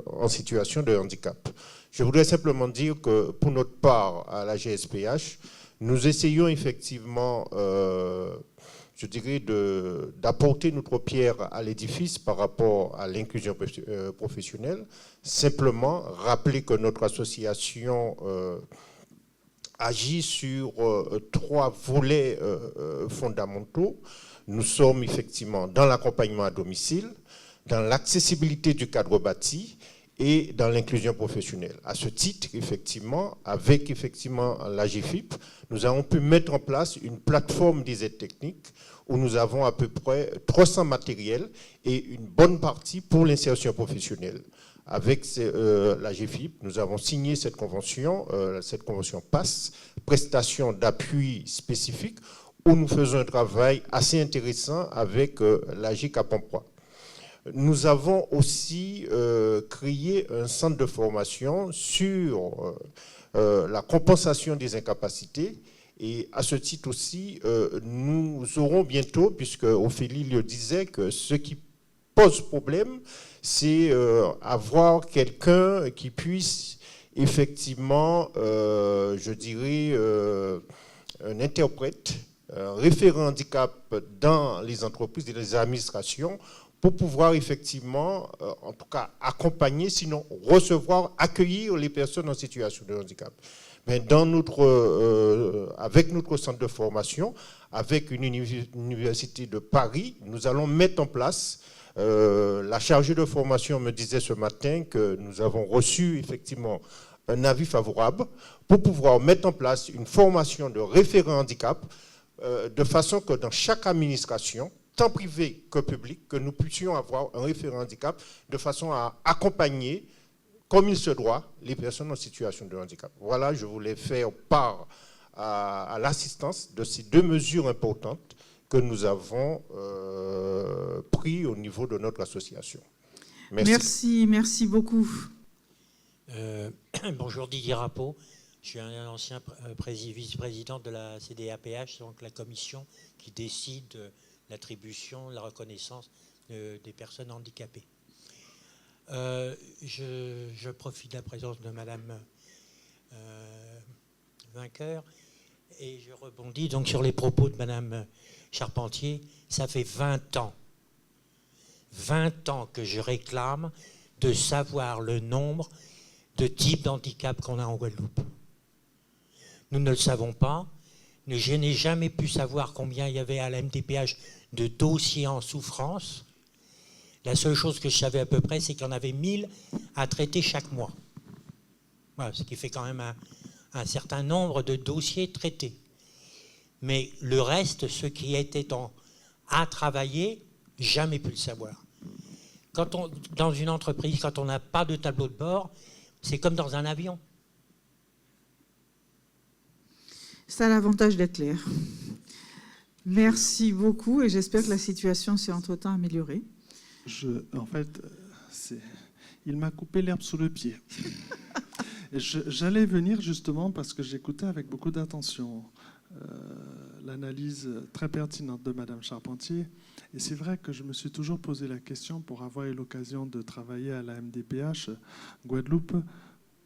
en situation de handicap. Je voudrais simplement dire que pour notre part, à la GSPH, nous essayons effectivement je dirais, d'apporter notre pierre à l'édifice par rapport à l'inclusion professionnelle. Simplement, rappeler que notre association agit sur trois volets fondamentaux. Nous sommes effectivement dans l'accompagnement à domicile, dans l'accessibilité du cadre bâti et dans l'inclusion professionnelle. À ce titre, effectivement, avec effectivement la GFIP, nous avons pu mettre en place une plateforme des aides techniques où nous avons à peu près 300 matériels et une bonne partie pour l'insertion professionnelle. Avec la GFIP, nous avons signé cette convention PASS, prestation d'appui spécifique, où nous faisons un travail assez intéressant avec l'AG Cap Emploi. Nous avons aussi créé un centre de formation sur la compensation des incapacités. Et à ce titre aussi, nous aurons bientôt, puisque Ophélie le disait, que ce qui pose problème, c'est avoir quelqu'un qui puisse effectivement, je dirais, un interprète, un référent handicap dans les entreprises et les administrations, pour pouvoir effectivement, en tout cas, accompagner, sinon recevoir, accueillir les personnes en situation de handicap. Mais avec notre centre de formation, avec une université de Paris, nous allons mettre en place, la chargée de formation me disait ce matin que nous avons reçu effectivement un avis favorable pour pouvoir mettre en place une formation de référent handicap, de façon que dans chaque administration, tant privée que publique, que nous puissions avoir un référent handicap de façon à accompagner comme il se doit, les personnes en situation de handicap. Voilà, je voulais faire part à l'assistance de ces deux mesures importantes que nous avons prises au niveau de notre association. Merci. Merci beaucoup. Bonjour, Didier Rappeau. Je suis un ancien vice-président de la CDAPH, donc la commission qui décide l'attribution, la reconnaissance des personnes handicapées. Je profite de la présence de Madame Vainqueur et je rebondis donc sur les propos de Madame Charpentier. Ça fait 20 ans que je réclame de savoir le nombre de types d'handicap qu'on a en Guadeloupe. Nous ne le savons pas. Je n'ai jamais pu savoir combien il y avait à la MDPH de dossiers en souffrance. La seule chose que je savais à peu près, c'est qu'il y en avait 1000 à traiter chaque mois. Voilà, ce qui fait quand même un certain nombre de dossiers traités. Mais le reste, ceux qui étaient à travailler, jamais pu le savoir. Dans une entreprise, quand on n'a pas de tableau de bord, c'est comme dans un avion. Ça a l'avantage d'être clair. Merci beaucoup et j'espère que la situation s'est entre-temps améliorée. En fait, il m'a coupé l'herbe sous le pied. J'allais venir justement parce que j'écoutais avec beaucoup d'attention l'analyse très pertinente de Madame Charpentier. Et c'est vrai que je me suis toujours posé la question, pour avoir eu l'occasion de travailler à la MDPH Guadeloupe,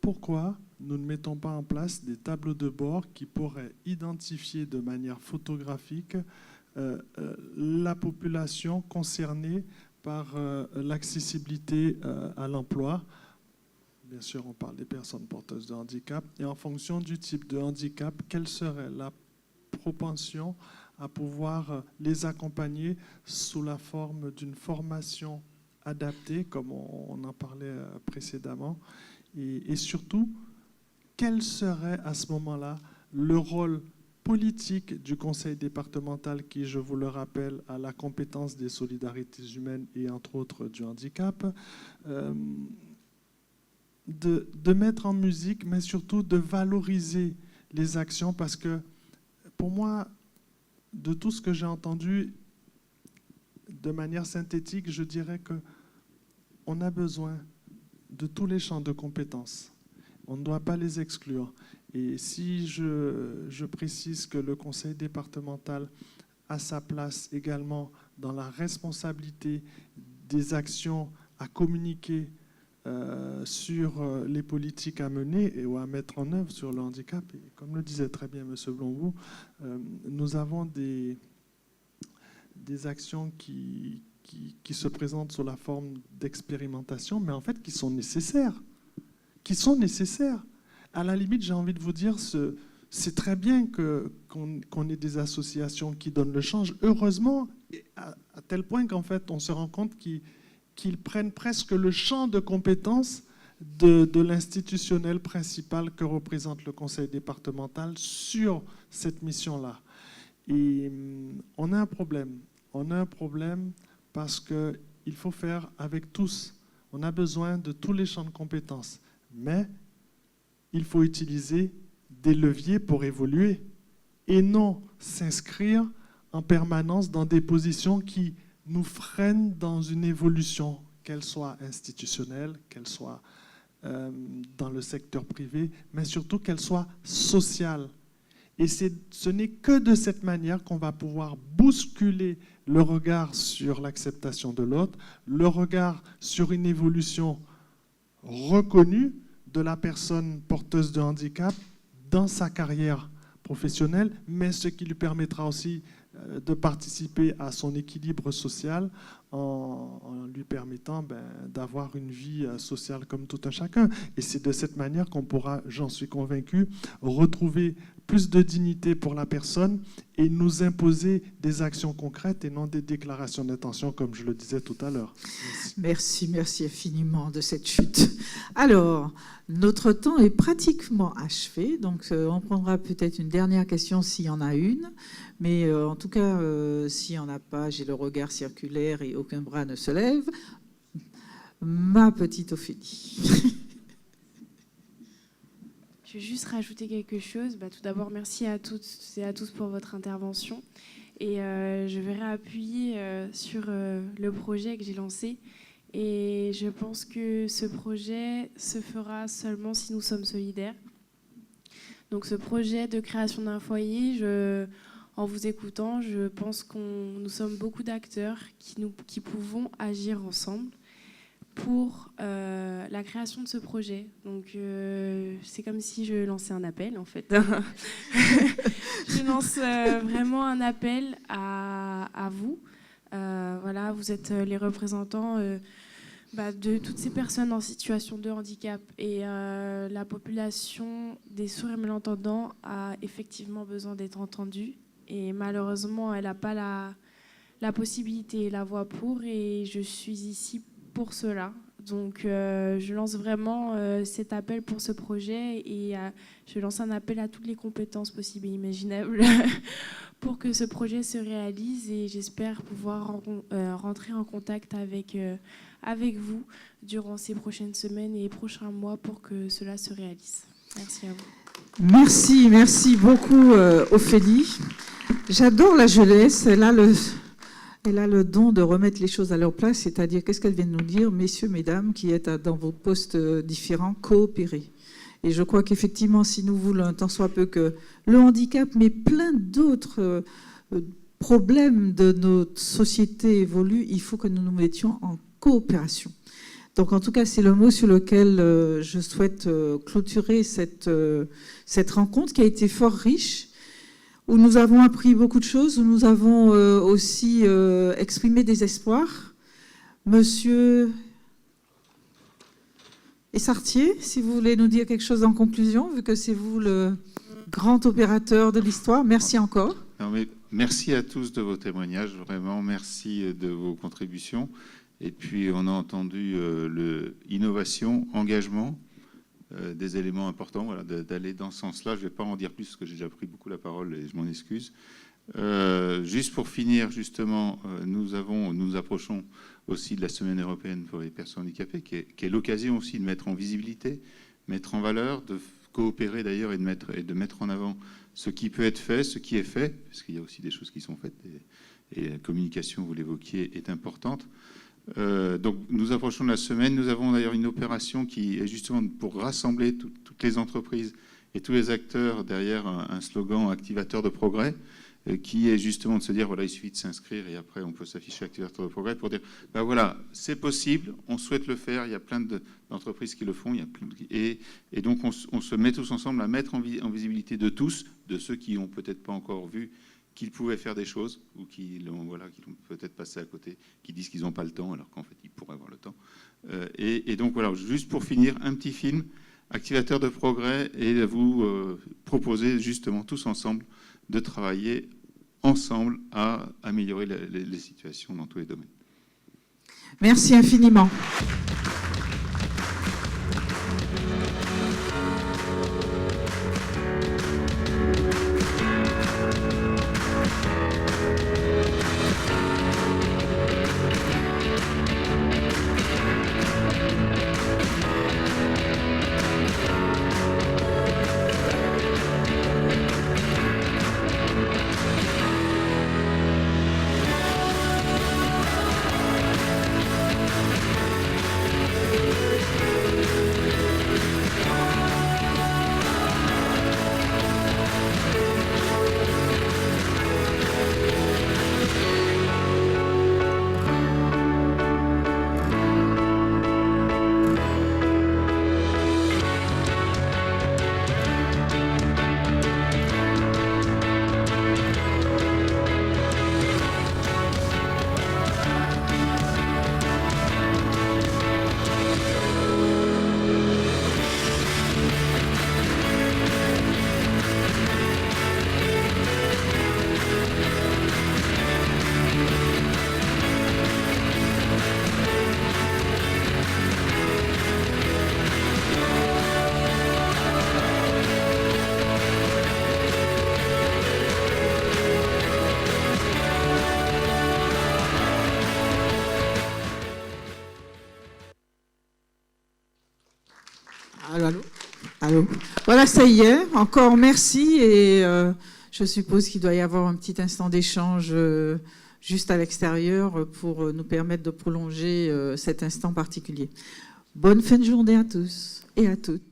pourquoi nous ne mettons pas en place des tableaux de bord qui pourraient identifier de manière photographique la population concernée par l'accessibilité à l'emploi. Bien sûr, on parle des personnes porteuses de handicap. Et en fonction du type de handicap, quelle serait la propension à pouvoir les accompagner sous la forme d'une formation adaptée, comme on en parlait précédemment. Et surtout, quel serait à ce moment-là le rôle politique du conseil départemental qui, je vous le rappelle, a la compétence des solidarités humaines et entre autres du handicap, de mettre en musique, mais surtout de valoriser les actions, parce que pour moi, de tout ce que j'ai entendu, de manière synthétique, je dirais qu'on a besoin de tous les champs de compétences. On ne doit pas les exclure. Et si je précise que le conseil départemental a sa place également dans la responsabilité des actions à communiquer sur les politiques à mener ou à mettre en œuvre sur le handicap, et comme le disait très bien M. Blongout, nous avons des actions qui se présentent sous la forme d'expérimentation, mais en fait qui sont nécessaires. À la limite, j'ai envie de vous dire, c'est très bien qu'on ait des associations qui donnent le change, heureusement, à tel point qu'en fait, on se rend compte qu'ils prennent presque le champ de compétences de l'institutionnel principal que représente le conseil départemental sur cette mission-là. Et on a un problème. On a un problème parce qu'il faut faire avec tous. On a besoin de tous les champs de compétences. Mais il faut utiliser des leviers pour évoluer et non s'inscrire en permanence dans des positions qui nous freinent dans une évolution, qu'elle soit institutionnelle, qu'elle soit dans le secteur privé, mais surtout qu'elle soit sociale. Et ce n'est que de cette manière qu'on va pouvoir bousculer le regard sur l'acceptation de l'autre, le regard sur une évolution reconnue de la personne porteuse de handicap dans sa carrière professionnelle, mais ce qui lui permettra aussi de participer à son équilibre social en lui permettant d'avoir une vie sociale comme tout un chacun. Et c'est de cette manière qu'on pourra, j'en suis convaincu, retrouver plus de dignité pour la personne et nous imposer des actions concrètes et non des déclarations d'intention, comme je le disais tout à l'heure. Merci infiniment de cette chute. Alors, notre temps est pratiquement achevé, donc on prendra peut-être une dernière question s'il y en a une, mais en tout cas, s'il n'y en a pas, j'ai le regard circulaire et aucun bras ne se lève. Ma petite Ophélie. Je vais juste rajouter quelque chose. Tout d'abord, merci à toutes et à tous pour votre intervention. Et je vais réappuyer sur le projet que j'ai lancé. Et je pense que ce projet se fera seulement si nous sommes solidaires. Donc ce projet de création d'un foyer, en vous écoutant, je pense que nous sommes beaucoup d'acteurs qui pouvons agir ensemble pour la création de ce projet. Donc c'est comme si je lançais un appel en fait. Je lance vraiment un appel à vous. Voilà, vous êtes les représentants de toutes ces personnes en situation de handicap, et la population des sourds et malentendants a effectivement besoin d'être entendue, et malheureusement elle n'a pas la possibilité et la voix pour, et je suis ici pour cela. Donc je lance vraiment cet appel pour ce projet, et je lance un appel à toutes les compétences possibles et imaginables pour que ce projet se réalise, et j'espère pouvoir rentrer en contact avec vous durant ces prochaines semaines et prochains mois pour que cela se réalise. Merci à vous. Merci beaucoup Ophélie. J'adore la jeunesse, elle a le don de remettre les choses à leur place, c'est-à-dire qu'est-ce qu'elle vient de nous dire, messieurs, mesdames, qui êtes dans vos postes différents, coopérer. Et je crois qu'effectivement, si nous voulons, tant soit peu que le handicap, mais plein d'autres problèmes de notre société évoluent, il faut que nous nous mettions en coopération. Donc en tout cas, c'est le mot sur lequel je souhaite clôturer cette rencontre qui a été fort riche, où nous avons appris beaucoup de choses, où nous avons aussi exprimé des espoirs. Monsieur Essartier, si vous voulez nous dire quelque chose en conclusion, vu que c'est vous le grand opérateur de l'histoire. Merci encore. Non, mais merci à tous de vos témoignages, vraiment merci de vos contributions. Et puis on a entendu innovation, engagement, des éléments importants, voilà, d'aller dans ce sens-là. Je ne vais pas en dire plus parce que j'ai déjà pris beaucoup la parole et je m'en excuse. Juste pour finir, justement, nous approchons aussi de la Semaine européenne pour les personnes handicapées, qui est l'occasion aussi de mettre en visibilité, mettre en valeur, de coopérer d'ailleurs et de mettre en avant ce qui peut être fait, ce qui est fait, parce qu'il y a aussi des choses qui sont faites, et la communication, vous l'évoquiez, est importante. Donc nous approchons de la semaine. Nous avons d'ailleurs une opération qui est justement pour rassembler toutes les entreprises et tous les acteurs derrière un slogan activateur de progrès, qui est justement de se dire, voilà, il suffit de s'inscrire et après on peut s'afficher activateur de progrès pour dire, ben voilà, c'est possible, on souhaite le faire, il y a plein d'entreprises qui le font, et donc on se met tous ensemble à mettre en visibilité de tous, de ceux qui n'ont peut-être pas encore vu qu'ils pouvaient faire des choses, ou qui l'ont peut-être passé à côté, qui disent qu'ils n'ont pas le temps, alors qu'en fait ils pourraient avoir le temps. Et donc voilà, juste pour finir, un petit film, activateur de progrès, et vous proposer justement tous ensemble de travailler ensemble à améliorer les situations dans tous les domaines. Merci infiniment. Allô. Voilà, ça y est. Encore merci. Et je suppose qu'il doit y avoir un petit instant d'échange juste à l'extérieur pour nous permettre de prolonger cet instant particulier. Bonne fin de journée à tous et à toutes.